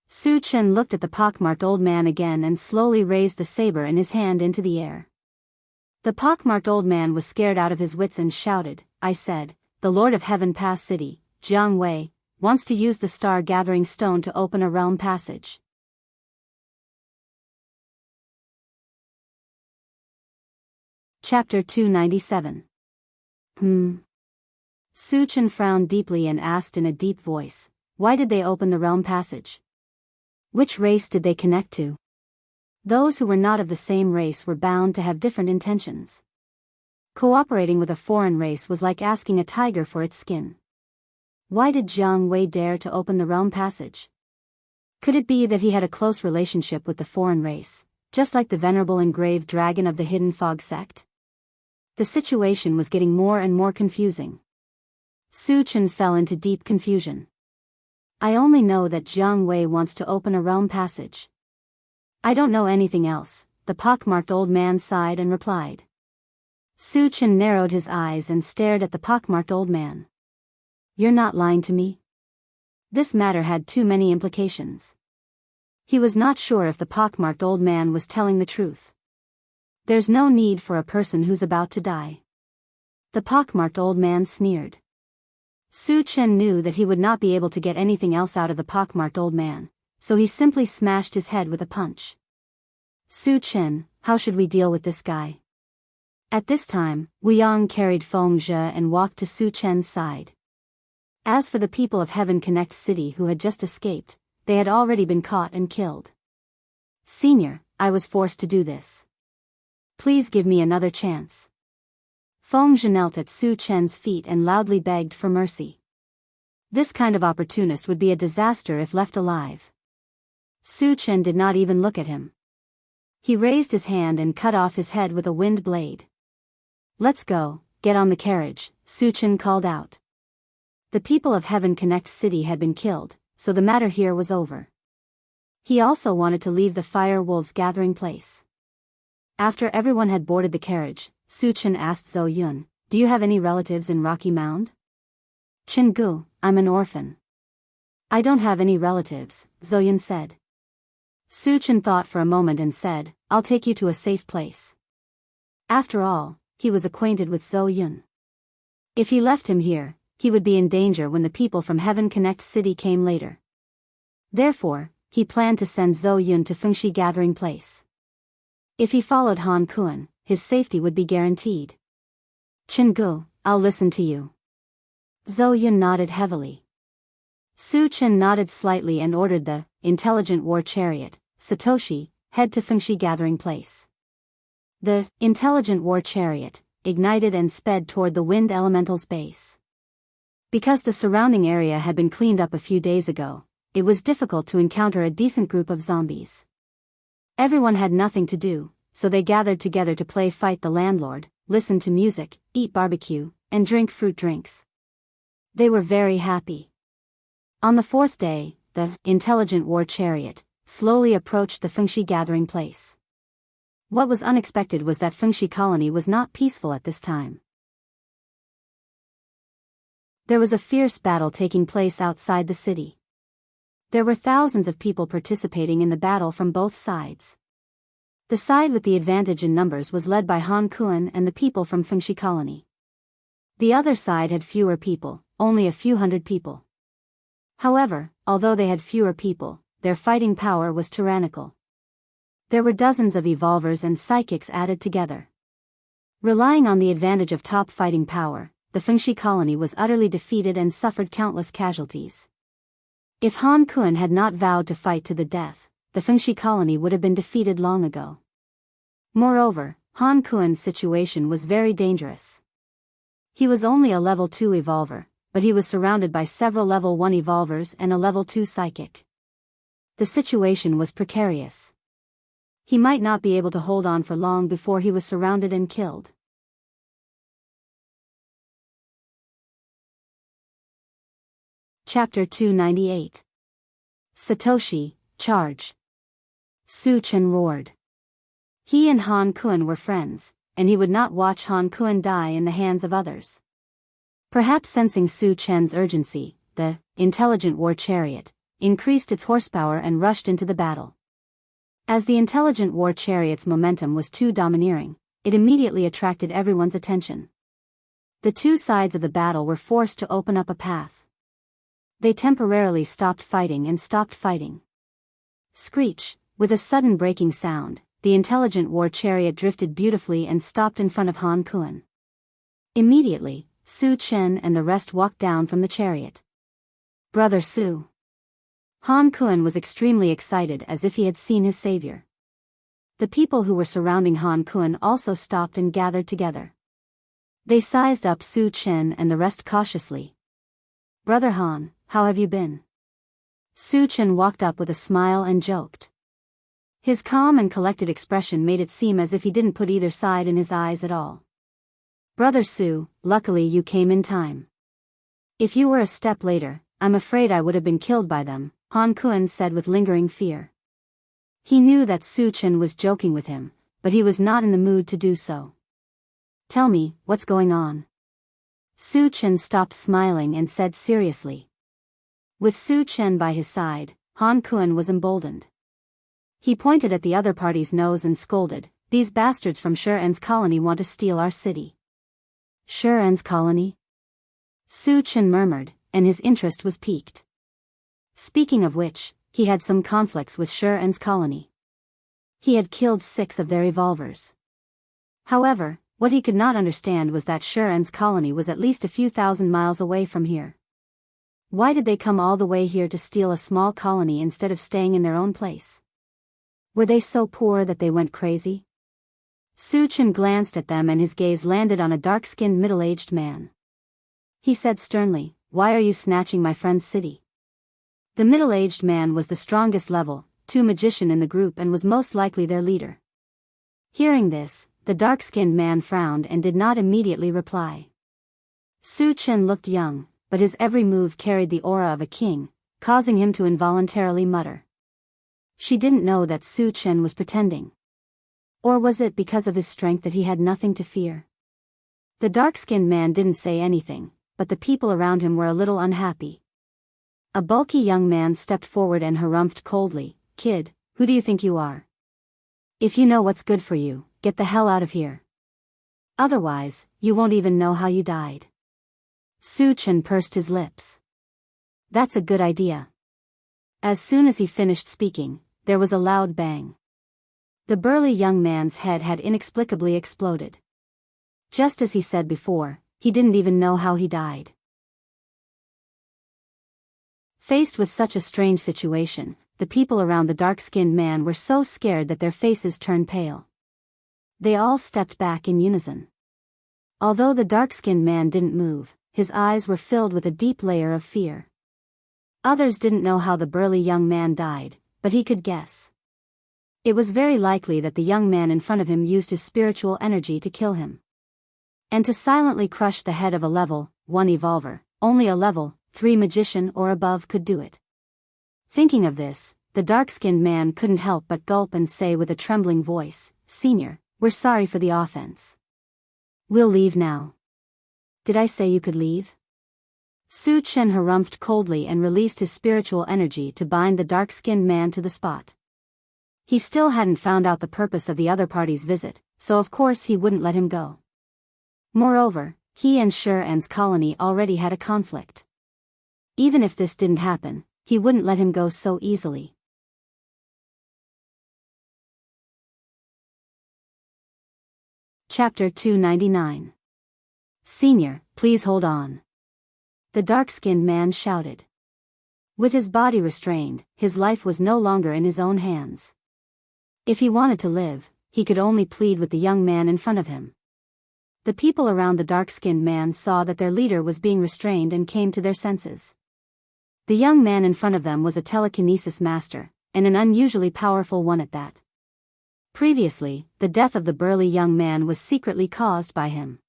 Su Chen looked at the pockmarked old man again and slowly raised the saber in his hand into the air. The pockmarked old man was scared out of his wits and shouted, I said, the Lord of Heaven Pass City, Jiang Wei, wants to use the star-gathering stone to open a realm passage. Chapter 297. Su Chen frowned deeply and asked in a deep voice, why did they open the realm passage? Which race did they connect to? Those who were not of the same race were bound to have different intentions. Cooperating with a foreign race was like asking a tiger for its skin. Why did Jiang Wei dare to open the realm passage? Could it be that he had a close relationship with the foreign race, just like the venerable engraved dragon of the Hidden Fog sect? The situation was getting more and more confusing. Su Chen fell into deep confusion. I only know that Jiang Wei wants to open a realm passage. I don't know anything else, the pockmarked old man sighed and replied. Su Chen narrowed his eyes and stared at the pockmarked old man. You're not lying to me? This matter had too many implications. He was not sure if the pockmarked old man was telling the truth. There's no need for a person who's about to die. The pockmarked old man sneered. Su Chen knew that he would not be able to get anything else out of the pockmarked old man, so he simply smashed his head with a punch. Su Chen, how should we deal with this guy? At this time, Wu Yang carried Feng Zhe and walked to Su Chen's side. As for the people of Heaven Connect City who had just escaped, they had already been caught and killed. Senior, I was forced to do this. Please give me another chance. Feng Zhe knelt at Su Chen's feet and loudly begged for mercy. This kind of opportunist would be a disaster if left alive. Su Chen did not even look at him. He raised his hand and cut off his head with a wind blade. Let's go, get on the carriage, Su Chen called out. The people of Heaven Connect City had been killed, so the matter here was over. He also wanted to leave the Fire Wolves' gathering place. After everyone had boarded the carriage, Su Chen asked Zhou Yun, do you have any relatives in Rocky Mound? Chen Gu, I'm an orphan. I don't have any relatives, Zhou Yun said. Su Chen thought for a moment and said, I'll take you to a safe place. After all, he was acquainted with Zhou Yun. If he left him here, he would be in danger when the people from Heaven Connect City came later. Therefore, he planned to send Zhou Yun to Fengxi Gathering Place. If he followed Han Kuan, his safety would be guaranteed. Chen Gu, I'll listen to you. Zhou Yun nodded heavily. Su Chen nodded slightly and ordered the intelligent war chariot, Satoshi, head to Fengxi Gathering Place. The intelligent war chariot ignited and sped toward the wind elemental's base. Because the surrounding area had been cleaned up a few days ago, it was difficult to encounter a decent group of zombies. Everyone had nothing to do, so they gathered together to play Fight the Landlord, listen to music, eat barbecue, and drink fruit drinks. They were very happy. On the fourth day, the intelligent war chariot slowly approached the Fengxi Gathering Place. What was unexpected was that Fengxi Colony was not peaceful at this time. There was a fierce battle taking place outside the city. There were thousands of people participating in the battle from both sides. The side with the advantage in numbers was led by Han Kuan and the people from Fengxi Colony. The other side had fewer people, only a few hundred people. However, although they had fewer people, their fighting power was tyrannical. There were dozens of evolvers and psychics added together. Relying on the advantage of top fighting power, the Fengxi Colony was utterly defeated and suffered countless casualties. If Han Kuan had not vowed to fight to the death, the Fengxi Colony would have been defeated long ago. Moreover, Han Kuan's situation was very dangerous. He was only a level 2 evolver, but he was surrounded by several level 1 evolvers and a level 2 psychic. The situation was precarious. He might not be able to hold on for long before he was surrounded and killed. Chapter 298. Satoshi, charge. Su Chen roared. He and Han Kuan were friends, and he would not watch Han Kuan die in the hands of others. Perhaps sensing Su Chen's urgency, the intelligent war chariot increased its horsepower and rushed into the battle. As the intelligent war chariot's momentum was too domineering, it immediately attracted everyone's attention. The two sides of the battle were forced to open up a path. They temporarily stopped fighting and stopped fighting. Screech, with a sudden breaking sound, the intelligent war chariot drifted beautifully and stopped in front of Han Kuan. Immediately, Su Chen and the rest walked down from the chariot. Brother Su. Han Kuan was extremely excited as if he had seen his savior. The people who were surrounding Han Kuan also stopped and gathered together. They sized up Su Chen and the rest cautiously. Brother Han, how have you been? Su Chen walked up with a smile and joked. His calm and collected expression made it seem as if he didn't put either side in his eyes at all. Brother Su, luckily you came in time. If you were a step later, I'm afraid I would have been killed by them, Han Kuan said with lingering fear. He knew that Su Chen was joking with him, but he was not in the mood to do so. Tell me, what's going on? Su Chen stopped smiling and said seriously. With Su Chen by his side, Han Kuan was emboldened. He pointed at the other party's nose and scolded, "These bastards from Shi-En's colony want to steal our city." Shi-En's colony? Su Chen murmured, and his interest was piqued. Speaking of which, he had some conflicts with Shi-En's colony. He had killed 6 of their evolvers. However, what he could not understand was that Shi-En's colony was at least a few thousand miles away from here. Why did they come all the way here to steal a small colony instead of staying in their own place? Were they so poor that they went crazy? Su Chen glanced at them and his gaze landed on a dark-skinned middle-aged man. He said sternly, "Why are you snatching my friend's city?" The middle-aged man was the strongest level 2 magician in the group and was most likely their leader. Hearing this, the dark-skinned man frowned and did not immediately reply. Su Chen looked young, but his every move carried the aura of a king, causing him to involuntarily mutter. She didn't know that Su Chen was pretending. Or was it because of his strength that he had nothing to fear? The dark-skinned man didn't say anything, but the people around him were a little unhappy. A bulky young man stepped forward and harumphed coldly, "Kid, who do you think you are? If you know what's good for you, get the hell out of here. Otherwise, you won't even know how you died." Su Chen pursed his lips. That's a good idea. As soon as he finished speaking, there was a loud bang. The burly young man's head had inexplicably exploded. Just as he said before, he didn't even know how he died. Faced with such a strange situation, the people around the dark-skinned man were so scared that their faces turned pale. They all stepped back in unison. Although the dark-skinned man didn't move, his eyes were filled with a deep layer of fear. Others didn't know how the burly young man died, but he could guess. It was very likely that the young man in front of him used his spiritual energy to kill him. And to silently crush the head of a level 1 evolver, only a level 3 magician or above could do it. Thinking of this, the dark-skinned man couldn't help but gulp and say with a trembling voice, "Senior, we're sorry for the offense. We'll leave now." "Did I say you could leave?" Su Chen harumphed coldly and released his spiritual energy to bind the dark-skinned man to the spot. He still hadn't found out the purpose of the other party's visit, so of course he wouldn't let him go. Moreover, he and Shi-An's colony already had a conflict. Even if this didn't happen, he wouldn't let him go so easily. Chapter 299. "Senior, please hold on," the dark-skinned man shouted. With his body restrained, his life was no longer in his own hands. If he wanted to live, he could only plead with the young man in front of him. The people around the dark-skinned man saw that their leader was being restrained and came to their senses. The young man in front of them was a telekinesis master, and an unusually powerful one at that. Previously, the death of the burly young man was secretly caused by him.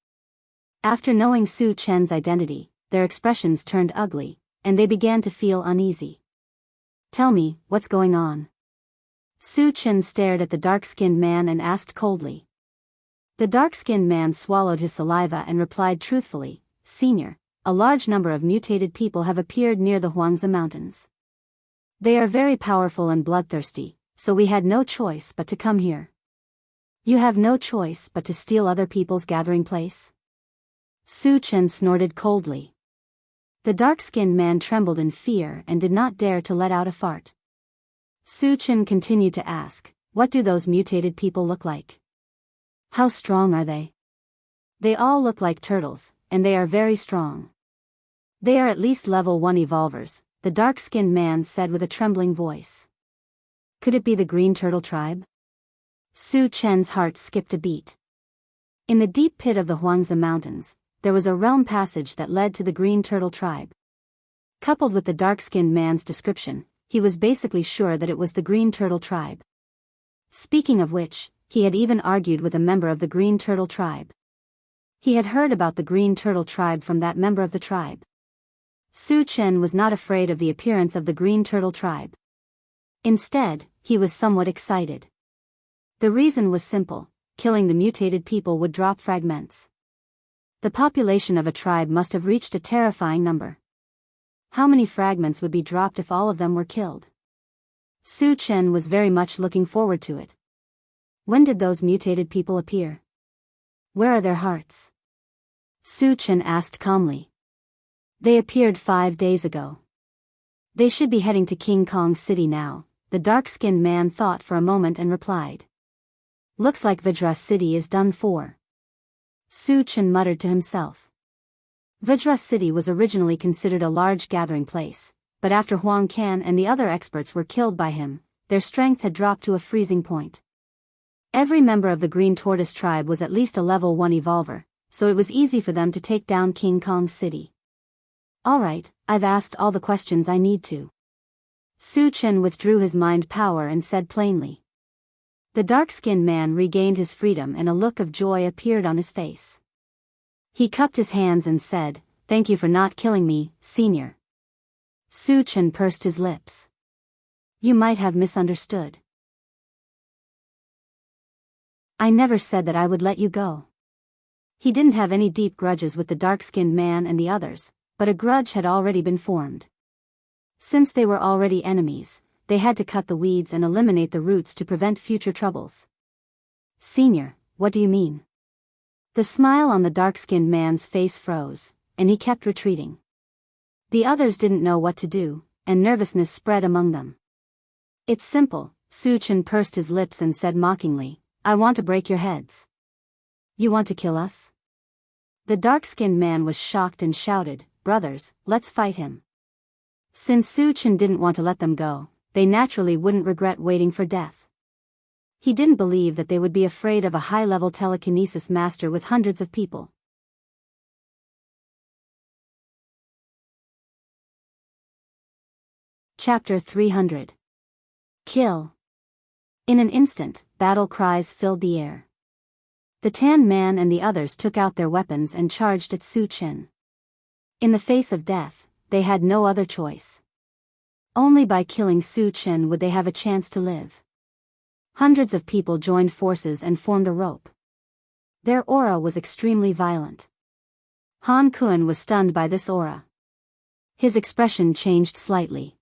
After knowing Su Chen's identity, their expressions turned ugly, and they began to feel uneasy. "Tell me, what's going on?" Su Chen stared at the dark-skinned man and asked coldly. The dark-skinned man swallowed his saliva and replied truthfully, "Senior, a large number of mutated people have appeared near the Huangzi Mountains. They are very powerful and bloodthirsty, so we had no choice but to come here." "You have no choice but to steal other people's gathering place?" Su Chen snorted coldly. The dark-skinned man trembled in fear and did not dare to let out a fart. Su Chen continued to ask, "What do those mutated people look like? How strong are they?" "They all look like turtles, and they are very strong. They are at least level 1 evolvers," the dark-skinned man said with a trembling voice. Could it be the Green Turtle tribe? Su Chen's heart skipped a beat. In the deep pit of the Huangzi Mountains, there was a realm passage that led to the Green Turtle tribe. Coupled with the dark-skinned man's description, he was basically sure that it was the Green Turtle tribe. Speaking of which, he had even argued with a member of the Green Turtle tribe. He had heard about the Green Turtle tribe from that member of the tribe. Su Chen was not afraid of the appearance of the Green Turtle tribe. Instead, he was somewhat excited. The reason was simple: killing the mutated people would drop fragments. The population of a tribe must have reached a terrifying number. How many fragments would be dropped if all of them were killed? Su Chen was very much looking forward to it. When did those mutated people appear? Where are their hearts? Su Chen asked calmly. They appeared 5 days ago. They should be heading to King Kong City now, the dark-skinned man thought for a moment and replied. Looks like Vajra City is done for. Su Chen muttered to himself. Vajra City was originally considered a large gathering place, but after Huang Can and the other experts were killed by him, their strength had dropped to a freezing point. Every member of the Green Tortoise tribe was at least a level 1 evolver, so it was easy for them to take down King Kong City. Alright, I've asked all the questions I need to. Su Chen withdrew his mind power and said plainly. The dark-skinned man regained his freedom and a look of joy appeared on his face. He cupped his hands and said, "Thank you for not killing me, Senior." Su Chen pursed his lips. You might have misunderstood. I never said that I would let you go. He didn't have any deep grudges with the dark-skinned man and the others, but a grudge had already been formed. Since they were already enemies, they had to cut the weeds and eliminate the roots to prevent future troubles. Senior, what do you mean? The smile on the dark-skinned man's face froze, and he kept retreating. The others didn't know what to do, and nervousness spread among them. "It's simple," Su Chen pursed his lips and said mockingly, "I want to break your heads." "You want to kill us?" The dark-skinned man was shocked and shouted, "Brothers, let's fight him." Since Su Chen didn't want to let them go, they naturally wouldn't regret waiting for death. He didn't believe that they would be afraid of a high-level telekinesis master with hundreds of people. Chapter 300. Kill. In an instant, battle cries filled the air. The tan man and the others took out their weapons and charged at Su Chen. In the face of death, they had no other choice. Only by killing Su Chen would they have a chance to live. Hundreds of people joined forces and formed a rope. Their aura was extremely violent. Han Kun was stunned by this aura. His expression changed slightly.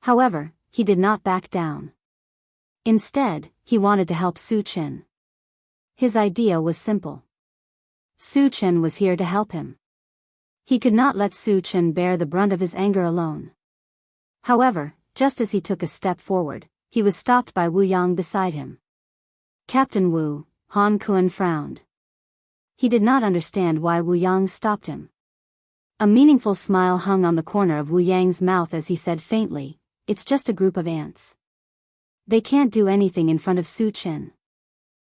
However, he did not back down. Instead, he wanted to help Su Chen. His idea was simple. Su Chen was here to help him. He could not let Su Chen bear the brunt of his anger alone. However, just as he took a step forward, he was stopped by Wu Yang beside him. "Captain Wu," Han Kun frowned. He did not understand why Wu Yang stopped him. A meaningful smile hung on the corner of Wu Yang's mouth as he said faintly, "It's just a group of ants. They can't do anything in front of Su Chen.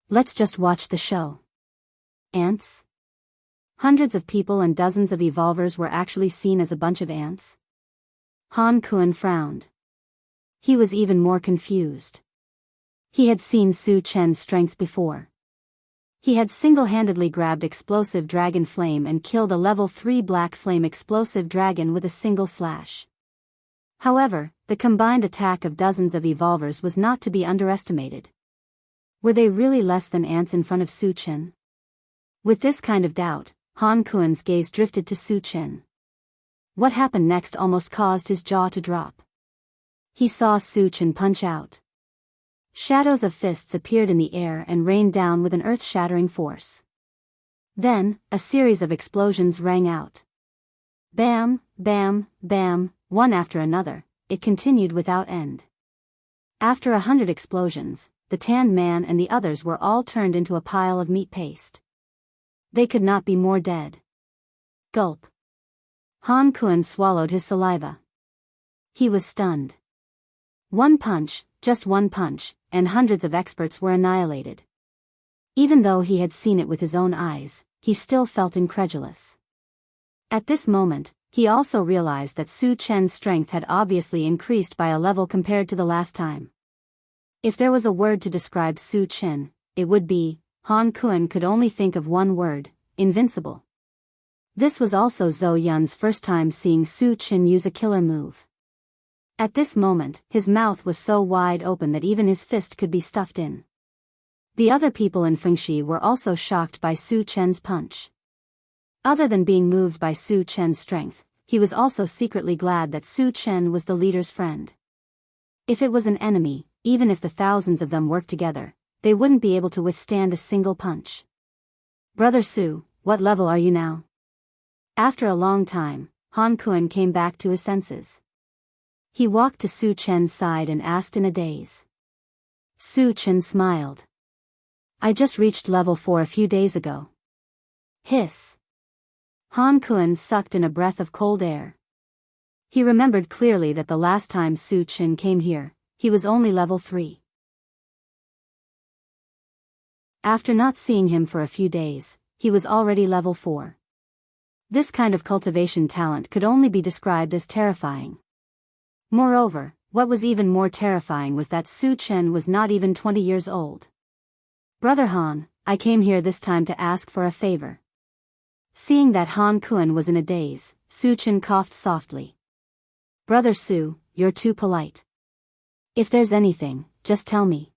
Let's just watch the show." Ants? Hundreds of people and dozens of evolvers were actually seen as a bunch of ants? Han Kun frowned. He was even more confused. He had seen Su Chen's strength before. He had single-handedly grabbed explosive dragon flame and killed a level 3 black flame explosive dragon with a single slash. However, the combined attack of dozens of evolvers was not to be underestimated. Were they really less than ants in front of Su Chen? With this kind of doubt, Han Kun's gaze drifted to Su Chen. What happened next almost caused his jaw to drop. He saw Su Chen punch out. Shadows of fists appeared in the air and rained down with an earth-shattering force. Then, a series of explosions rang out. Bam, bam, bam, one after another, it continued without end. After 100 explosions, the tanned man and the others were all turned into a pile of meat paste. They could not be more dead. Gulp. Han Kun swallowed his saliva. He was stunned. One punch, just one punch, and hundreds of experts were annihilated. Even though he had seen it with his own eyes, he still felt incredulous. At this moment, he also realized that Su Chen's strength had obviously increased by a level compared to the last time. If there was a word to describe Su Chen, it would be, Han Kun could only think of one word, invincible. This was also Zhou Yun's first time seeing Su Chen use a killer move. At this moment, his mouth was so wide open that even his fist could be stuffed in. The other people in Fengxi were also shocked by Su Chen's punch. Other than being moved by Su Chen's strength, he was also secretly glad that Su Chen was the leader's friend. If it was an enemy, even if the thousands of them worked together, they wouldn't be able to withstand a single punch. "Brother Su, what level are you now?" After a long time, Han Kun came back to his senses. He walked to Su Chen's side and asked in a daze. Su Chen smiled. "I just reached level 4 a few days ago." Hiss. Han Kun sucked in a breath of cold air. He remembered clearly that the last time Su Chen came here, he was only level 3. After not seeing him for a few days, he was already level 4. This kind of cultivation talent could only be described as terrifying. Moreover, what was even more terrifying was that Su Chen was not even 20 years old. "Brother Han, I came here this time to ask for a favor." Seeing that Han Kun was in a daze, Su Chen coughed softly. "Brother Su, you're too polite. If there's anything, just tell me.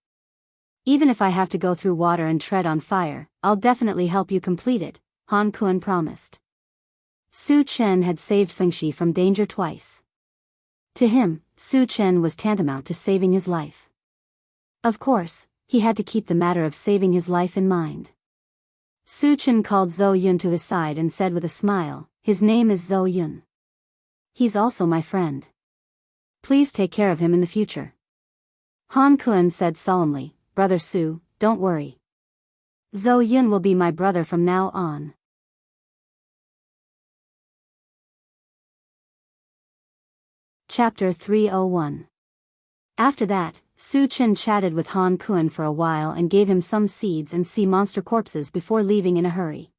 Even if I have to go through water and tread on fire, I'll definitely help you complete it," Han Kun promised. Su Chen had saved Fengxi from danger twice. To him, Su Chen was tantamount to saving his life. Of course, he had to keep the matter of saving his life in mind. Su Chen called Zhou Yun to his side and said with a smile, His name is Zhou Yun. He's also my friend. Please take care of him in the future. Han Kun said solemnly, Brother Su, don't worry. Zhou Yun will be my brother from now on. Chapter 301. After that, Su Chen chatted with Han Kun for a while and gave him some seeds and sea monster corpses before leaving in a hurry.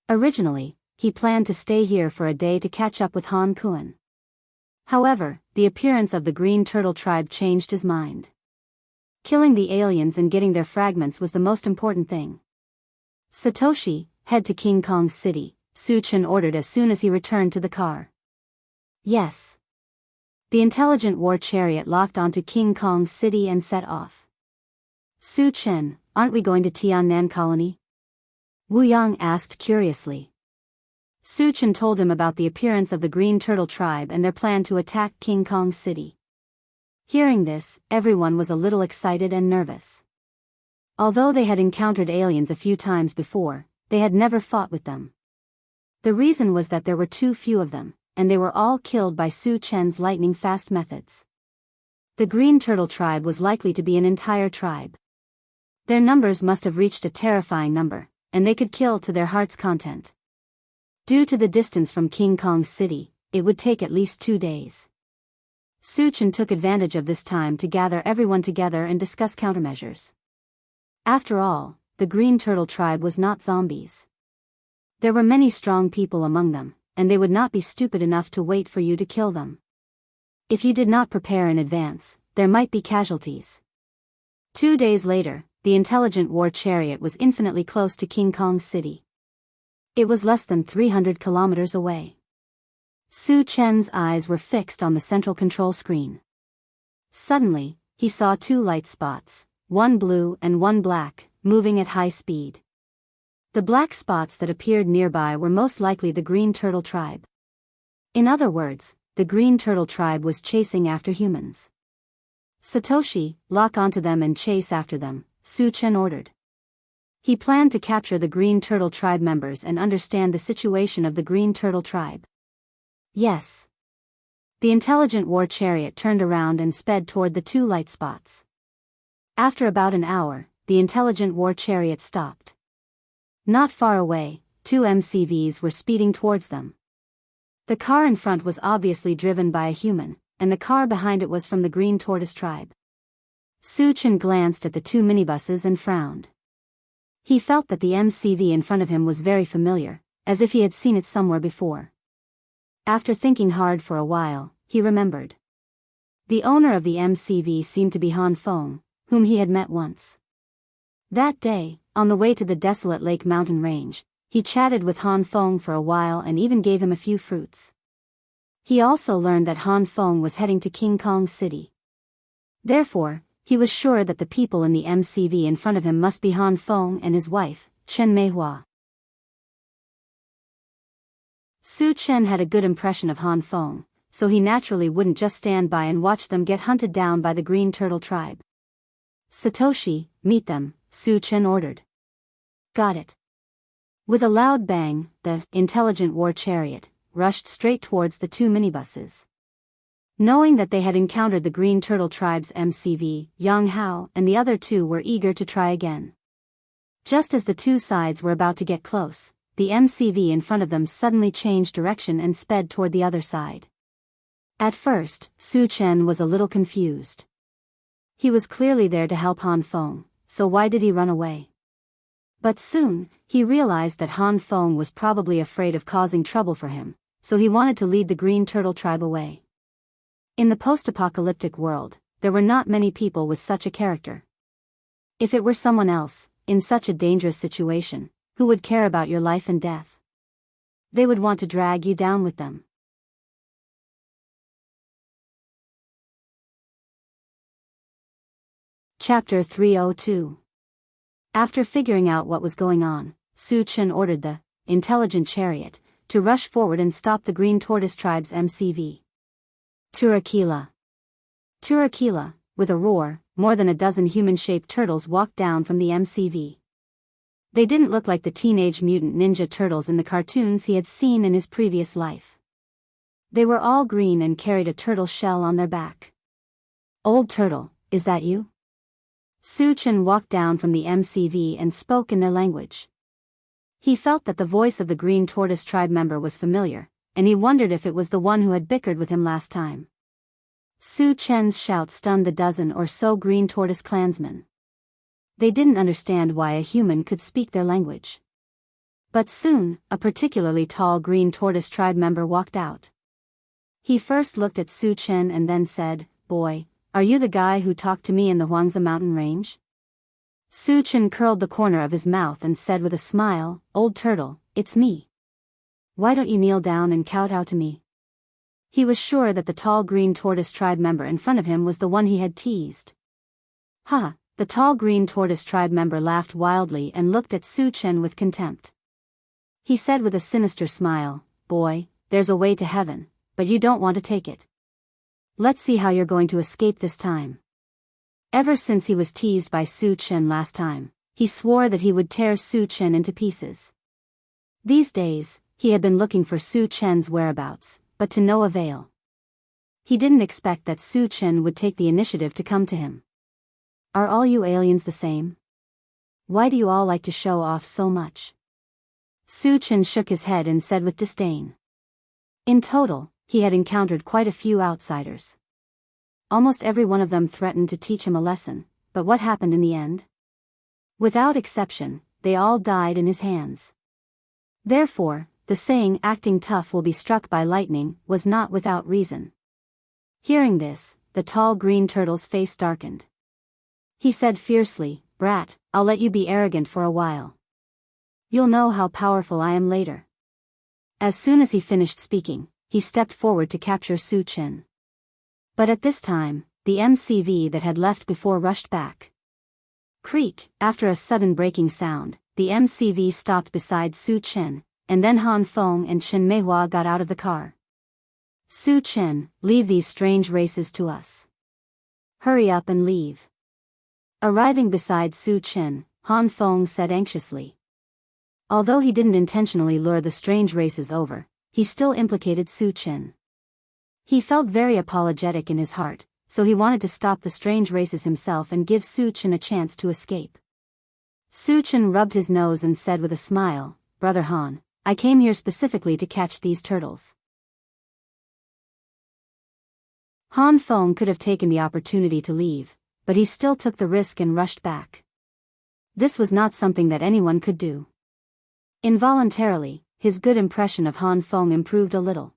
Originally, he planned to stay here for a day to catch up with Han Kun. However, the appearance of the Green Turtle tribe changed his mind. Killing the aliens and getting their fragments was the most important thing. Satoshi, head to King Kong City, Su Chen ordered as soon as he returned to the car. Yes. The intelligent war chariot locked onto King Kong City and set off. Su Chen, aren't we going to Tiannan Colony? Wu Yang asked curiously. Su Chen told him about the appearance of the Green Turtle tribe and their plan to attack King Kong City. Hearing this, everyone was a little excited and nervous. Although they had encountered aliens a few times before, they had never fought with them. The reason was that there were too few of them, and they were all killed by Su Chen's lightning-fast methods. The Green Turtle tribe was likely to be an entire tribe. Their numbers must have reached a terrifying number, and they could kill to their heart's content. Due to the distance from King Kong City, it would take at least 2 days. Su Chen took advantage of this time to gather everyone together and discuss countermeasures. After all, the Green Turtle tribe was not zombies. There were many strong people among them, and they would not be stupid enough to wait for you to kill them. If you did not prepare in advance, there might be casualties. 2 days later, the intelligent war chariot was infinitely close to King Kong City. It was less than 300 kilometers away. Su Chen's eyes were fixed on the central control screen. Suddenly, he saw 2 light spots, one blue and one black, moving at high speed. The black spots that appeared nearby were most likely the Green Turtle tribe. In other words, the Green Turtle tribe was chasing after humans. Satoshi, lock onto them and chase after them, Su Chen ordered. He planned to capture the Green Turtle tribe members and understand the situation of the Green Turtle tribe. Yes. The intelligent war chariot turned around and sped toward the 2 light spots. After about an hour, the intelligent war chariot stopped. Not far away, 2 MCVs were speeding towards them. The car in front was obviously driven by a human, and the car behind it was from the Green Tortoise tribe. Su Chen glanced at the 2 minibuses and frowned. He felt that the MCV in front of him was very familiar, as if he had seen it somewhere before. After thinking hard for a while, he remembered. The owner of the MCV seemed to be Han Feng, whom he had met once. That day, on the way to the desolate Lake Mountain Range, he chatted with Han Feng for a while and even gave him a few fruits. He also learned that Han Feng was heading to King Kong City. Therefore, he was sure that the people in the MCV in front of him must be Han Feng and his wife, Chen Meihua. Su Chen had a good impression of Han Feng, so he naturally wouldn't just stand by and watch them get hunted down by the Green Turtle tribe. Satoshi, meet them, Su Chen ordered. Got it. With a loud bang, the intelligent war chariot rushed straight towards the 2 minibuses. Knowing that they had encountered the Green Turtle tribe's MCV, Yang Hao and the other 2 were eager to try again. Just as the 2 sides were about to get close, the MCV in front of them suddenly changed direction and sped toward the other side. At first, Su Chen was a little confused. He was clearly there to help Han Feng, so why did he run away? But soon, he realized that Han Feng was probably afraid of causing trouble for him, so he wanted to lead the Green Turtle tribe away. In the post-apocalyptic world, there were not many people with such a character. If it were someone else, in such a dangerous situation, who would care about your life and death? They would want to drag you down with them. Chapter 302. After figuring out what was going on, Su Chen ordered the intelligent chariot to rush forward and stop the Green Tortoise tribe's MCV. Turakila. Turakila, with a roar, more than a dozen human-shaped turtles walked down from the MCV. They didn't look like the Teenage Mutant Ninja Turtles in the cartoons he had seen in his previous life. They were all green and carried a turtle shell on their back. "Old Turtle, is that you?" Su-Chen walked down from the MCV and spoke in their language. He felt that the voice of the Green Tortoise tribe member was familiar, and he wondered if it was the one who had bickered with him last time. Su-Chen's shout stunned the dozen or so Green Tortoise clansmen. They didn't understand why a human could speak their language. But soon, a particularly tall Green Tortoise tribe member walked out. He first looked at Su-Chen and then said, "Boy, are you the guy who talked to me in the Huangzi mountain range?" Su-Chen curled the corner of his mouth and said with a smile, "Old Turtle, it's me. Why don't you kneel down and kowtow to me?" He was sure that the tall Green Tortoise tribe member in front of him was the one he had teased. "Huh." The tall Green Tortoise tribe member laughed wildly and looked at Su-Chen with contempt. He said with a sinister smile, "Boy, there's a way to heaven, but you don't want to take it. Let's see how you're going to escape this time." Ever since he was teased by Su-Chen last time, he swore that he would tear Su-Chen into pieces. These days, he had been looking for Su-Chen's whereabouts, but to no avail. He didn't expect that Su-Chen would take the initiative to come to him. "Are all you aliens the same? Why do you all like to show off so much?" Su-Chen shook his head and said with disdain. In total, he had encountered quite a few outsiders. Almost every one of them threatened to teach him a lesson, but what happened in the end? Without exception, they all died in his hands. Therefore, the saying "acting tough will be struck by lightning" was not without reason. Hearing this, the tall Green Turtle's face darkened. He said fiercely, "Brat, I'll let you be arrogant for a while. You'll know how powerful I am later." As soon as he finished speaking, he stepped forward to capture Su-Chen. But at this time, the MCV that had left before rushed back. Creak! After a sudden breaking sound, the MCV stopped beside Su-Chen, and then Han Feng and Chen Meihua got out of the car. "Su-Chen, leave these strange races to us. Hurry up and leave." Arriving beside Su-Chen, Han Feng said anxiously. Although he didn't intentionally lure the strange races over, he still implicated Su-Chen. He felt very apologetic in his heart, so he wanted to stop the strange races himself and give Su-Chen a chance to escape. Su-Chen rubbed his nose and said with a smile, "Brother Han, I came here specifically to catch these turtles." Han Feng could have taken the opportunity to leave, but he still took the risk and rushed back. This was not something that anyone could do. Involuntarily, his good impression of Han Feng improved a little.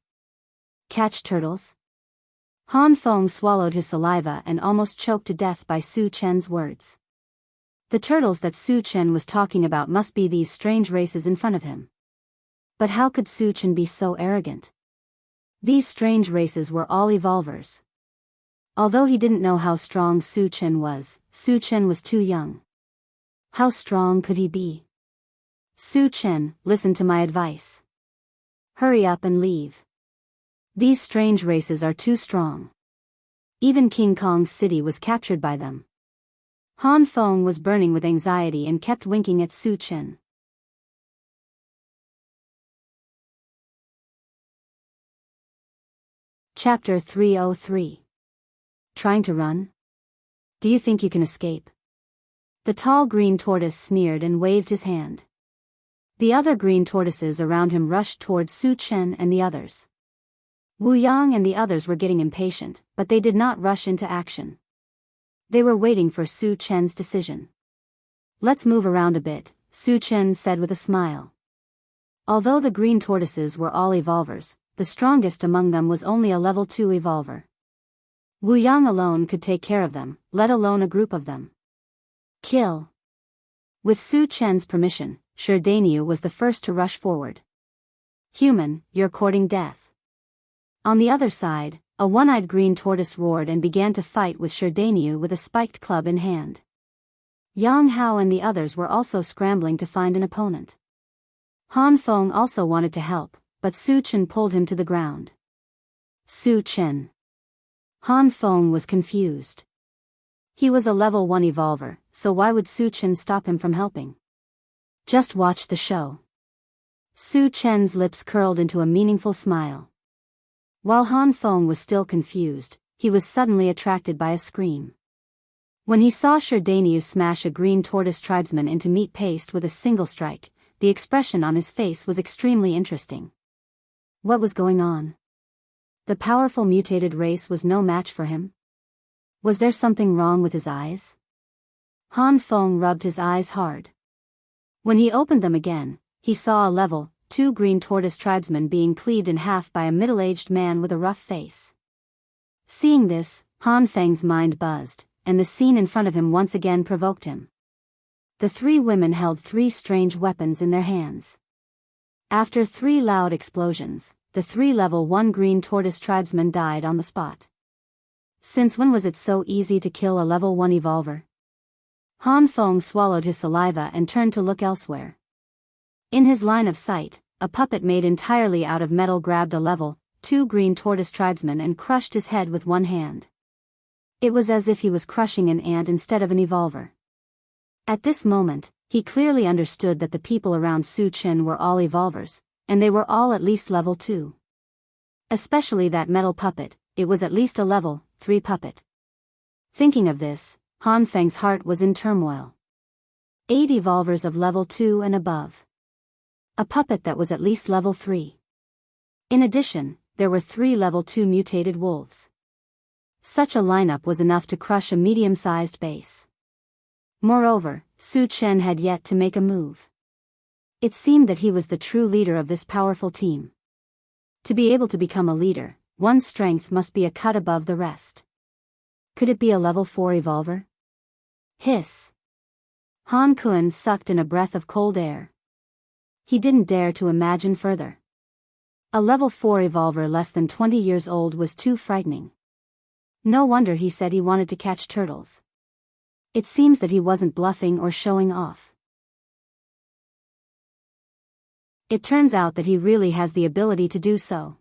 "Catch turtles?" Han Feng swallowed his saliva and almost choked to death by Su-Chen's words. The turtles that Su-Chen was talking about must be these strange races in front of him. But how could Su-Chen be so arrogant? These strange races were all evolvers. Although he didn't know how strong Su-Chen was too young. How strong could he be? "Su-Chen, listen to my advice. Hurry up and leave. These strange races are too strong. Even King Kong's city was captured by them." Han Feng was burning with anxiety and kept winking at Su-Chen. Chapter 303. Trying to run? Do you think you can escape? The tall Green Tortoise sneered and waved his hand. The other Green Tortoises around him rushed towards Su-Chen and the others. Wu Yang and the others were getting impatient, but they did not rush into action. They were waiting for Su-Chen's decision. "Let's move around a bit," Su-Chen said with a smile. Although the Green Tortoises were all evolvers, the strongest among them was only a level 2 evolver. Wu Yang alone could take care of them, let alone a group of them. Kill. With Su-Chen's permission, Sherdaniu was the first to rush forward. "Human, you're courting death." On the other side, a one-eyed Green Tortoise roared and began to fight with Sherdaniu with a spiked club in hand. Yang Hao and the others were also scrambling to find an opponent. Han Feng also wanted to help, but Su-Chen pulled him to the ground. Su-Chen. Han Feng was confused. He was a level 1 evolver, so why would Su-Chen stop him from helping? Just watch the show. Su Chen's lips curled into a meaningful smile. While Han Feng was still confused, he was suddenly attracted by a scream. When he saw Sherdanius smash a green tortoise tribesman into meat paste with a single strike, the expression on his face was extremely interesting. What was going on? The powerful mutated race was no match for him? Was there something wrong with his eyes? Han Feng rubbed his eyes hard. When he opened them again, he saw a level 2 green tortoise tribesman being cleaved in half by a middle-aged man with a rough face. Seeing this, Han Feng's mind buzzed, and the scene in front of him once again provoked him. The 3 women held 3 strange weapons in their hands. After 3 loud explosions, the 3 level 1 green tortoise tribesmen died on the spot. Since when was it so easy to kill a level 1 evolver? Han Feng swallowed his saliva and turned to look elsewhere. In his line of sight, a puppet made entirely out of metal grabbed a level 2 green tortoise tribesman and crushed his head with one hand. It was as if he was crushing an ant instead of an evolver. At this moment, he clearly understood that the people around Su Chen were all evolvers, and they were all at least level 2. Especially that metal puppet, it was at least a level 3 puppet. Thinking of this, Han Feng's heart was in turmoil. 8 evolvers of level 2 and above. A puppet that was at least level 3. In addition, there were 3 level 2 mutated wolves. Such a lineup was enough to crush a medium-sized base. Moreover, Su Chen had yet to make a move. It seemed that he was the true leader of this powerful team. To be able to become a leader, one's strength must be a cut above the rest. Could it be a level 4 evolver? Hiss. Han Kun sucked in a breath of cold air. He didn't dare to imagine further. A level 4 evolver less than 20 years old was too frightening. No wonder he said he wanted to catch turtles. It seems that he wasn't bluffing or showing off. It turns out that he really has the ability to do so.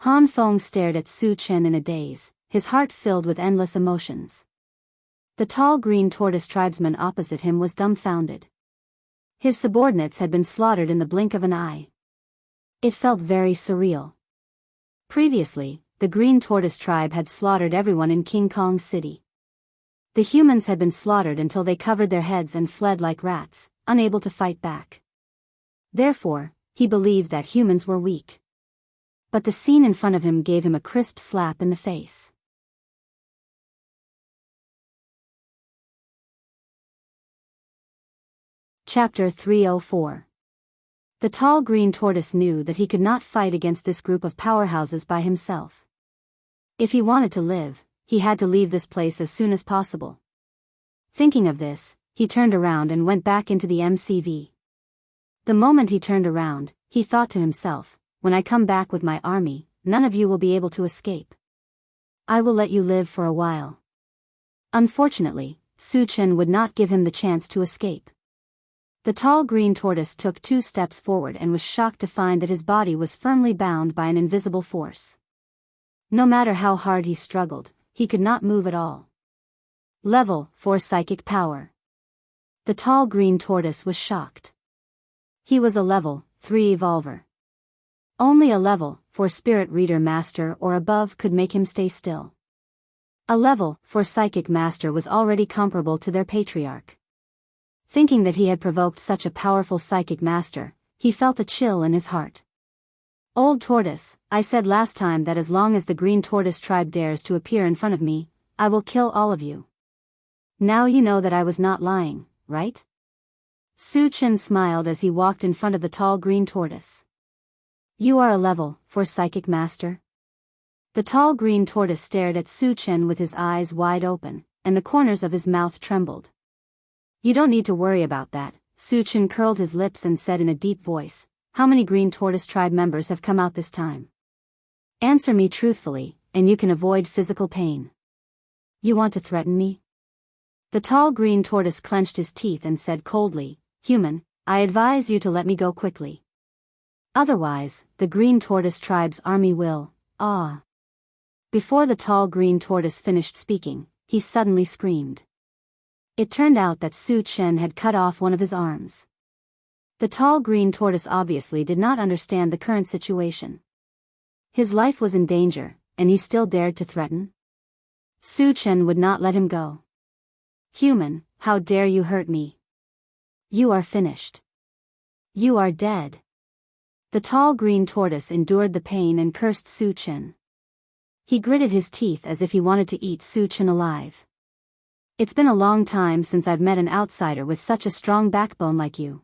Han Feng stared at Su Chen in a daze, his heart filled with endless emotions. The tall green tortoise tribesman opposite him was dumbfounded. His subordinates had been slaughtered in the blink of an eye. It felt very surreal. Previously, the green tortoise tribe had slaughtered everyone in King Kong City. The humans had been slaughtered until they covered their heads and fled like rats, unable to fight back. Therefore, he believed that humans were weak. But the scene in front of him gave him a crisp slap in the face. Chapter 304. The tall green tortoise knew that he could not fight against this group of powerhouses by himself. If he wanted to live, he had to leave this place as soon as possible. Thinking of this, he turned around and went back into the MCV. The moment he turned around, he thought to himself, when I come back with my army, none of you will be able to escape. I will let you live for a while. Unfortunately, Su Chen would not give him the chance to escape. The tall green tortoise took 2 steps forward and was shocked to find that his body was firmly bound by an invisible force. No matter how hard he struggled, he could not move at all. Level 4 psychic power. The tall green tortoise was shocked. He was a level 3 evolver. Only a level 4 spirit reader master or above could make him stay still. A level 4 psychic master was already comparable to their patriarch. Thinking that he had provoked such a powerful psychic master, he felt a chill in his heart. Old tortoise, I said last time that as long as the green tortoise tribe dares to appear in front of me, I will kill all of you. Now you know that I was not lying, right? Su Chen smiled as he walked in front of the tall green tortoise. You are a level 4 psychic master? The tall green tortoise stared at Su Chen with his eyes wide open, and the corners of his mouth trembled. You don't need to worry about that, Su Chen curled his lips and said in a deep voice, how many green tortoise tribe members have come out this time? Answer me truthfully, and you can avoid physical pain. You want to threaten me? The tall green tortoise clenched his teeth and said coldly, Human, I advise you to let me go quickly. Otherwise, the green tortoise tribe's army will, Before the tall green tortoise finished speaking, he suddenly screamed. It turned out that Su Chen had cut off one of his arms. The tall green tortoise obviously did not understand the current situation. His life was in danger, and he still dared to threaten? Su Chen would not let him go. Human, how dare you hurt me? You are finished. You are dead. The tall green tortoise endured the pain and cursed Su Chen. He gritted his teeth as if he wanted to eat Su Chen alive. It's been a long time since I've met an outsider with such a strong backbone like you.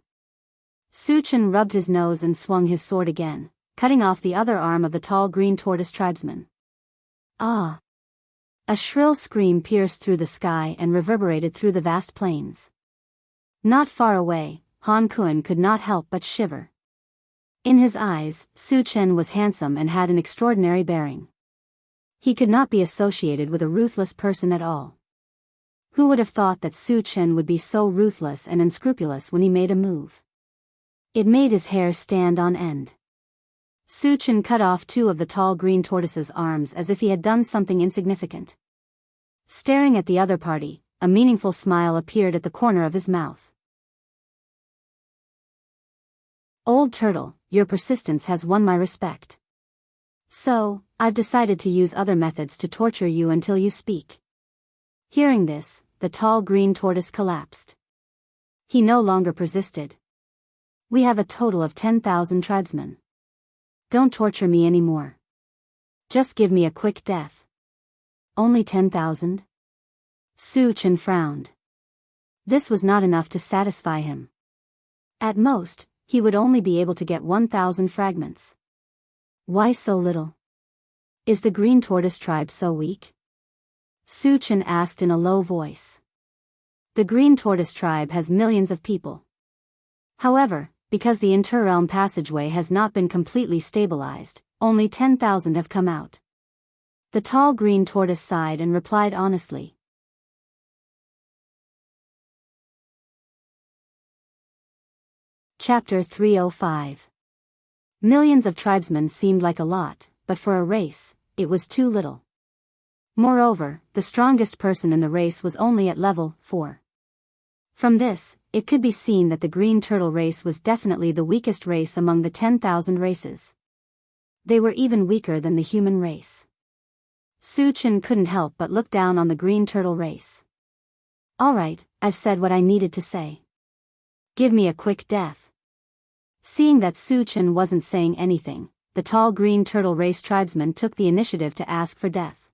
Su Chen rubbed his nose and swung his sword again, cutting off the other arm of the tall green tortoise tribesman. Ah! A shrill scream pierced through the sky and reverberated through the vast plains. Not far away, Han Kun could not help but shiver. In his eyes, Su Chen was handsome and had an extraordinary bearing. He could not be associated with a ruthless person at all. Who would have thought that Su Chen would be so ruthless and unscrupulous when he made a move? It made his hair stand on end. Su Chen cut off two of the tall green tortoise's arms as if he had done something insignificant. Staring at the other party, a meaningful smile appeared at the corner of his mouth. Old turtle, your persistence has won my respect. So, I've decided to use other methods to torture you until you speak. Hearing this, the tall green tortoise collapsed. He no longer persisted. We have a total of 10,000 tribesmen. Don't torture me anymore. Just give me a quick death. Only 10,000? Su Chen frowned. This was not enough to satisfy him. At most, he would only be able to get 1,000 fragments. Why so little? Is the green tortoise tribe so weak? Su Chen asked in a low voice. The green tortoise tribe has millions of people. However, because the interrealm passageway has not been completely stabilized, only 10,000 have come out. The tall green tortoise sighed and replied honestly. Chapter 305. Millions of tribesmen seemed like a lot, but for a race, it was too little. Moreover, the strongest person in the race was only at level 4. From this, it could be seen that the green turtle race was definitely the weakest race among the 10,000 races. They were even weaker than the human race. Su Chen couldn't help but look down on the green turtle race. Alright, I've said what I needed to say. Give me a quick death. Seeing that Su Chen wasn't saying anything, the tall green turtle race tribesman took the initiative to ask for death.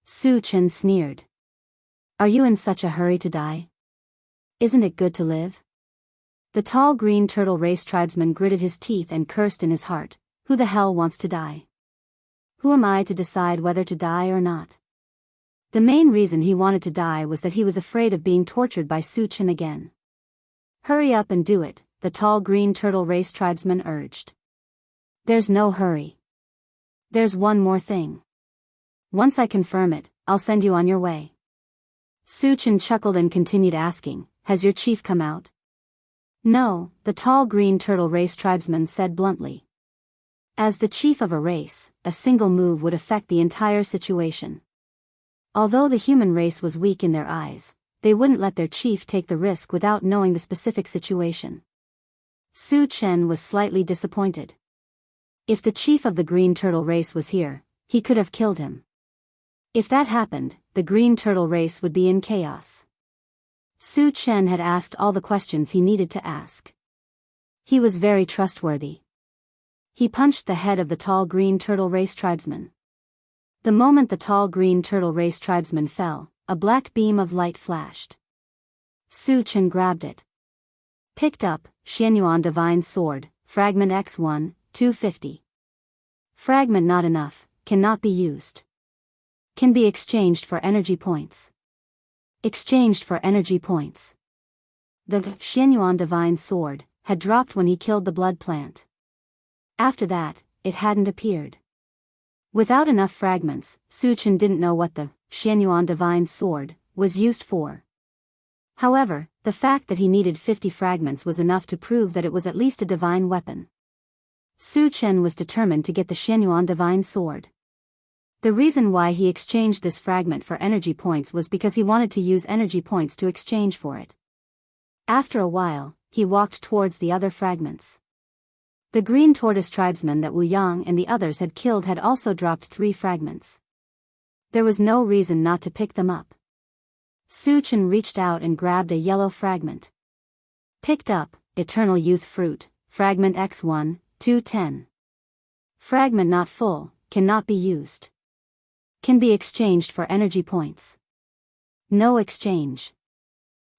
Su Chen sneered. Are you in such a hurry to die? Isn't it good to live? The tall green turtle race tribesman gritted his teeth and cursed in his heart, who the hell wants to die? Who am I to decide whether to die or not? The main reason he wanted to die was that he was afraid of being tortured by Su Chen again. Hurry up and do it, the tall green turtle race tribesman urged. There's no hurry. There's one more thing. Once I confirm it, I'll send you on your way. Su Chen chuckled and continued asking, has your chief come out? No, the tall green turtle race tribesman said bluntly. As the chief of a race, a single move would affect the entire situation. Although the human race was weak in their eyes, they wouldn't let their chief take the risk without knowing the specific situation. Su Chen was slightly disappointed. If the chief of the green turtle race was here, he could have killed him. If that happened, the green turtle race would be in chaos. Su Chen had asked all the questions he needed to ask. He was very trustworthy. He punched the head of the tall green turtle race tribesman. The moment the tall green turtle race tribesman fell, a black beam of light flashed. Su Chen grabbed it. Picked up, Xianyuan Divine Sword, Fragment X1, 250. Fragment not enough, cannot be used. Can be exchanged for energy points. Exchanged for energy points. The Xianyuan Divine Sword had dropped when he killed the blood plant. After that, it hadn't appeared. Without enough fragments, Su Chen didn't know what the Xianyuan Divine Sword was used for. However, the fact that he needed 50 fragments was enough to prove that it was at least a divine weapon. Su Chen was determined to get the Xianyuan Divine Sword. The reason why he exchanged this fragment for energy points was because he wanted to use energy points to exchange for it. After a while, he walked towards the other fragments. The green tortoise tribesman that Wu Yang and the others had killed had also dropped 3 fragments. There was no reason not to pick them up. Su Chen reached out and grabbed a yellow fragment. Picked up, Eternal Youth Fruit, Fragment X1, 210. Fragment not full, cannot be used. Can be exchanged for energy points. No exchange.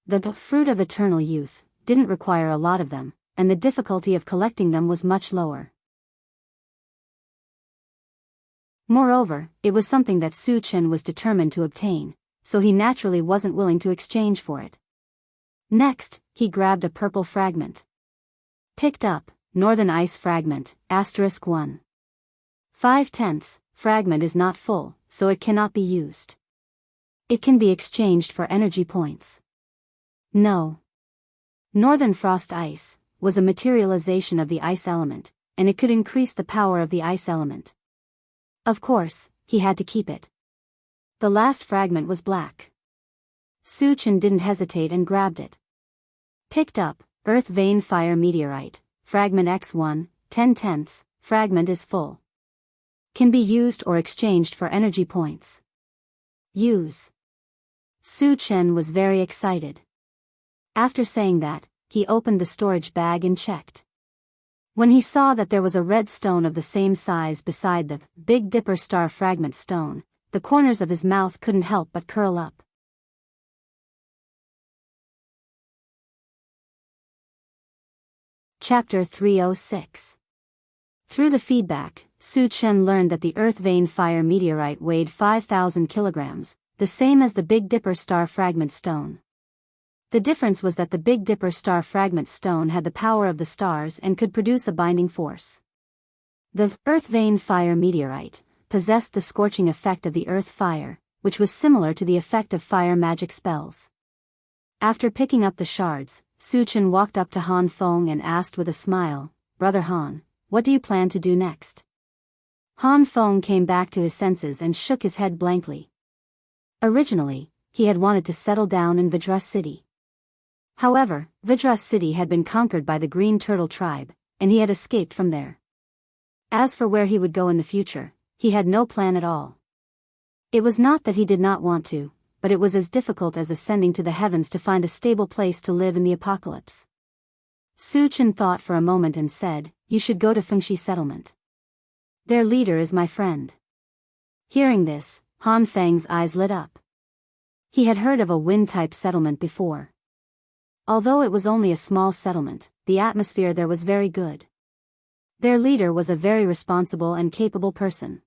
The fruit of eternal youth didn't require a lot of them, and the difficulty of collecting them was much lower. Moreover, it was something that Su Chen was determined to obtain, so he naturally wasn't willing to exchange for it. Next, he grabbed a purple fragment. Picked up, Northern Ice Fragment, *1. 5/10, fragment is not full, so it cannot be used. It can be exchanged for energy points. No. Northern Frost Ice was a materialization of the ice element, and it could increase the power of the ice element. Of course, he had to keep it. The last fragment was black. Su Chen didn't hesitate and grabbed it. Picked up, Earth Vein Fire Meteorite, Fragment X1, 10/10, fragment is full. Can be used or exchanged for energy points. Use. Su Chen was very excited. After saying that, he opened the storage bag and checked. When he saw that there was a red stone of the same size beside the Big Dipper Star Fragment stone, the corners of his mouth couldn't help but curl up. Chapter 306. Through the feedback, Su Chen learned that the Earth Vein Fire Meteorite weighed 5,000 kilograms, the same as the Big Dipper Star Fragment stone. The difference was that the Big Dipper Star Fragment stone had the power of the stars and could produce a binding force. The Earth Vein Fire Meteorite possessed the scorching effect of the earth fire, which was similar to the effect of fire magic spells. After picking up the shards, Su Chen walked up to Han Feng and asked with a smile, "Brother Han, what do you plan to do next?" Han Feng came back to his senses and shook his head blankly. Originally, he had wanted to settle down in Vajra City. However, Vajra City had been conquered by the Green Turtle tribe, and he had escaped from there. As for where he would go in the future, he had no plan at all. It was not that he did not want to, but it was as difficult as ascending to the heavens to find a stable place to live in the apocalypse. Su Chen thought for a moment and said, "You should go to Fengshi settlement. Their leader is my friend." Hearing this, Han Feng's eyes lit up. He had heard of a wind-type settlement before. Although it was only a small settlement, the atmosphere there was very good. Their leader was a very responsible and capable person.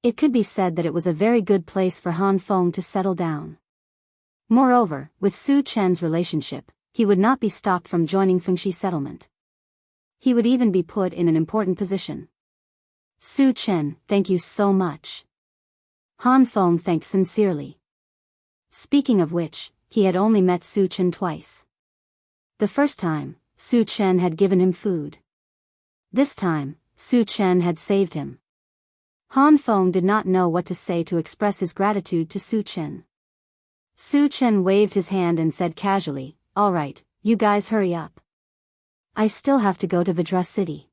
It could be said that it was a very good place for Han Feng to settle down. Moreover, with Su Chen's relationship, he would not be stopped from joining Fengshi settlement. He would even be put in an important position. "Su Chen, thank you so much." Han Feng thanked sincerely. Speaking of which, he had only met Su Chen twice. The first time, Su Chen had given him food. This time, Su Chen had saved him. Han Feng did not know what to say to express his gratitude to Su Chen. Su Chen waved his hand and said casually, "All right, you guys hurry up. I still have to go to Vajra City."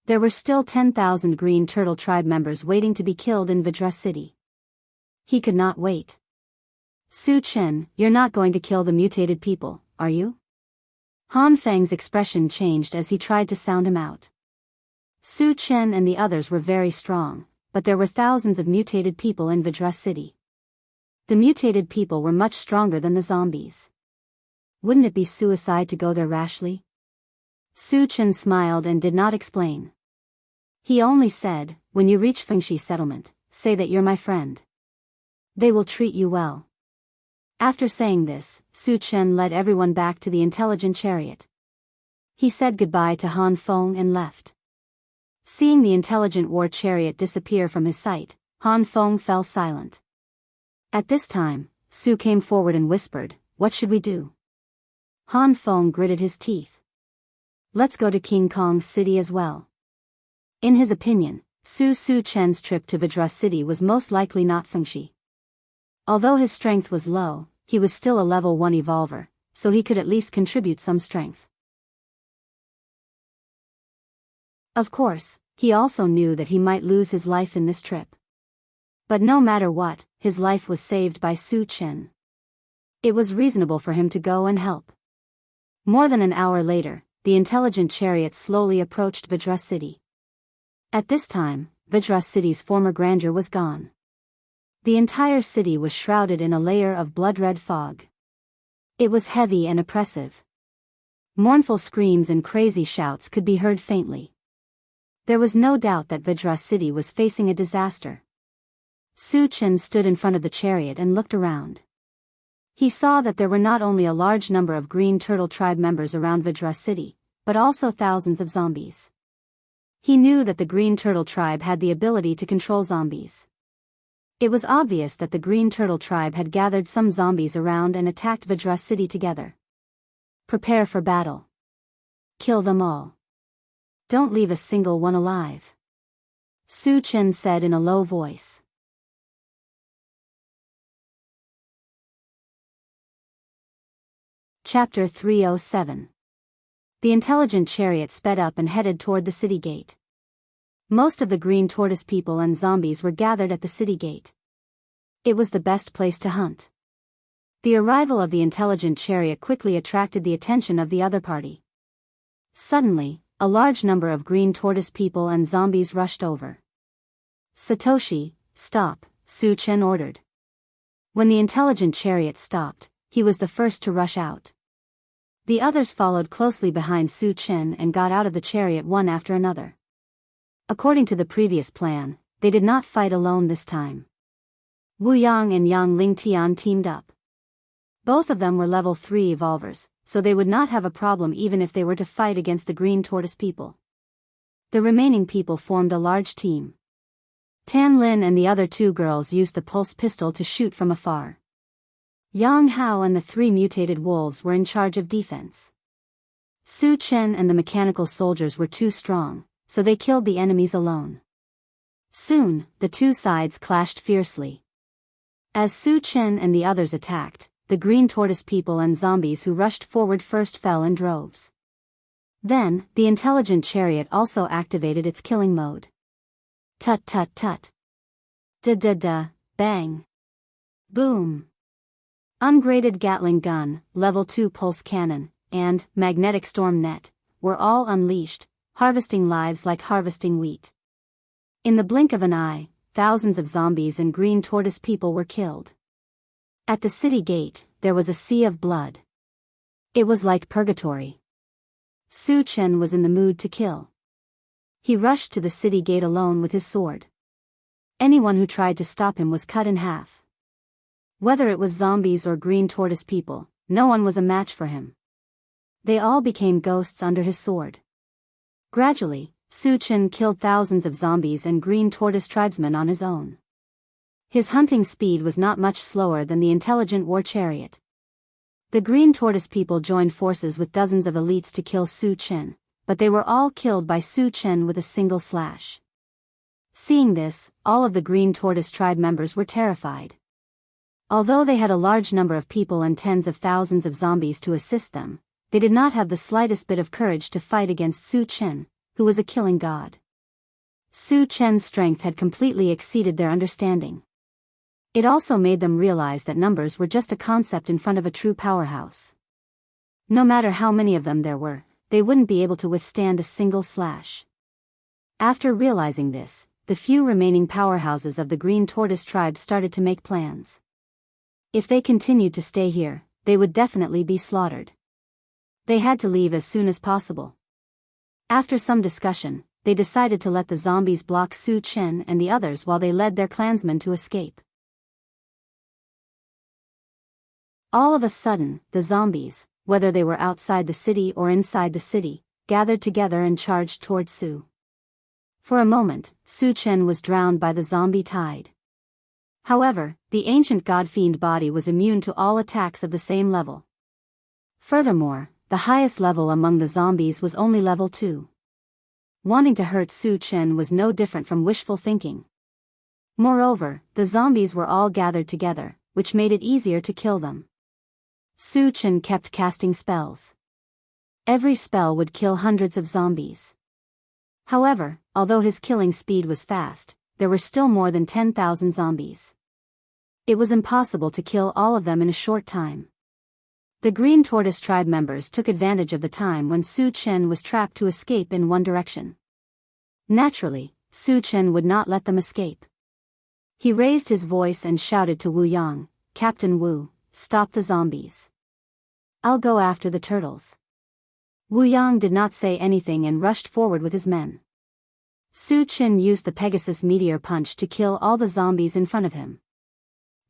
There were still 10,000 Green Turtle tribe members waiting to be killed in Vajra City. He could not wait. "Su Chen, you're not going to kill the mutated people, are you?" Han Feng's expression changed as he tried to sound him out. Su Chen and the others were very strong, but there were thousands of mutated people in Vajra City. The mutated people were much stronger than the zombies. Wouldn't it be suicide to go there rashly? Su Chen smiled and did not explain. He only said, "When you reach Fengshi settlement, say that you're my friend. They will treat you well." After saying this, Su Chen led everyone back to the intelligent chariot. He said goodbye to Han Feng and left. Seeing the intelligent war chariot disappear from his sight, Han Feng fell silent. At this time, Su came forward and whispered, "What should we do?" Han Feng gritted his teeth. "Let's go to King Kong City as well." In his opinion, Su Chen's trip to Vajra City was most likely not Fengshi. Although his strength was low, he was still a level 1 evolver, so he could at least contribute some strength. Of course, he also knew that he might lose his life in this trip. But no matter what, his life was saved by Su Chen. It was reasonable for him to go and help. More than an hour later, the intelligent chariot slowly approached Vajra City. At this time, Vajra City's former grandeur was gone. The entire city was shrouded in a layer of blood-red fog. It was heavy and oppressive. Mournful screams and crazy shouts could be heard faintly. There was no doubt that Vajra City was facing a disaster. Su Chen stood in front of the chariot and looked around. He saw that there were not only a large number of Green Turtle tribe members around Vajra City, but also thousands of zombies. He knew that the Green Turtle tribe had the ability to control zombies. It was obvious that the Green Turtle tribe had gathered some zombies around and attacked Vajra City together. Prepare for battle. Kill them all. Don't leave a single one alive. Su Chen said in a low voice. Chapter 307. The intelligent chariot sped up and headed toward the city gate. Most of the green tortoise people and zombies were gathered at the city gate. It was the best place to hunt. The arrival of the intelligent chariot quickly attracted the attention of the other party. Suddenly, a large number of green tortoise people and zombies rushed over. Satoshi, stop, Su Chen ordered. When the intelligent chariot stopped, he was the first to rush out. The others followed closely behind Su Chen and got out of the chariot one after another. According to the previous plan, they did not fight alone this time. Wu Yang and Yang Lingtian teamed up. Both of them were level 3 evolvers, so they would not have a problem even if they were to fight against the green tortoise people. The remaining people formed a large team. Tan Lin and the other 2 girls used the pulse pistol to shoot from afar. Yang Hao and the 3 mutated wolves were in charge of defense. Su Chen and the mechanical soldiers were too strong, so they killed the enemies alone. Soon, the 2 sides clashed fiercely. As Su Chen and the others attacked, the green tortoise people and zombies who rushed forward first fell in droves. Then, the intelligent chariot also activated its killing mode. Tut tut tut. Da-da-da, bang. Boom. Ungraded Gatling gun, level 2 pulse cannon, and magnetic storm net were all unleashed, harvesting lives like harvesting wheat. In the blink of an eye, thousands of zombies and green tortoise people were killed. At the city gate, there was a sea of blood. It was like purgatory. Su Chen was in the mood to kill. He rushed to the city gate alone with his sword. Anyone who tried to stop him was cut in half. Whether it was zombies or green tortoise people, no one was a match for him. They all became ghosts under his sword. Gradually, Su Chen killed thousands of zombies and green tortoise tribesmen on his own. His hunting speed was not much slower than the intelligent war chariot. The green tortoise people joined forces with dozens of elites to kill Su Chen, but they were all killed by Su Chen with a single slash. Seeing this, all of the green tortoise tribe members were terrified. Although they had a large number of people and tens of thousands of zombies to assist them, they did not have the slightest bit of courage to fight against Su Chen, who was a killing god. Su Chen's strength had completely exceeded their understanding. It also made them realize that numbers were just a concept in front of a true powerhouse. No matter how many of them there were, they wouldn't be able to withstand a single slash. After realizing this, the few remaining powerhouses of the green tortoise tribe started to make plans. If they continued to stay here, they would definitely be slaughtered. They had to leave as soon as possible. After some discussion, they decided to let the zombies block Su Chen and the others while they led their clansmen to escape. All of a sudden, the zombies, whether they were outside the city or inside the city, gathered together and charged toward Su. For a moment, Su Chen was drowned by the zombie tide. However, the ancient god-fiend body was immune to all attacks of the same level. Furthermore, the highest level among the zombies was only level 2. Wanting to hurt Su Chen was no different from wishful thinking. Moreover, the zombies were all gathered together, which made it easier to kill them. Su Chen kept casting spells. Every spell would kill hundreds of zombies. However, although his killing speed was fast, there were still more than 10,000 zombies. It was impossible to kill all of them in a short time. The Green Tortoise tribe members took advantage of the time when Su Chen was trapped to escape in one direction. Naturally, Su Chen would not let them escape. He raised his voice and shouted to Wu Yang, "Captain Wu, stop the zombies. I'll go after the turtles." Wu Yang did not say anything and rushed forward with his men. Su Chen used the Pegasus Meteor Punch to kill all the zombies in front of him.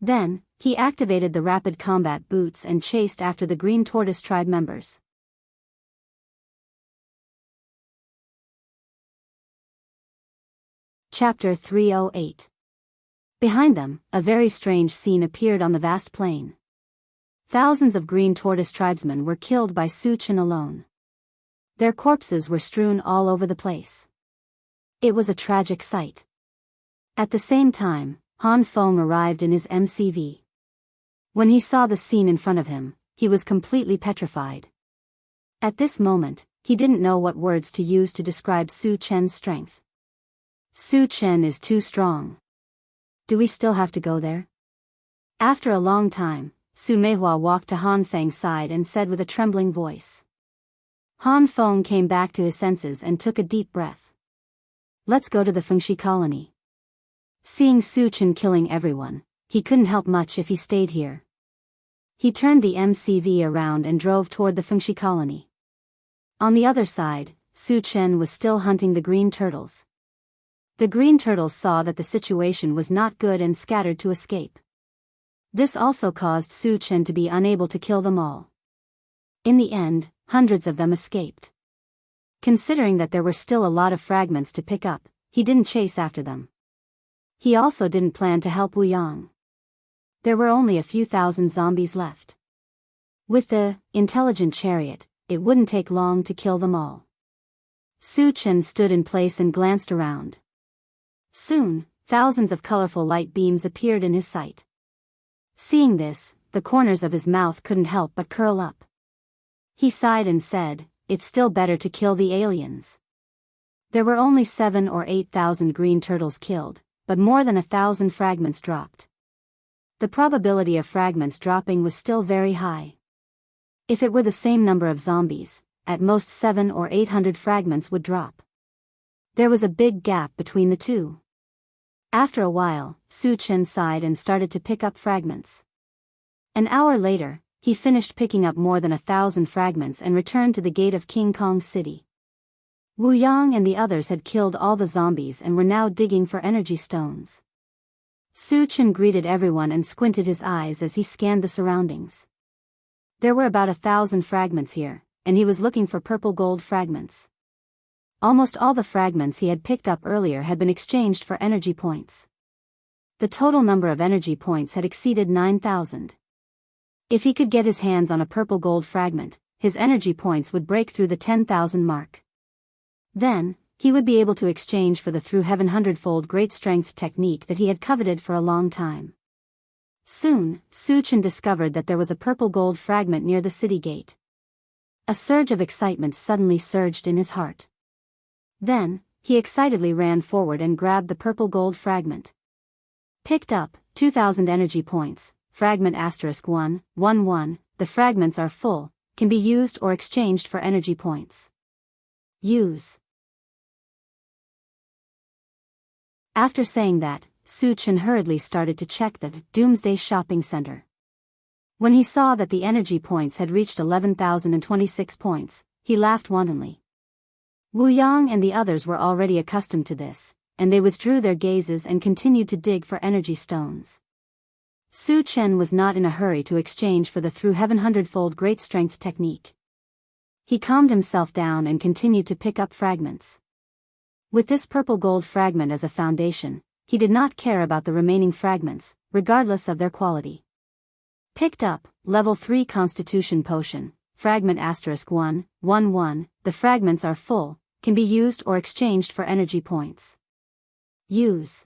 Then, he activated the Rapid Combat Boots and chased after the Green Tortoise tribe members. Chapter 308. Behind them, a very strange scene appeared on the vast plain. Thousands of Green Tortoise tribesmen were killed by Su Chen alone. Their corpses were strewn all over the place. It was a tragic sight. At the same time, Han Feng arrived in his MCV. When he saw the scene in front of him, he was completely petrified. At this moment, he didn't know what words to use to describe Su Chen's strength. Su Chen is too strong. Do we still have to go there? After a long time, Su Meihua walked to Han Feng's side and said with a trembling voice. Han Feng came back to his senses and took a deep breath. Let's go to the Fengshi colony. Seeing Su Chen killing everyone, he couldn't help much if he stayed here. He turned the MCV around and drove toward the Fengshi colony. On the other side, Su Chen was still hunting the green turtles. The green turtles saw that the situation was not good and scattered to escape. This also caused Su Chen to be unable to kill them all. In the end, hundreds of them escaped. Considering that there were still a lot of fragments to pick up, he didn't chase after them. He also didn't plan to help Wu Yang. There were only a few thousand zombies left. With the intelligent chariot, it wouldn't take long to kill them all. Su Chen stood in place and glanced around. Soon, thousands of colorful light beams appeared in his sight. Seeing this, the corners of his mouth couldn't help but curl up. He sighed and said, "It's still better to kill the aliens." There were only 7,000 or 8,000 green turtles killed, but more than 1,000 fragments dropped. The probability of fragments dropping was still very high. If it were the same number of zombies, at most 700 or 800 fragments would drop. There was a big gap between the two. After a while, Su Chen sighed and started to pick up fragments. An hour later, he finished picking up more than 1,000 fragments and returned to the gate of King Kong City. Wu Yang and the others had killed all the zombies and were now digging for energy stones. Su Chen greeted everyone and squinted his eyes as he scanned the surroundings. There were about 1,000 fragments here, and he was looking for purple gold fragments. Almost all the fragments he had picked up earlier had been exchanged for energy points. The total number of energy points had exceeded 9,000. If he could get his hands on a purple gold fragment, his energy points would break through the 10,000 mark. Then, he would be able to exchange for the Through Heaven Hundredfold Great Strength technique that he had coveted for a long time. Soon, Su Chen discovered that there was a purple gold fragment near the city gate. A surge of excitement suddenly surged in his heart. Then, he excitedly ran forward and grabbed the purple gold fragment. Picked up 2,000 energy points, fragment *111, the fragments are full, can be used or exchanged for energy points. Use. After saying that, Su Chen hurriedly started to check the Doomsday Shopping Center. When he saw that the energy points had reached 11,026 points, he laughed wantonly. Wu Yang and the others were already accustomed to this, and they withdrew their gazes and continued to dig for energy stones. Su Chen was not in a hurry to exchange for the Through Heaven Hundredfold Great Strength technique. He calmed himself down and continued to pick up fragments. With this purple gold fragment as a foundation, he did not care about the remaining fragments, regardless of their quality. Picked up, level 3 Constitution Potion, fragment *111, the fragments are full, can be used or exchanged for energy points. Use.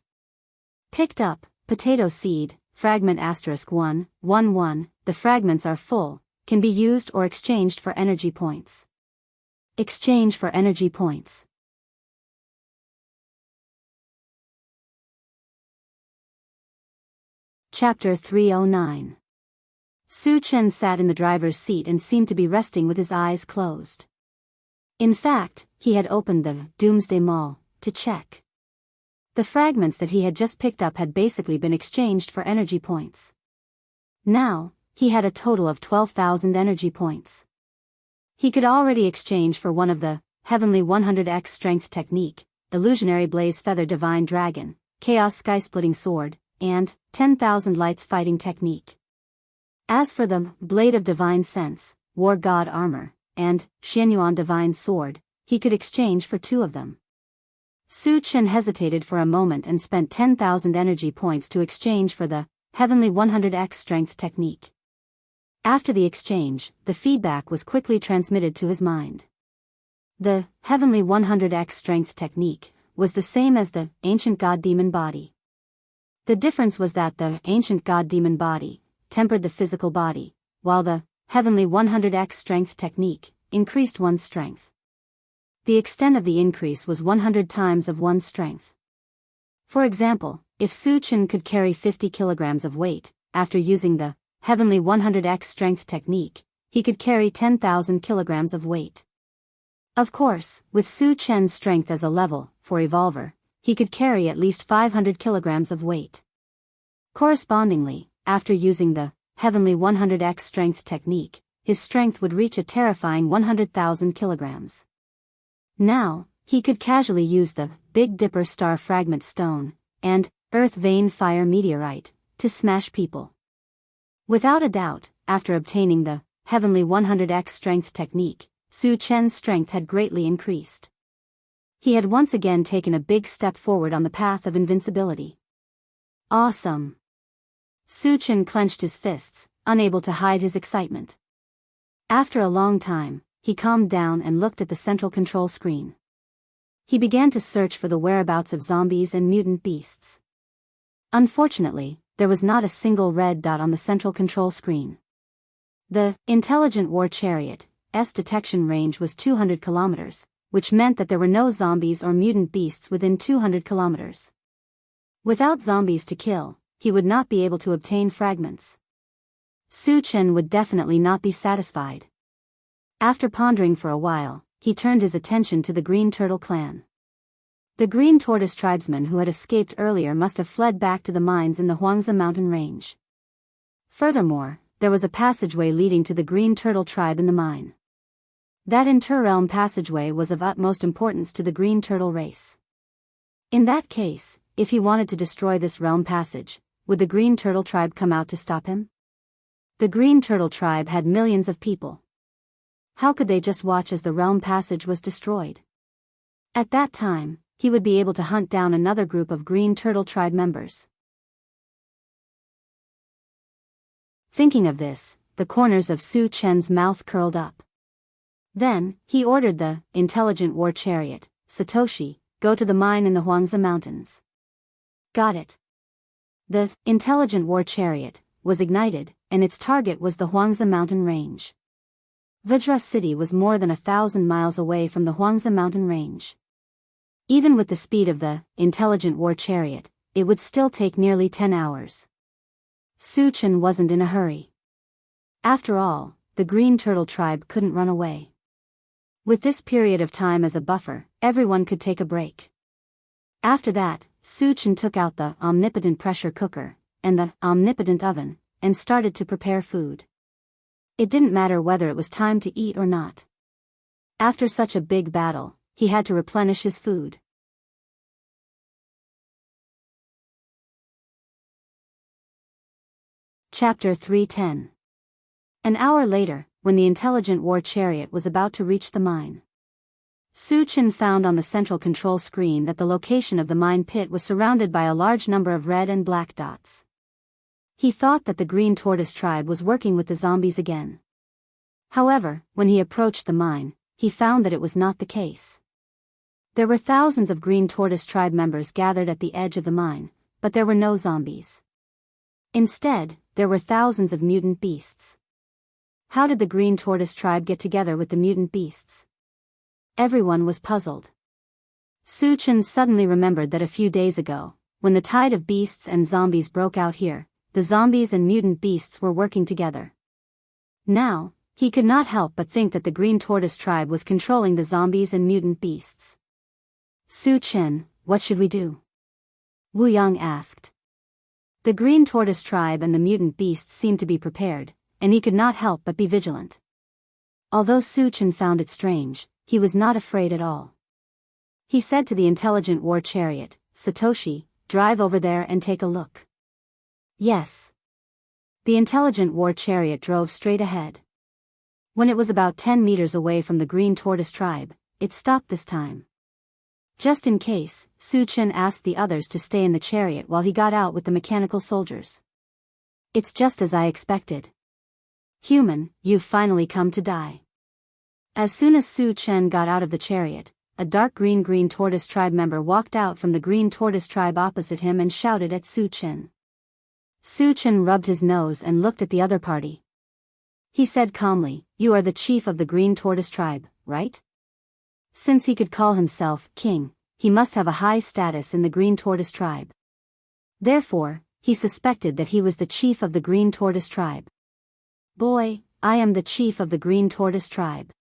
Picked up, Potato Seed, fragment *111, the fragments are full, can be used or exchanged for energy points. Exchange for energy points. Chapter 309. Su Chen sat in the driver's seat and seemed to be resting with his eyes closed. In fact, he had opened the Doomsday Mall to check. The fragments that he had just picked up had basically been exchanged for energy points. Now, he had a total of 12,000 energy points. He could already exchange for one of the Heavenly 100x Strength Technique, Illusionary Blaze Feather Divine Dragon, Chaos Sky Splitting Sword, and 10,000 Lights Fighting Technique. As for the Blade of Divine Sense, War God Armor, and Xianyuan Divine Sword, he could exchange for two of them. Su Chen hesitated for a moment and spent 10,000 energy points to exchange for the Heavenly 100x Strength Technique. After the exchange, the feedback was quickly transmitted to his mind. The Heavenly 100x Strength Technique was the same as the Ancient God Demon Body. The difference was that the Ancient God Demon Body tempered the physical body, while the Heavenly 100x Strength Technique increased one's strength. The extent of the increase was 100 times of one's strength. For example, if Su Chen could carry 50 kilograms of weight, after using the Heavenly 100x Strength Technique, he could carry 10,000 kilograms of weight. Of course, with Su Chen's strength as a level, for Evolver, he could carry at least 500 kilograms of weight. Correspondingly, after using the Heavenly 100x Strength Technique, his strength would reach a terrifying 100,000 kilograms. Now, he could casually use the Big Dipper Star Fragment Stone and Earth Vein Fire Meteorite to smash people. Without a doubt, after obtaining the Heavenly 100x Strength Technique, Su Chen's strength had greatly increased. He had once again taken a big step forward on the path of invincibility. Awesome! Su Chen clenched his fists, unable to hide his excitement. After a long time, he calmed down and looked at the central control screen. He began to search for the whereabouts of zombies and mutant beasts. Unfortunately, there was not a single red dot on the central control screen. The Intelligent War Chariot's detection range was 200 kilometers, which meant that there were no zombies or mutant beasts within 200 kilometers. Without zombies to kill, he would not be able to obtain fragments. Su Chen would definitely not be satisfied. After pondering for a while, he turned his attention to the Green Turtle clan. The Green Tortoise tribesmen who had escaped earlier must have fled back to the mines in the Huangzi mountain range. Furthermore, there was a passageway leading to the Green Turtle tribe in the mine. That interrealm passageway was of utmost importance to the Green Turtle race. In that case, if he wanted to destroy this realm passage, would the Green Turtle tribe come out to stop him? The Green Turtle tribe had millions of people. How could they just watch as the realm passage was destroyed? At that time, he would be able to hunt down another group of Green Turtle tribe members. Thinking of this, the corners of Su Chen's mouth curled up. Then, he ordered the Intelligent War Chariot, Satoshi, go to the mine in the Huangzi Mountains. Got it. The Intelligent War Chariot was ignited, and its target was the Huangzi mountain range. Vajra City was more than 1,000 miles away from the Huangzi mountain range. Even with the speed of the Intelligent War Chariot, it would still take nearly 10 hours. Su Chen wasn't in a hurry. After all, the Green Turtle tribe couldn't run away. With this period of time as a buffer, everyone could take a break. After that, Su Chen took out the omnipotent pressure cooker and the omnipotent oven and started to prepare food. It didn't matter whether it was time to eat or not. After such a big battle, he had to replenish his food. Chapter 310. An hour later, when the Intelligent War Chariot was about to reach the mine, Su Chen found on the central control screen that the location of the mine pit was surrounded by a large number of red and black dots. He thought that the Green Tortoise tribe was working with the zombies again. However, when he approached the mine, he found that it was not the case. There were thousands of Green Tortoise tribe members gathered at the edge of the mine, but there were no zombies. Instead, there were thousands of mutant beasts. How did the green tortoise tribe get together with the mutant beasts? Everyone was puzzled. Su Chen suddenly remembered that a few days ago, when the tide of beasts and zombies broke out here, the zombies and mutant beasts were working together. Now, he could not help but think that the green tortoise tribe was controlling the zombies and mutant beasts. Su Chen, what should we do? Wu Yang asked. The green tortoise tribe and the mutant beasts seemed to be prepared, and he could not help but be vigilant. Although Su Chen found it strange, he was not afraid at all. He said to the intelligent war chariot, Satoshi, drive over there and take a look. Yes. The intelligent war chariot drove straight ahead. When it was about 10 meters away from the green tortoise tribe, it stopped this time. Just in case, Su Chen asked the others to stay in the chariot while he got out with the mechanical soldiers. It's just as I expected. Human, you've finally come to die. As soon as Su Chen got out of the chariot, a dark green tortoise tribe member walked out from the green tortoise tribe opposite him and shouted at Su Chen. Su Chen rubbed his nose and looked at the other party. He said calmly, "You are the chief of the green tortoise tribe, right?" Since he could call himself king, he must have a high status in the green tortoise tribe. Therefore, he suspected that he was the chief of the green tortoise tribe. "Boy, I am the chief of the green tortoise tribe."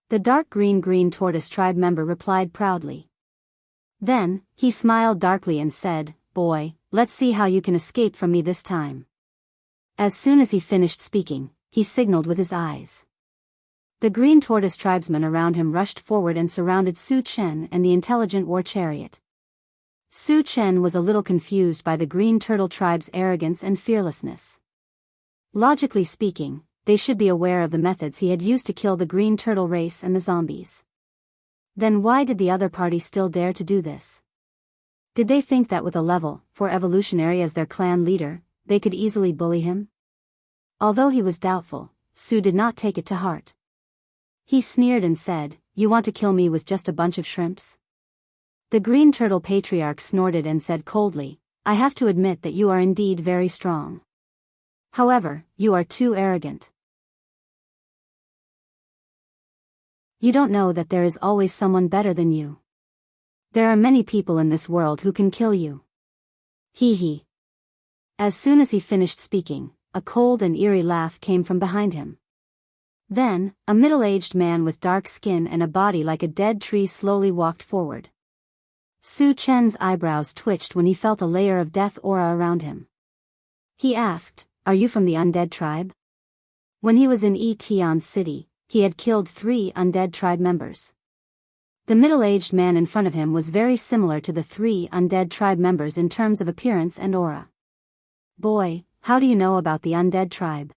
The dark green tortoise tribe member replied proudly. Then, he smiled darkly and said, "Boy, let's see how you can escape from me this time." As soon as he finished speaking, he signaled with his eyes. The green tortoise tribesmen around him rushed forward and surrounded Su Chen and the intelligent war chariot. Su Chen was a little confused by the green turtle tribe's arrogance and fearlessness. Logically speaking, they should be aware of the methods he had used to kill the green turtle race and the zombies. Then why did the other party still dare to do this? Did they think that with a level 4 evolutionary as their clan leader, they could easily bully him? Although he was doubtful, Su did not take it to heart. He sneered and said, "You want to kill me with just a bunch of shrimps?" The green turtle patriarch snorted and said coldly, "I have to admit that you are indeed very strong. However, you are too arrogant. You don't know that there is always someone better than you. There are many people in this world who can kill you. Hee hee." As soon as he finished speaking, a cold and eerie laugh came from behind him. Then, a middle-aged man with dark skin and a body like a dead tree slowly walked forward. Su Chen's eyebrows twitched when he felt a layer of death aura around him. He asked, "Are you from the undead tribe?" When he was in Etion City, he had killed 3 undead tribe members. The middle-aged man in front of him was very similar to the 3 undead tribe members in terms of appearance and aura. "Boy, how do you know about the undead tribe?"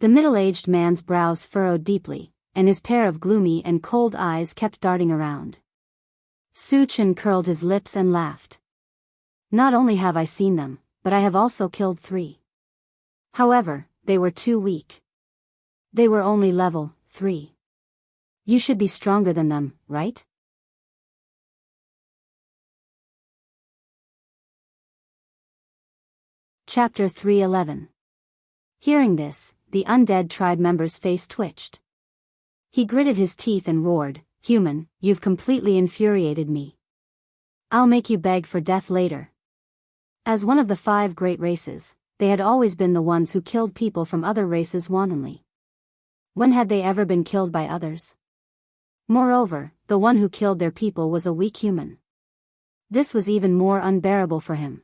The middle-aged man's brows furrowed deeply, and his pair of gloomy and cold eyes kept darting around. Su Chen curled his lips and laughed. "Not only have I seen them, but I have also killed 3. However, they were too weak. They were only level 3. You should be stronger than them, right?" Chapter 311. Hearing this, the undead tribe member's face twitched. He gritted his teeth and roared, "Human, you've completely infuriated me. I'll make you beg for death later." As one of the 5 great races, they had always been the ones who killed people from other races wantonly. When had they ever been killed by others? Moreover, the one who killed their people was a weak human. This was even more unbearable for him.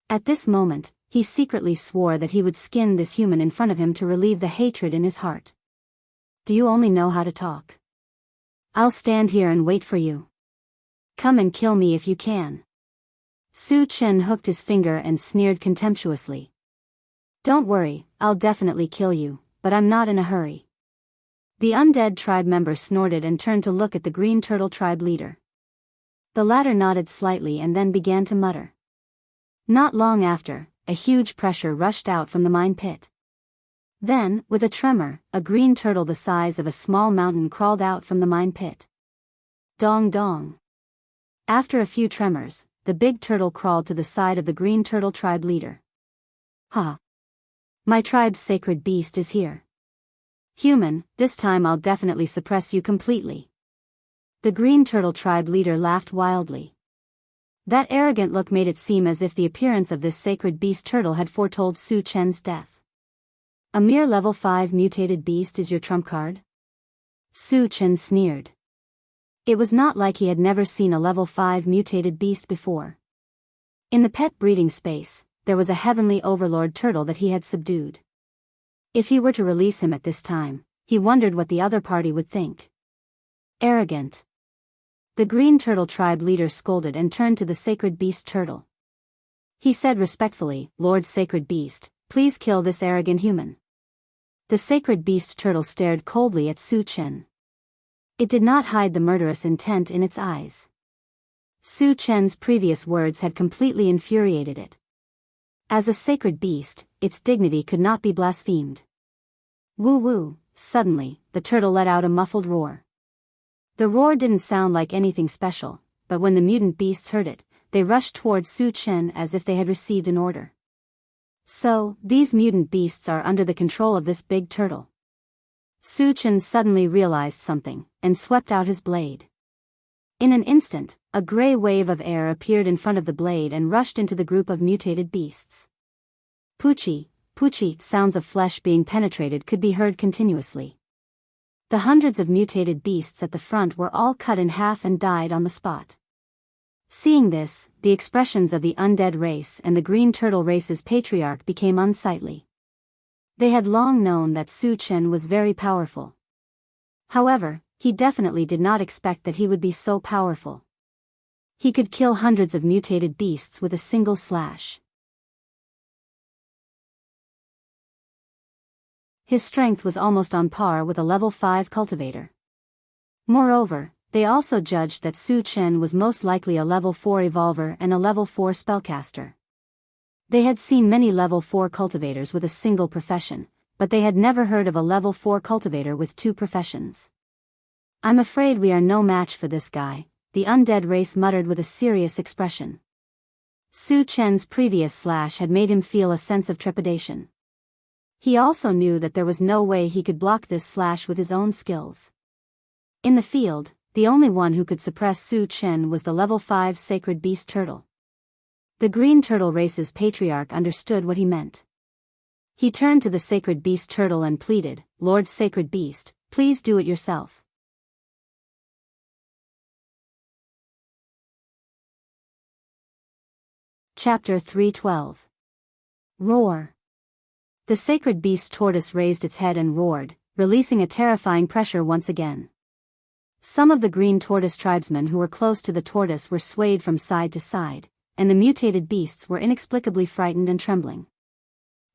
At this moment, he secretly swore that he would skin this human in front of him to relieve the hatred in his heart. "Do you only know how to talk? I'll stand here and wait for you. Come and kill me if you can." Su Chen hooked his finger and sneered contemptuously. "Don't worry, I'll definitely kill you, but I'm not in a hurry." The undead tribe member snorted and turned to look at the green turtle tribe leader. The latter nodded slightly and then began to mutter. Not long after, a huge pressure rushed out from the mine pit. Then, with a tremor, a green turtle the size of a small mountain crawled out from the mine pit. Dong dong. After a few tremors, the big turtle crawled to the side of the green turtle tribe leader. "Ha! My tribe's sacred beast is here. Human, this time I'll definitely suppress you completely. The Green Turtle tribe leader laughed wildly. That arrogant look made it seem as if the appearance of this sacred beast turtle had foretold Su Chen's death. A mere level 5 mutated beast is your trump card? Su Chen sneered. It was not like he had never seen a level 5 mutated beast before. In the pet breeding space, there was a heavenly overlord turtle that he had subdued. If he were to release him at this time, he wondered what the other party would think. Arrogant. The Green Turtle tribe leader scolded and turned to the Sacred Beast Turtle. He said respectfully, "Lord Sacred Beast, please kill this arrogant human." The Sacred Beast Turtle stared coldly at Su Chen. It did not hide the murderous intent in its eyes. Su Chen's previous words had completely infuriated it. As a sacred beast, its dignity could not be blasphemed. Woo-woo, suddenly, the turtle let out a muffled roar. The roar didn't sound like anything special, but when the mutant beasts heard it, they rushed toward Su Chen as if they had received an order. So, these mutant beasts are under the control of this big turtle. Su Chen suddenly realized something, and swept out his blade. In an instant, a gray wave of air appeared in front of the blade and rushed into the group of mutated beasts. Poochie, poochie, sounds of flesh being penetrated could be heard continuously. The hundreds of mutated beasts at the front were all cut in half and died on the spot. Seeing this, the expressions of the undead race and the Green Turtle race's patriarch became unsightly. They had long known that Su Chen was very powerful. However, he definitely did not expect that he would be so powerful. He could kill hundreds of mutated beasts with a single slash. His strength was almost on par with a level 5 cultivator. Moreover, they also judged that Su Chen was most likely a level 4 evolver and a level 4 spellcaster. They had seen many level 4 cultivators with a single profession, but they had never heard of a level 4 cultivator with 2 professions. "I'm afraid we are no match for this guy," the undead race muttered with a serious expression. Su Chen's previous slash had made him feel a sense of trepidation. He also knew that there was no way he could block this slash with his own skills. In the field, the only one who could suppress Su Chen was the level 5 Sacred Beast Turtle. The Green Turtle race's patriarch understood what he meant. He turned to the Sacred Beast Turtle and pleaded, "Lord Sacred Beast, please do it yourself." Chapter 312. Roar. The Sacred Beast Tortoise raised its head and roared, releasing a terrifying pressure once again. Some of the Green Tortoise tribesmen who were close to the tortoise were swayed from side to side, and the mutated beasts were inexplicably frightened and trembling.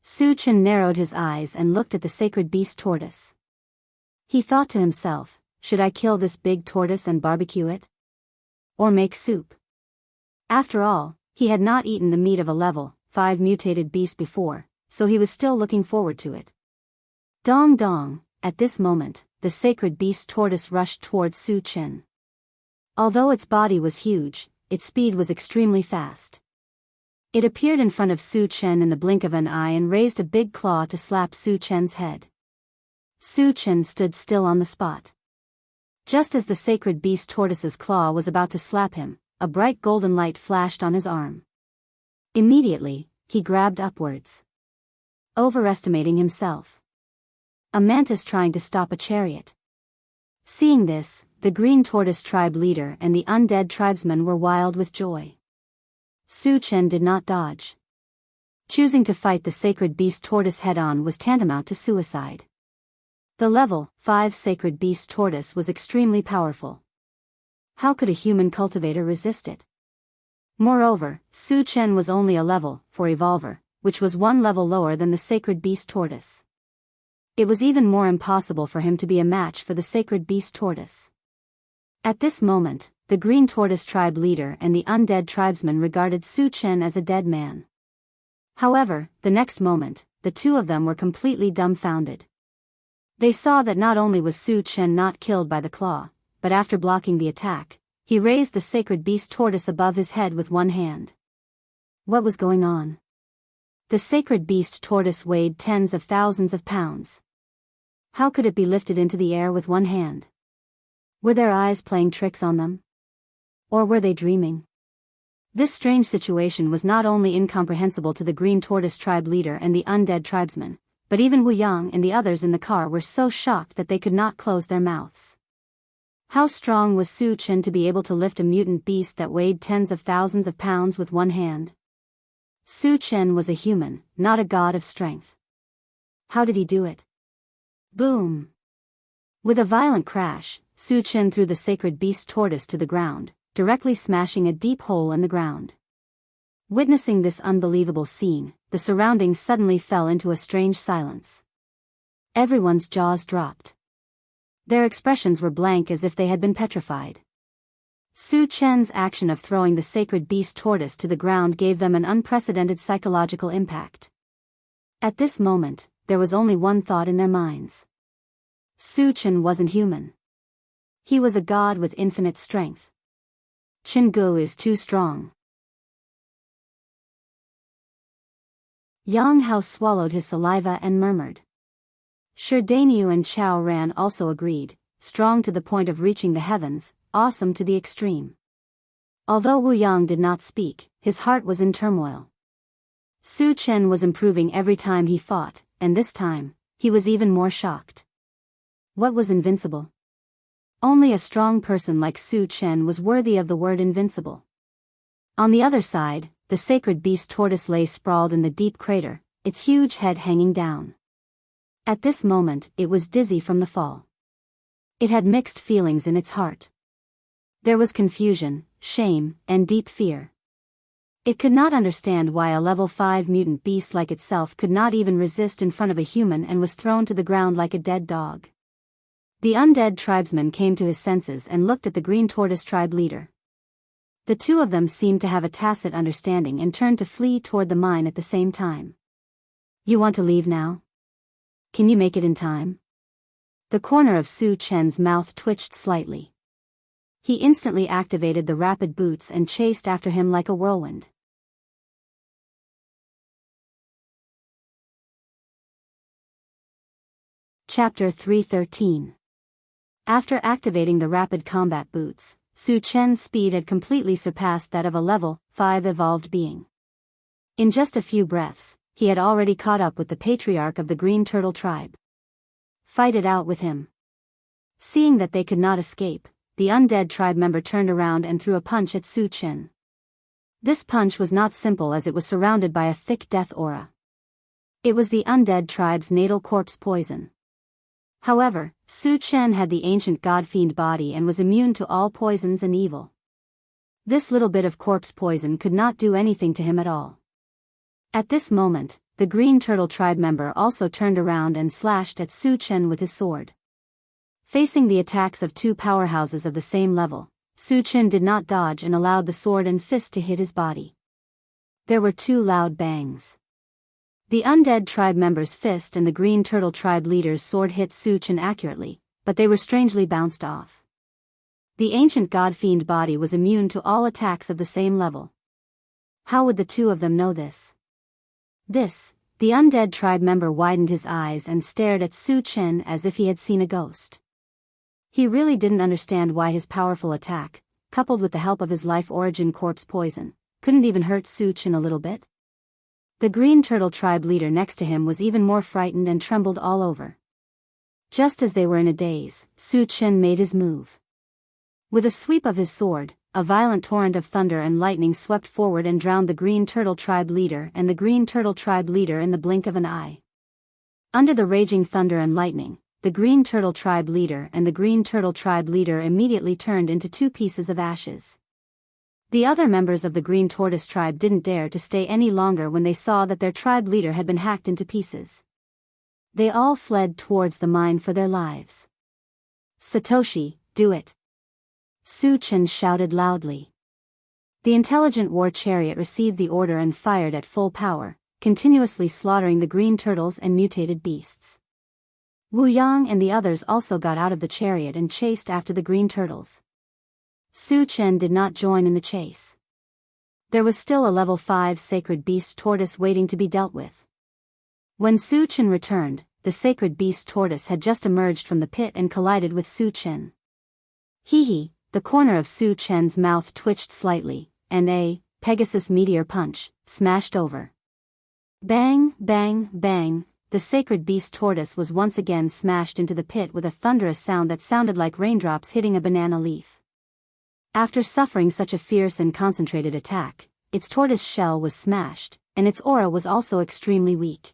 Su Chen narrowed his eyes and looked at the Sacred Beast Tortoise. He thought to himself, should I kill this big tortoise and barbecue it? Or make soup? After all, he had not eaten the meat of a level 5 mutated beast before, so he was still looking forward to it. Dong dong, at this moment, the Sacred Beast Tortoise rushed towards Su Chen. Although its body was huge, its speed was extremely fast. It appeared in front of Su Chen in the blink of an eye and raised a big claw to slap Su Chen's head. Su Chen stood still on the spot. Just as the Sacred Beast Tortoise's claw was about to slap him, a bright golden light flashed on his arm. Immediately, he grabbed upwards. Overestimating himself. A mantis trying to stop a chariot. Seeing this, the Green Tortoise tribe leader and the undead tribesmen were wild with joy. Su Chen did not dodge. Choosing to fight the Sacred Beast Tortoise head-on was tantamount to suicide. The level 5 Sacred Beast Tortoise was extremely powerful. How could a human cultivator resist it? Moreover, Su Chen was only a level 4 evolver, which was one level lower than the Sacred Beast Tortoise. It was even more impossible for him to be a match for the Sacred Beast Tortoise. At this moment, the Green Tortoise tribe leader and the undead tribesmen regarded Su Chen as a dead man. However, the next moment, the two of them were completely dumbfounded. They saw that not only was Su Chen not killed by the claw, but after blocking the attack, he raised the Sacred Beast Tortoise above his head with one hand. What was going on? The Sacred Beast Tortoise weighed tens of thousands of pounds. How could it be lifted into the air with one hand? Were their eyes playing tricks on them? Or were they dreaming? This strange situation was not only incomprehensible to the Green Tortoise tribe leader and the undead tribesmen, but even Wu Yang and the others in the car were so shocked that they could not close their mouths. How strong was Su Chen to be able to lift a mutant beast that weighed tens of thousands of pounds with one hand? Su Chen was a human, not a god of strength. How did he do it? Boom! With a violent crash, Su Chen threw the sacred beast tortoise to the ground, directly smashing a deep hole in the ground. Witnessing this unbelievable scene, the surroundings suddenly fell into a strange silence. Everyone's jaws dropped. Their expressions were blank as if they had been petrified. Su Chen's action of throwing the sacred beast tortoise to the ground gave them an unprecedented psychological impact. At this moment, there was only one thought in their minds. Su Chen wasn't human. He was a god with infinite strength. Chen Gu is too strong. Yang Hao swallowed his saliva and murmured. Shi Danyu and Chao Ran also agreed, strong to the point of reaching the heavens, awesome to the extreme. Although Wu Yang did not speak, his heart was in turmoil. Su Chen was improving every time he fought, and this time, he was even more shocked. What was invincible? Only a strong person like Su Chen was worthy of the word invincible. On the other side, the sacred beast tortoise lay sprawled in the deep crater, its huge head hanging down. At this moment, it was dizzy from the fall. It had mixed feelings in its heart. There was confusion, shame, and deep fear. It could not understand why a level 5 mutant beast like itself could not even resist in front of a human and was thrown to the ground like a dead dog. The undead tribesman came to his senses and looked at the Green Tortoise tribe leader. The two of them seemed to have a tacit understanding and turned to flee toward the mine at the same time. You want to leave now? Can you make it in time? The corner of Su Chen's mouth twitched slightly. He instantly activated the rapid boots and chased after him like a whirlwind. Chapter 313. After activating the rapid combat boots, Su Chen's speed had completely surpassed that of a level 5 evolved being. In just a few breaths, he had already caught up with the patriarch of the Green Turtle tribe. Fight it out with him. Seeing that they could not escape, the undead tribe member turned around and threw a punch at Su Chen. This punch was not simple as it was surrounded by a thick death aura. It was the undead tribe's natal corpse poison. However, Su Chen had the ancient god-fiend body and was immune to all poisons and evil. This little bit of corpse poison could not do anything to him at all. At this moment, the Green Turtle tribe member also turned around and slashed at Su Chen with his sword. Facing the attacks of two powerhouses of the same level, Su Chen did not dodge and allowed the sword and fist to hit his body. There were two loud bangs. The undead tribe member's fist and the Green Turtle tribe leader's sword hit Su Chen accurately, but they were strangely bounced off. The ancient god-fiend body was immune to all attacks of the same level. How would the two of them know this? The undead tribe member widened his eyes and stared at Su Chen as if he had seen a ghost. He really didn't understand why his powerful attack, coupled with the help of his life origin corpse poison, couldn't even hurt Su Chen a little bit. The Green Turtle tribe leader next to him was even more frightened and trembled all over. Just as they were in a daze, Su Chen made his move. With a sweep of his sword, a violent torrent of thunder and lightning swept forward and drowned the Green Turtle tribe leader and the Green Turtle tribe leader in the blink of an eye. Under the raging thunder and lightning, the Green Turtle tribe leader and the Green Turtle tribe leader immediately turned into two pieces of ashes. The other members of the Green Tortoise tribe didn't dare to stay any longer when they saw that their tribe leader had been hacked into pieces. They all fled towards the mine for their lives. Satoshi, do it! Su Chen shouted loudly. The intelligent war chariot received the order and fired at full power, continuously slaughtering the green turtles and mutated beasts. Wu Yang and the others also got out of the chariot and chased after the green turtles. Su Chen did not join in the chase. There was still a level 5 sacred beast tortoise waiting to be dealt with. When Su Chen returned, the sacred beast tortoise had just emerged from the pit and collided with Su Chen. Hee, the corner of Su Chen's mouth twitched slightly, and a Pegasus meteor punch smashed over. Bang, bang, bang, the sacred beast tortoise was once again smashed into the pit with a thunderous sound that sounded like raindrops hitting a banana leaf. After suffering such a fierce and concentrated attack, its tortoise shell was smashed, and its aura was also extremely weak.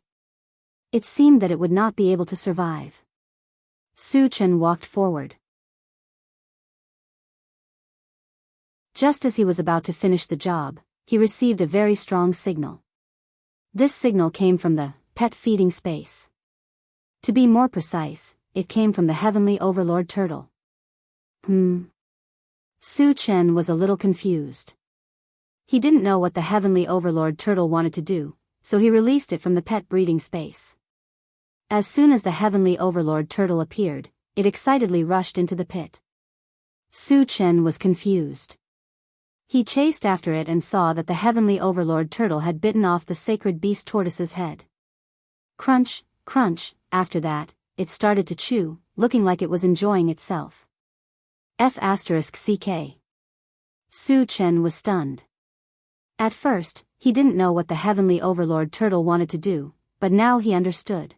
It seemed that it would not be able to survive. Su Chen walked forward. Just as he was about to finish the job, he received a very strong signal. This signal came from the pet feeding space. To be more precise, it came from the Heavenly Overlord Turtle. Su Chen was a little confused. He didn't know what the Heavenly Overlord Turtle wanted to do, so he released it from the pet breeding space. As soon as the Heavenly Overlord Turtle appeared, it excitedly rushed into the pit. Su Chen was confused. He chased after it and saw that the Heavenly Overlord Turtle had bitten off the sacred beast tortoise's head. Crunch, crunch, after that, it started to chew, looking like it was enjoying itself. F***ck. Su Chen was stunned. At first, he didn't know what the Heavenly Overlord Turtle wanted to do, but now he understood.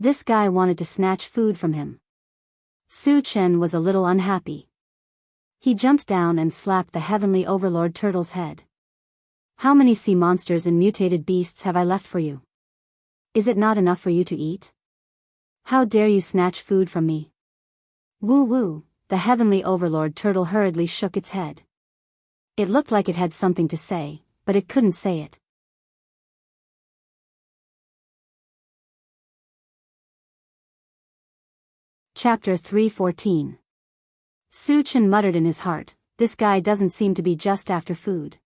This guy wanted to snatch food from him. Su Chen was a little unhappy. He jumped down and slapped the Heavenly Overlord Turtle's head. How many sea monsters and mutated beasts have I left for you? Is it not enough for you to eat? How dare you snatch food from me? Woo woo, the Heavenly Overlord Turtle hurriedly shook its head. It looked like it had something to say, but it couldn't say it. Chapter 314. Su Chen muttered in his heart, this guy doesn't seem to be just after food.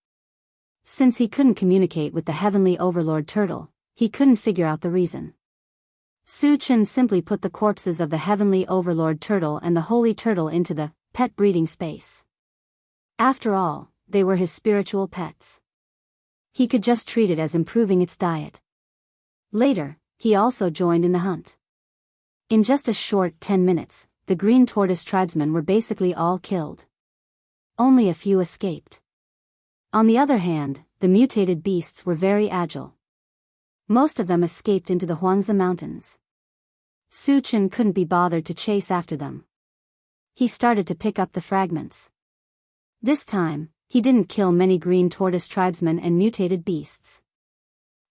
Since he couldn't communicate with the Heavenly Overlord Turtle, he couldn't figure out the reason. Su Chen simply put the corpses of the Heavenly Overlord Turtle and the Holy Turtle into the pet breeding space. After all, they were his spiritual pets. He could just treat it as improving its diet. Later, he also joined in the hunt. In just a short 10 minutes, the green tortoise tribesmen were basically all killed. Only a few escaped. On the other hand, the mutated beasts were very agile. Most of them escaped into the Huangzi Mountains. Su Chen couldn't be bothered to chase after them. He started to pick up the fragments. This time, he didn't kill many green tortoise tribesmen and mutated beasts.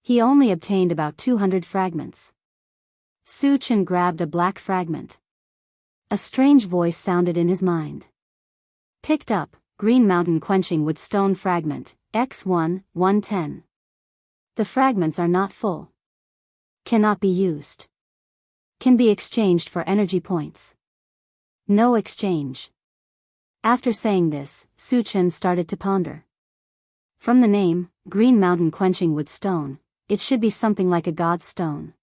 He only obtained about 200 fragments. Su Chen grabbed a black fragment. A strange voice sounded in his mind. Picked up, Green Mountain Quenching Wood Stone Fragment, X1, 110. The fragments are not full. Cannot be used. Can be exchanged for energy points. No exchange. After saying this, Su Chen started to ponder. From the name, Green Mountain Quenching Wood Stone, it should be something like a god's stone.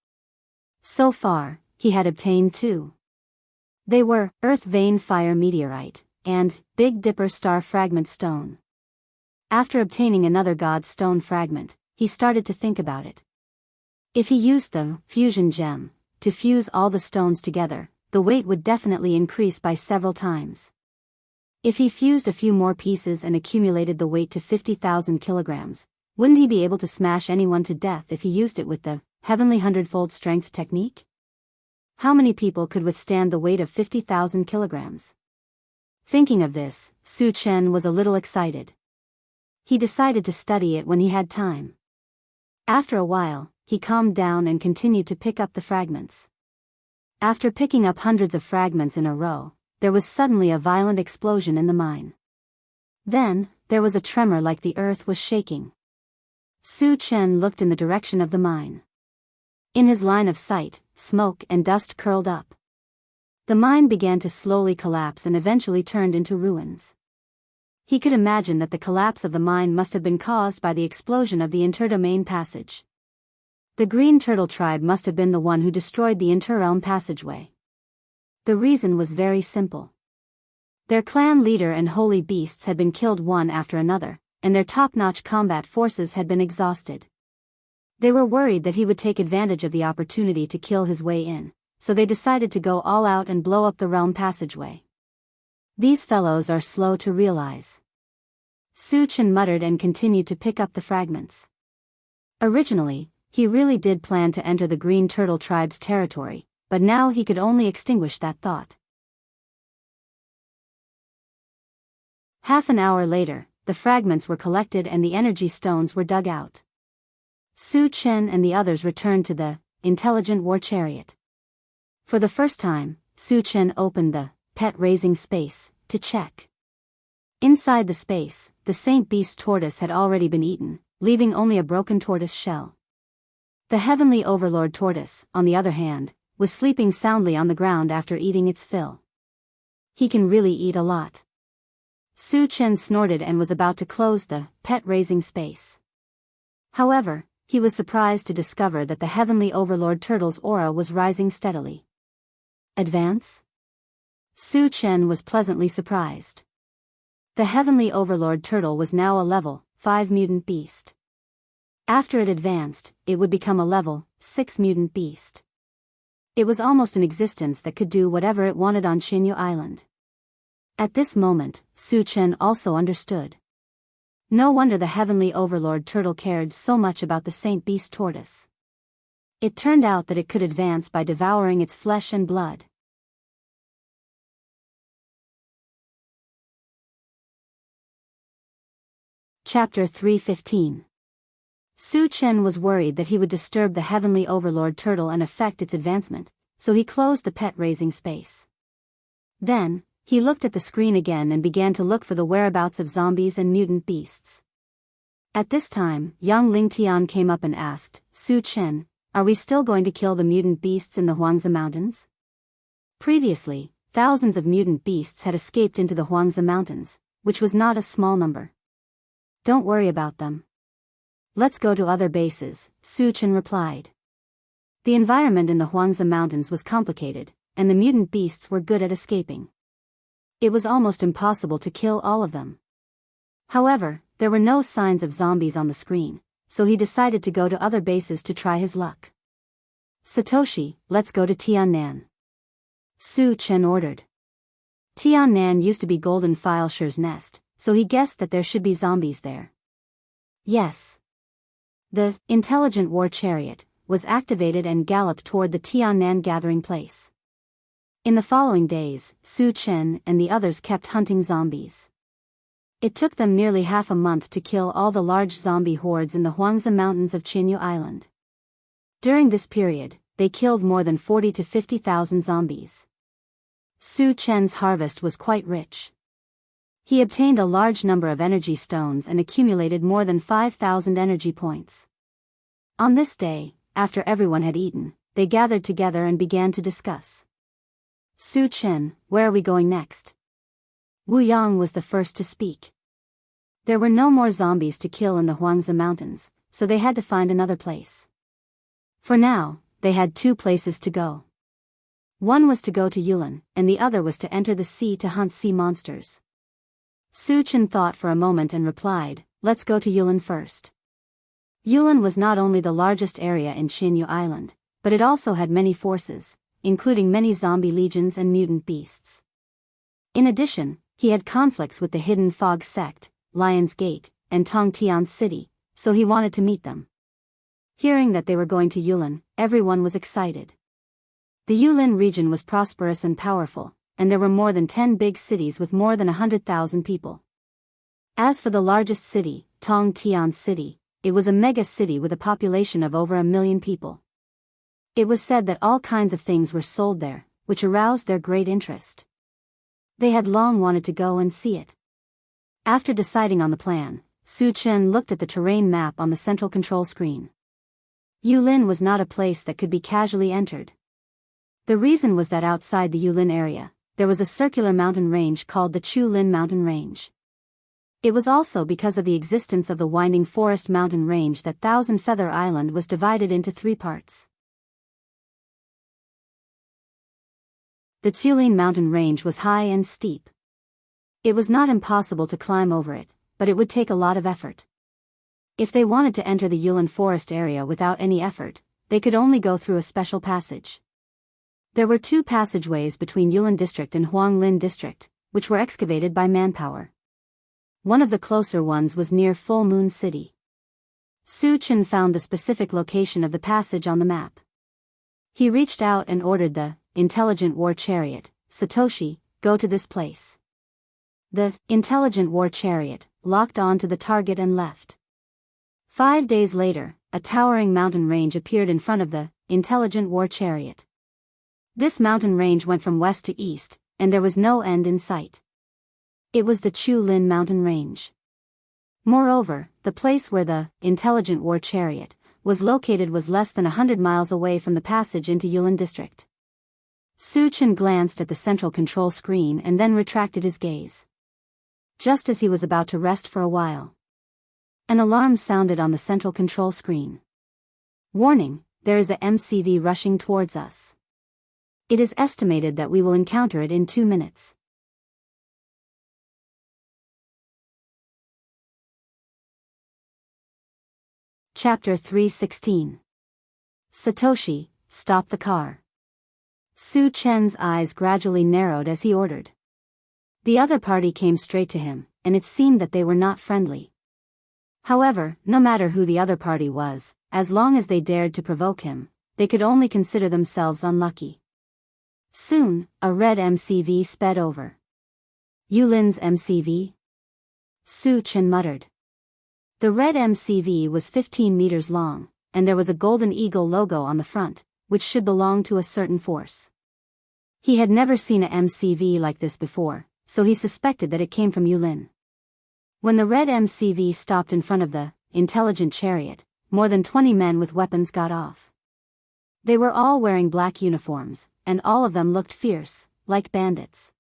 So far, he had obtained 2. They were Earth Vein Fire Meteorite and Big Dipper Star Fragment Stone. After obtaining another god's stone fragment, he started to think about it. If he used the fusion gem to fuse all the stones together, the weight would definitely increase by several times. If he fused a few more pieces and accumulated the weight to 50,000 kilograms, wouldn't he be able to smash anyone to death if he used it with the Heavenly Hundredfold Strength technique? How many people could withstand the weight of 50,000 kilograms? Thinking of this, Su Chen was a little excited. He decided to study it when he had time. After a while, he calmed down and continued to pick up the fragments. After picking up hundreds of fragments in a row, there was suddenly a violent explosion in the mine. Then, there was a tremor like the earth was shaking. Su Chen looked in the direction of the mine. In his line of sight, smoke and dust curled up. The mine began to slowly collapse and eventually turned into ruins. He could imagine that the collapse of the mine must have been caused by the explosion of the interdomain passage. The Green Turtle tribe must have been the one who destroyed the interrealm passageway. The reason was very simple. Their clan leader and holy beasts had been killed one after another, and their top-notch combat forces had been exhausted. They were worried that he would take advantage of the opportunity to kill his way in, so they decided to go all out and blow up the realm passageway. These fellows are slow to realize. Su Chen muttered and continued to pick up the fragments. Originally, he really did plan to enter the Green Turtle Tribe's territory, but now he could only extinguish that thought. Half an hour later, the fragments were collected and the energy stones were dug out. Su Chen and the others returned to the intelligent war chariot. For the first time, Su Chen opened the pet-raising space to check. Inside the space, the Saint Beast tortoise had already been eaten, leaving only a broken tortoise shell. The Heavenly Overlord tortoise, on the other hand, was sleeping soundly on the ground after eating its fill. He can really eat a lot. Su Chen snorted and was about to close the pet-raising space. However, he was surprised to discover that the Heavenly Overlord turtle's aura was rising steadily. Advance? Su Chen was pleasantly surprised. The Heavenly Overlord turtle was now a level 5 mutant beast. After it advanced, it would become a level 6 mutant beast. It was almost an existence that could do whatever it wanted on Xinyu Island. At this moment, Su Chen also understood. No wonder the Heavenly Overlord turtle cared so much about the Saint Beast tortoise. It turned out that it could advance by devouring its flesh and blood. Chapter 3:15. Su Chen was worried that he would disturb the Heavenly Overlord turtle and affect its advancement, so he closed the pet-raising space. Then, he looked at the screen again and began to look for the whereabouts of zombies and mutant beasts. At this time, young Ling Tian came up and asked, Su Chen, are we still going to kill the mutant beasts in the Huangzi Mountains? Previously, thousands of mutant beasts had escaped into the Huangzi Mountains, which was not a small number. Don't worry about them. Let's go to other bases, Su Chen replied. The environment in the Huangzi Mountains was complicated, and the mutant beasts were good at escaping. It was almost impossible to kill all of them. However, there were no signs of zombies on the screen, so he decided to go to other bases to try his luck. Satoshi, let's go to Tiannan. Su Chen ordered. Tiannan used to be Golden Fileshire's nest, so he guessed that there should be zombies there. Yes. The intelligent war chariot was activated and galloped toward the Tiannan gathering place. In the following days, Su Chen and the others kept hunting zombies. It took them nearly half a month to kill all the large zombie hordes in the Huangzi Mountains of Xinyu Island. During this period, they killed more than 40 to 50,000 zombies. Su Chen's harvest was quite rich. He obtained a large number of energy stones and accumulated more than 5,000 energy points. On this day, after everyone had eaten, they gathered together and began to discuss. Su Chen, where are we going next? Wu Yang was the first to speak. There were no more zombies to kill in the Huangzi Mountains, so they had to find another place. For now, they had 2 places to go. One was to go to Yulin, and the other was to enter the sea to hunt sea monsters. Su Chen thought for a moment and replied, let's go to Yulin first. Yulin was not only the largest area in Xinyu Island, but it also had many forces, including many zombie legions and mutant beasts. In addition, he had conflicts with the Hidden Fog sect, Lion's Gate, and Tongtian City, so he wanted to meet them. Hearing that they were going to Yulin, everyone was excited. The Yulin region was prosperous and powerful, and there were more than 10 big cities with more than 100,000 people. As for the largest city, Tongtian City, it was a mega city with a population of over 1 million people. It was said that all kinds of things were sold there, which aroused their great interest. They had long wanted to go and see it. After deciding on the plan, Su Chen looked at the terrain map on the central control screen. Yulin was not a place that could be casually entered. The reason was that outside the Yulin area, there was a circular mountain range called the Chulin Mountain Range. It was also because of the existence of the Winding Forest Mountain Range that Thousand Feather Island was divided into 3 parts. The Chulin Mountain Range was high and steep. It was not impossible to climb over it, but it would take a lot of effort. If they wanted to enter the Yulin forest area without any effort, they could only go through a special passage. There were 2 passageways between Yulin District and Huanglin District, which were excavated by manpower. One of the closer ones was near Full Moon City. Su Chen found the specific location of the passage on the map. He reached out and ordered the intelligent war chariot, Satoshi, go to this place. The intelligent war chariot locked on to the target and left. 5 days later, a towering mountain range appeared in front of the intelligent war chariot. This mountain range went from west to east, and there was no end in sight. It was the Chu-Lin mountain range. Moreover, the place where the intelligent war chariot was located was less than 100 miles away from the passage into Yulin District. Su Chen glanced at the central control screen and then retracted his gaze. Just as he was about to rest for a while, an alarm sounded on the central control screen. Warning, there is a MCV rushing towards us. It is estimated that we will encounter it in 2 minutes. Chapter 316. Satoshi, stop the car. Su Chen's eyes gradually narrowed as he ordered. The other party came straight to him, and it seemed that they were not friendly. However, no matter who the other party was, as long as they dared to provoke him, they could only consider themselves unlucky. Soon, a red MCV sped over. Yulin's MCV? Su Chen muttered. The red MCV was 15 meters long, and there was a golden eagle logo on the front, which should belong to a certain force. He had never seen a MCV like this before, so he suspected that it came from Yulin. When the red MCV stopped in front of the intelligent chariot, more than 20 men with weapons got off. They were all wearing black uniforms, and all of them looked fierce, like bandits.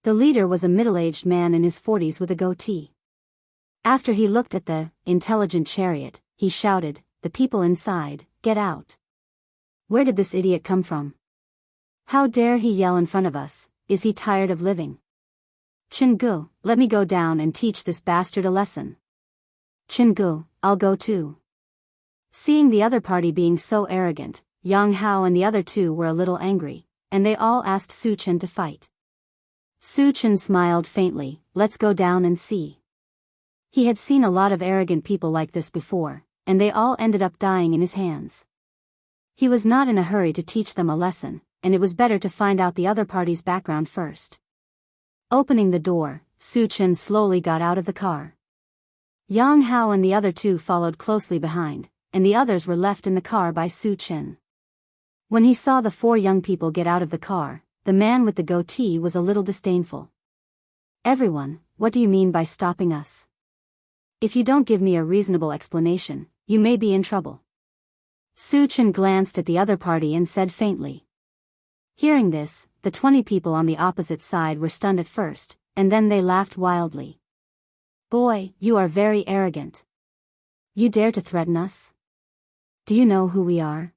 The leader was a middle-aged man in his 40s with a goatee. After he looked at the intelligent chariot, he shouted, "The people inside, get out. Where did this idiot come from? How dare he yell in front of us? Is he tired of living? Chingu, let me go down and teach this bastard a lesson." "Chingu, I'll go too." Seeing the other party being so arrogant, Yang Hao and the other 2 were a little angry, and they all asked Su Chen to fight. Su Chen smiled faintly, "Let's go down and see." He had seen a lot of arrogant people like this before, and they all ended up dying in his hands. He was not in a hurry to teach them a lesson, and it was better to find out the other party's background first. Opening the door, Su Chen slowly got out of the car. Yang Hao and the other 2 followed closely behind, and the others were left in the car by Su Chen. When he saw the 4 young people get out of the car, the man with the goatee was a little disdainful. "Everyone, what do you mean by stopping us? If you don't give me a reasonable explanation, you may be in trouble." Su Chen glanced at the other party and said faintly. Hearing this, the 20 people on the opposite side were stunned at first, and then they laughed wildly. "Boy, you are very arrogant. You dare to threaten us? Do you know who we are?"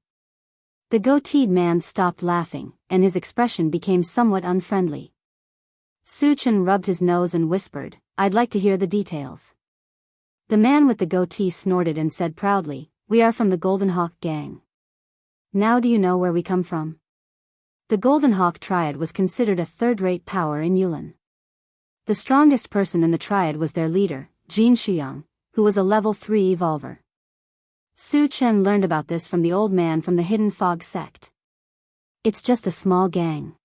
The goateed man stopped laughing, and his expression became somewhat unfriendly. Su Chen rubbed his nose and whispered, "I'd like to hear the details." The man with the goatee snorted and said proudly, "We are from the Golden Hawk gang. Now do you know where we come from?" The Golden Hawk Triad was considered a third-rate power in Yulin. The strongest person in the Triad was their leader, Jin Shuyang, who was a level 3 evolver. Su Chen learned about this from the old man from the Hidden Fog sect. "It's just a small gang."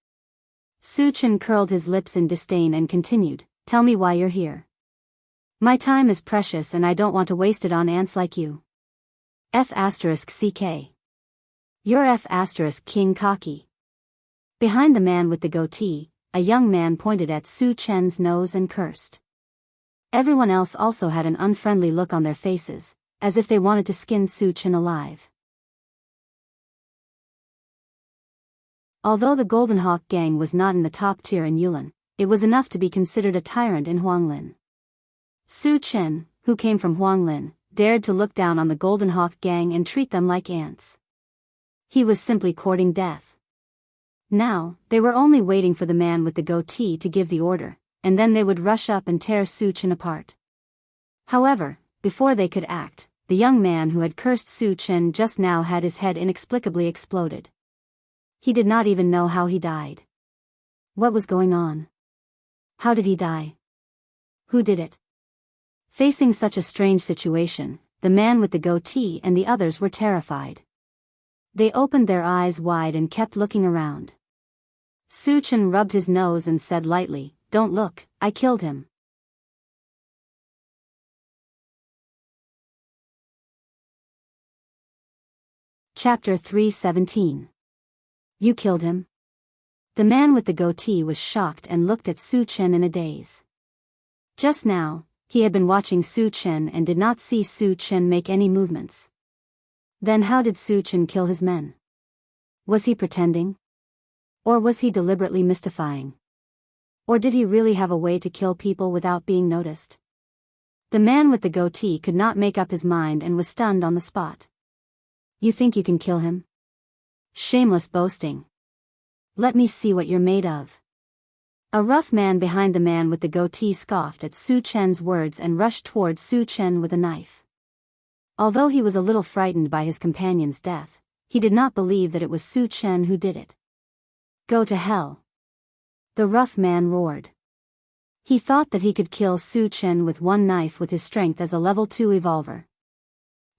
Su Chen curled his lips in disdain and continued, "Tell me why you're here. My time is precious and I don't want to waste it on ants like you. F*CK. You're F*King cocky." Behind the man with the goatee, a young man pointed at Su Chen's nose and cursed. Everyone else also had an unfriendly look on their faces, as if they wanted to skin Su Chen alive. Although the Golden Hawk gang was not in the top tier in Yulin, it was enough to be considered a tyrant in Huanglin. Su Chen, who came from Huanglin, dared to look down on the Golden Hawk gang and treat them like ants. He was simply courting death. Now, they were only waiting for the man with the goatee to give the order, and then they would rush up and tear Su Chen apart. However, before they could act, the young man who had cursed Su Chen just now had his head inexplicably exploded. He did not even know how he died. What was going on? How did he die? Who did it? Facing such a strange situation, the man with the goatee and the others were terrified. They opened their eyes wide and kept looking around. Su Chen rubbed his nose and said lightly, "Don't look, I killed him." Chapter 3:17. You killed him? The man with the goatee was shocked and looked at Su Chen in a daze. Just now, he had been watching Su Chen and did not see Su Chen make any movements. Then how did Su Chen kill his men? Was he pretending? Or was he deliberately mystifying? Or did he really have a way to kill people without being noticed? The man with the goatee could not make up his mind and was stunned on the spot. You think you can kill him? Shameless boasting. Let me see what you're made of. A rough man behind the man with the goatee scoffed at Su Chen's words and rushed towards Su Chen with a knife. Although he was a little frightened by his companion's death, he did not believe that it was Su Chen who did it. Go to hell. The rough man roared. He thought that he could kill Su Chen with one knife with his strength as a level 2 revolver.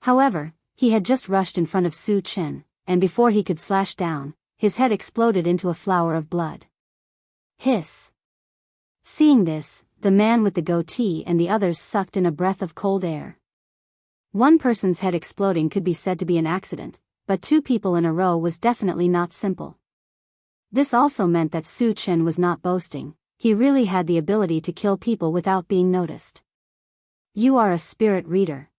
However, he had just rushed in front of Su Chen, and before he could slash down, his head exploded into a flower of blood. Hiss. Seeing this, the man with the goatee and the others sucked in a breath of cold air. One person's head exploding could be said to be an accident, but 2 people in a row was definitely not simple. This also meant that Su Chen was not boasting, he really had the ability to kill people without being noticed. You are a spirit reader.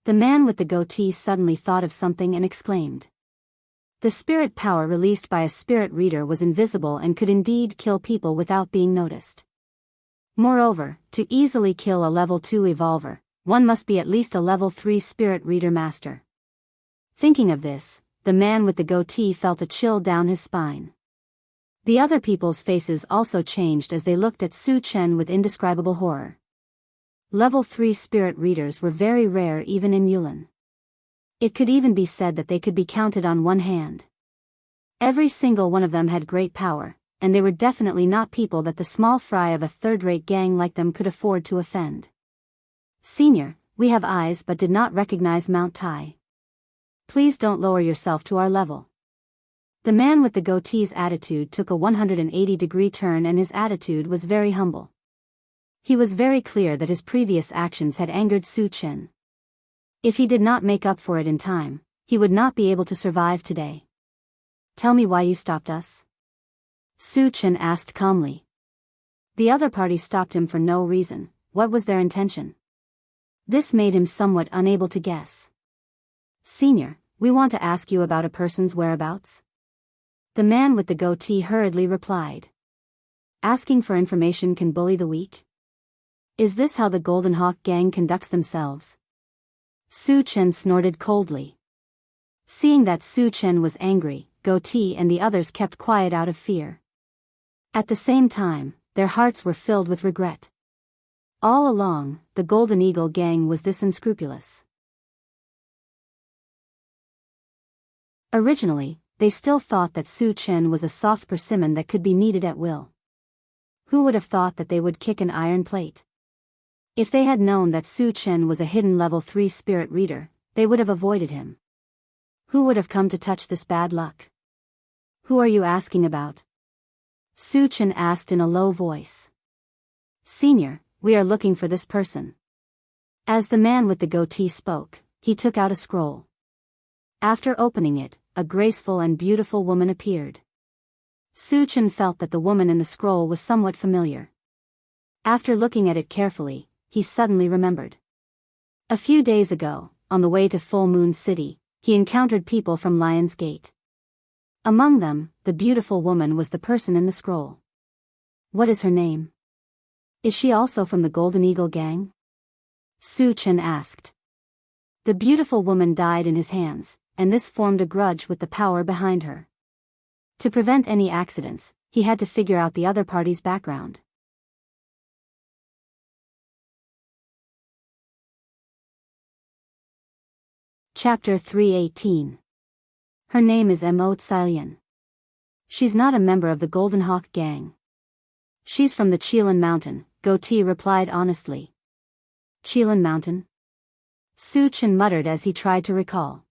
The man with the goatee suddenly thought of something and exclaimed. The spirit power released by a spirit reader was invisible and could indeed kill people without being noticed. Moreover, to easily kill a level 2 revolver, one must be at least a level 3 spirit reader master. Thinking of this, the man with the goatee felt a chill down his spine. The other people's faces also changed as they looked at Su Chen with indescribable horror. Level 3 spirit readers were very rare even in Yulin. It could even be said that they could be counted on one hand. Every single one of them had great power, and they were definitely not people that the small fry of a third-rate gang like them could afford to offend. Senior, we have eyes but did not recognize Mount Tai. Please don't lower yourself to our level. The man with the goatee's attitude took a 180-degree turn and his attitude was very humble. He was very clear that his previous actions had angered Su Chen. If he did not make up for it in time, he would not be able to survive today. Tell me why you stopped us? Su Chen asked calmly. The other party stopped him for no reason. What was their intention? This made him somewhat unable to guess. Senior, we want to ask you about a person's whereabouts. The man with the goatee hurriedly replied. Asking for information can bully the weak? Is this how the Golden Hawk gang conducts themselves? Su Chen snorted coldly. Seeing that Su Chen was angry, goatee and the others kept quiet out of fear. At the same time, their hearts were filled with regret. All along, the Golden Eagle gang was this unscrupulous. Originally, they still thought that Su Chen was a soft persimmon that could be kneaded at will. Who would have thought that they would kick an iron plate? If they had known that Su Chen was a hidden level 3 spirit reader, they would have avoided him. Who would have come to touch this bad luck? Who are you asking about? Su Chen asked in a low voice. Senior, we are looking for this person. As the man with the goatee spoke, he took out a scroll. After opening it, a graceful and beautiful woman appeared. Su Chen felt that the woman in the scroll was somewhat familiar. After looking at it carefully, he suddenly remembered. A few days ago, on the way to Full Moon City, he encountered people from Lion's Gate. Among them, the beautiful woman was the person in the scroll. What is her name? Is she also from the Golden Eagle gang? Su Chen asked. The beautiful woman died in his hands, and this formed a grudge with the power behind her. To prevent any accidents, he had to figure out the other party's background. Chapter 318. Her name is Emot. She's not a member of the Golden Hawk gang. She's from the Chelan Mountain, Goatee replied honestly. Chelan Mountain? Su-Chen muttered as he tried to recall.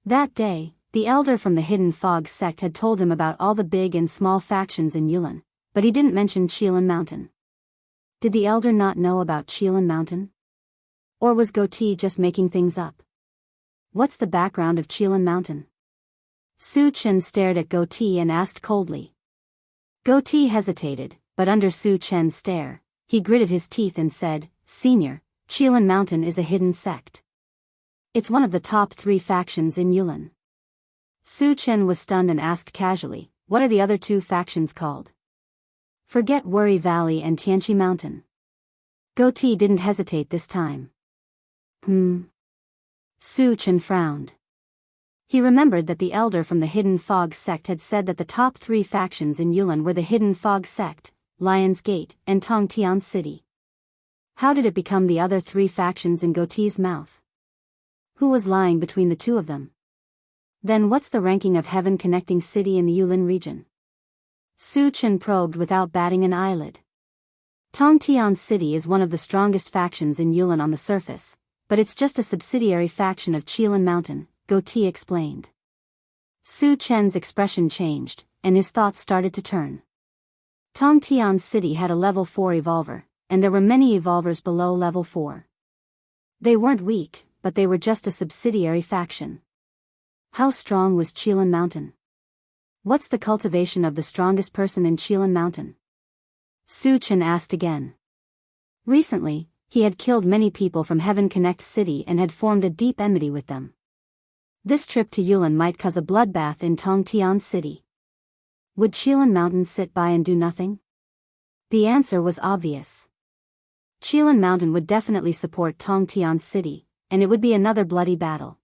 That day, the elder from the Hidden Fog sect had told him about all the big and small factions in Yulin, but he didn't mention Chelan Mountain. Did the elder not know about Chelan Mountain? Or was Goatee just making things up? What's the background of Chelan Mountain? Su-Chen stared at Goatee and asked coldly. Goatee hesitated, but under Su-Chen's stare, he gritted his teeth and said, Senior, Chelan Mountain is a hidden sect. It's one of the top 3 factions in Yulin. Su-Chen was stunned and asked casually, what are the other 2 factions called? Forget Worry Valley and Tianqi Mountain. Goatee didn't hesitate this time. Su-Chen frowned. He remembered that the elder from the Hidden Fog sect had said that the top 3 factions in Yulin were the Hidden Fog sect, Lion's Gate, and Tongtian City. How did it become the other 3 factions in Goatee's mouth? Who was lying between the 2 of them? Then what's the ranking of Heaven Connecting City in the Yulin region? Su-Chen probed without batting an eyelid. Tongtian City is one of the strongest factions in Yulin on the surface, but it's just a subsidiary faction of Chelan Mountain, Goatee explained. Su-Chen's expression changed, and his thoughts started to turn. Tongtian City had a level 4 evolver, and there were many evolvers below level 4. They weren't weak, but they were just a subsidiary faction. How strong was Chelan Mountain? What's the cultivation of the strongest person in Chelan Mountain? Su-Chen asked again. Recently, he had killed many people from Heaven Connect City and had formed a deep enmity with them. This trip to Yulin might cause a bloodbath in Tongtian City. Would Chelan Mountain sit by and do nothing? The answer was obvious. Chelan Mountain would definitely support Tongtian City, and it would be another bloody battle.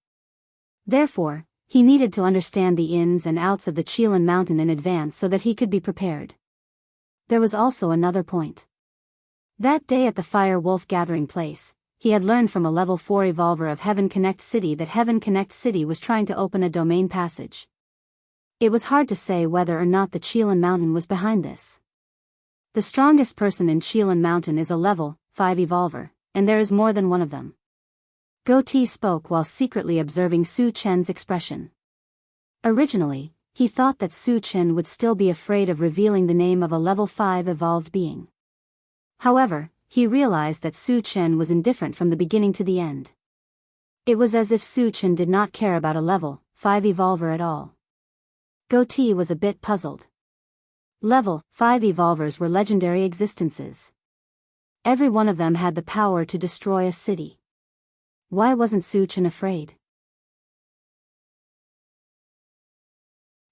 Therefore, he needed to understand the ins and outs of the Chelan Mountain in advance so that he could be prepared. There was also another point. That day at the Fire Wolf gathering place, he had learned from a level 4 evolver of Heaven Connect City that Heaven Connect City was trying to open a domain passage. It was hard to say whether or not the Chelan Mountain was behind this. The strongest person in Chelan Mountain is a level 5 evolver, and there is more than one of them. Goatee spoke while secretly observing Su-Chen's expression. Originally, he thought that Su-Chen would still be afraid of revealing the name of a level 5 evolved being. However, he realized that Su-Chen was indifferent from the beginning to the end. It was as if Su-Chen did not care about a level 5 evolver at all. Goatee was a bit puzzled. Level 5 evolvers were legendary existences. Every one of them had the power to destroy a city. Why wasn't Su-Chen afraid?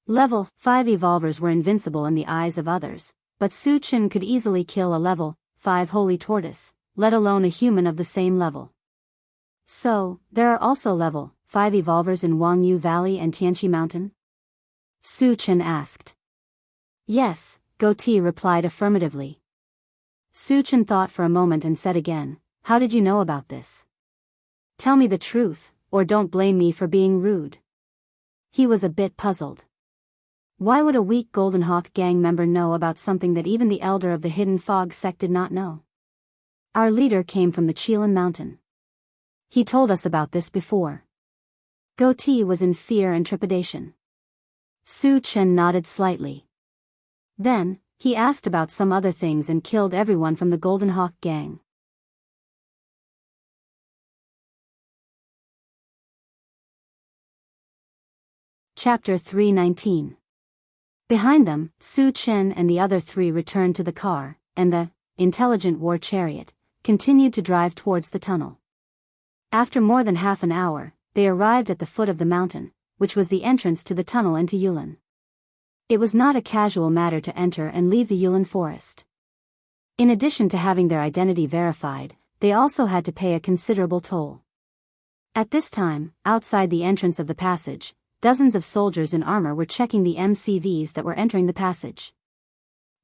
Level 5 evolvers were invincible in the eyes of others, but Su-Chen could easily kill a level 5 holy tortoise, let alone a human of the same level. So, there are also level 5 evolvers in Wangyu Valley and Tianqi Mountain? Su-Chen asked. Yes, Goatee replied affirmatively. Su-Chen thought for a moment and said again, how did you know about this? Tell me the truth, or don't blame me for being rude. He was a bit puzzled. Why would a weak Golden Hawk gang member know about something that even the elder of the Hidden Fog sect did not know? Our leader came from the Chelan Mountain. He told us about this before. Goatee was in fear and trepidation. Su-Chen nodded slightly. Then, he asked about some other things and killed everyone from the Golden Hawk gang. Chapter 319. Behind them, Su-Chen and the other 3 returned to the car, and the intelligent war chariot continued to drive towards the tunnel. After more than half an hour, they arrived at the foot of the mountain, which was the entrance to the tunnel into Yulin. It was not a casual matter to enter and leave the Yulin forest. In addition to having their identity verified, they also had to pay a considerable toll. At this time, outside the entrance of the passage, dozens of soldiers in armor were checking the MCVs that were entering the passage.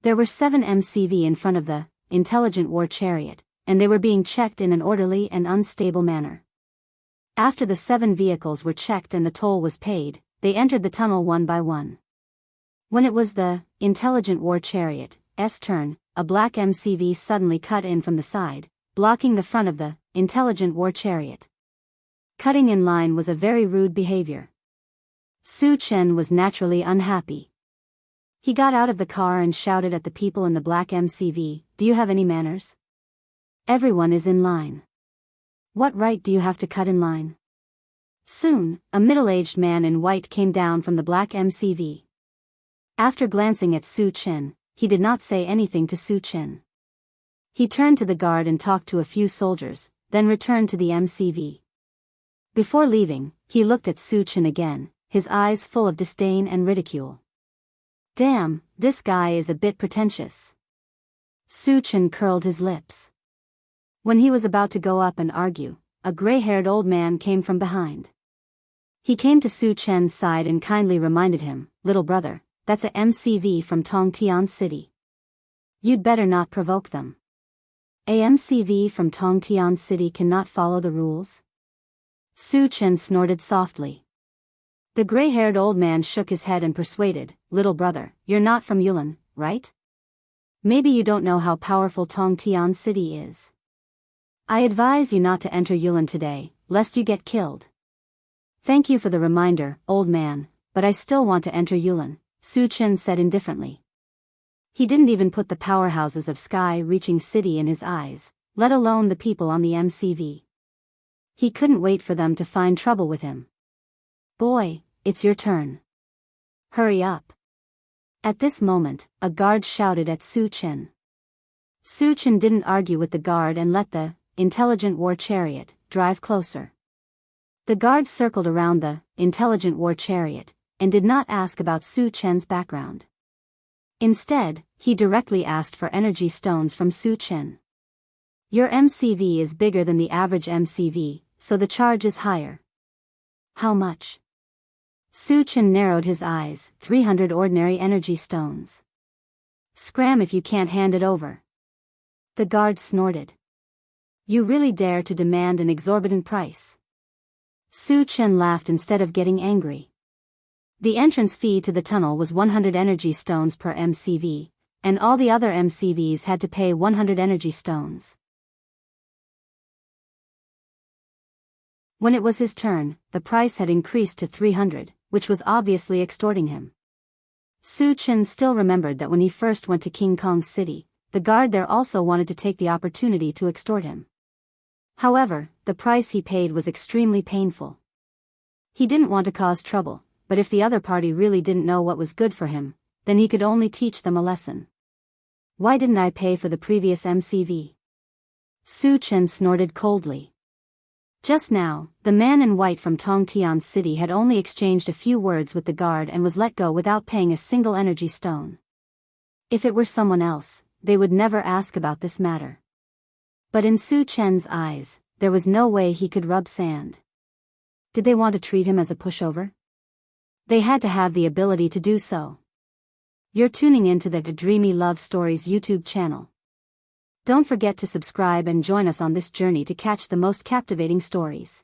There were 7 MCV in front of the intelligent war chariot, and they were being checked in an orderly and unstable manner. After the 7 vehicles were checked and the toll was paid, they entered the tunnel one by one. When it was the intelligent war chariot's turn, a black MCV suddenly cut in from the side, blocking the front of the intelligent war chariot. Cutting in line was a very rude behavior. Su Chen was naturally unhappy. He got out of the car and shouted at the people in the black MCV, "Do you have any manners? Everyone is in line. What right do you have to cut in line?" Soon, a middle-aged man in white came down from the black MCV. After glancing at Su Chen, he did not say anything to Su Chen. He turned to the guard and talked to a few soldiers, then returned to the MCV. Before leaving, he looked at Su Chen again, his eyes full of disdain and ridicule. "Damn, this guy is a bit pretentious." Su Chen curled his lips. When he was about to go up and argue, a gray-haired old man came from behind. He came to Su Chen's side and kindly reminded him, "Little brother, that's a MCV from Tongtian City. You'd better not provoke them." "A MCV from Tongtian City cannot follow the rules?" Su Chen snorted softly. The gray-haired old man shook his head and persuaded, "Little brother, you're not from Yulin, right? Maybe you don't know how powerful Tongtian City is. I advise you not to enter Yulin today, lest you get killed." "Thank you for the reminder, old man, but I still want to enter Yulin," Su Chen said indifferently. He didn't even put the powerhouses of sky-reaching city in his eyes, let alone the people on the MCV. He couldn't wait for them to find trouble with him. "Boy, it's your turn. Hurry up." At this moment, a guard shouted at Su Chen. Su Chen didn't argue with the guard and let the intelligent war chariot drive closer. The guard circled around the intelligent war chariot and did not ask about Su Chen's background. Instead, he directly asked for energy stones from Su Chen. "Your MCV is bigger than the average MCV, so the charge is higher." "How much?" Su Chen narrowed his eyes, 300 ordinary energy stones. "Scram if you can't hand it over." The guard snorted. "You really dare to demand an exorbitant price?" Su Chen laughed instead of getting angry. The entrance fee to the tunnel was 100 energy stones per MCV, and all the other MCVs had to pay 100 energy stones. When it was his turn, the price had increased to 300, which was obviously extorting him. Su Chen still remembered that when he first went to King Kong City, the guard there also wanted to take the opportunity to extort him. However, the price he paid was extremely painful. He didn't want to cause trouble, but if the other party really didn't know what was good for him, then he could only teach them a lesson. "Why didn't I pay for the previous MCV?" Su Chen snorted coldly. Just now, the man in white from Tongtian City had only exchanged a few words with the guard and was let go without paying a single energy stone. If it were someone else, they would never ask about this matter. But in Su Chen's eyes, there was no way he could rub sand. Did they want to treat him as a pushover? They had to have the ability to do so. You're tuning into the Dreamy Love Stories YouTube channel. Don't forget to subscribe and join us on this journey to catch the most captivating stories.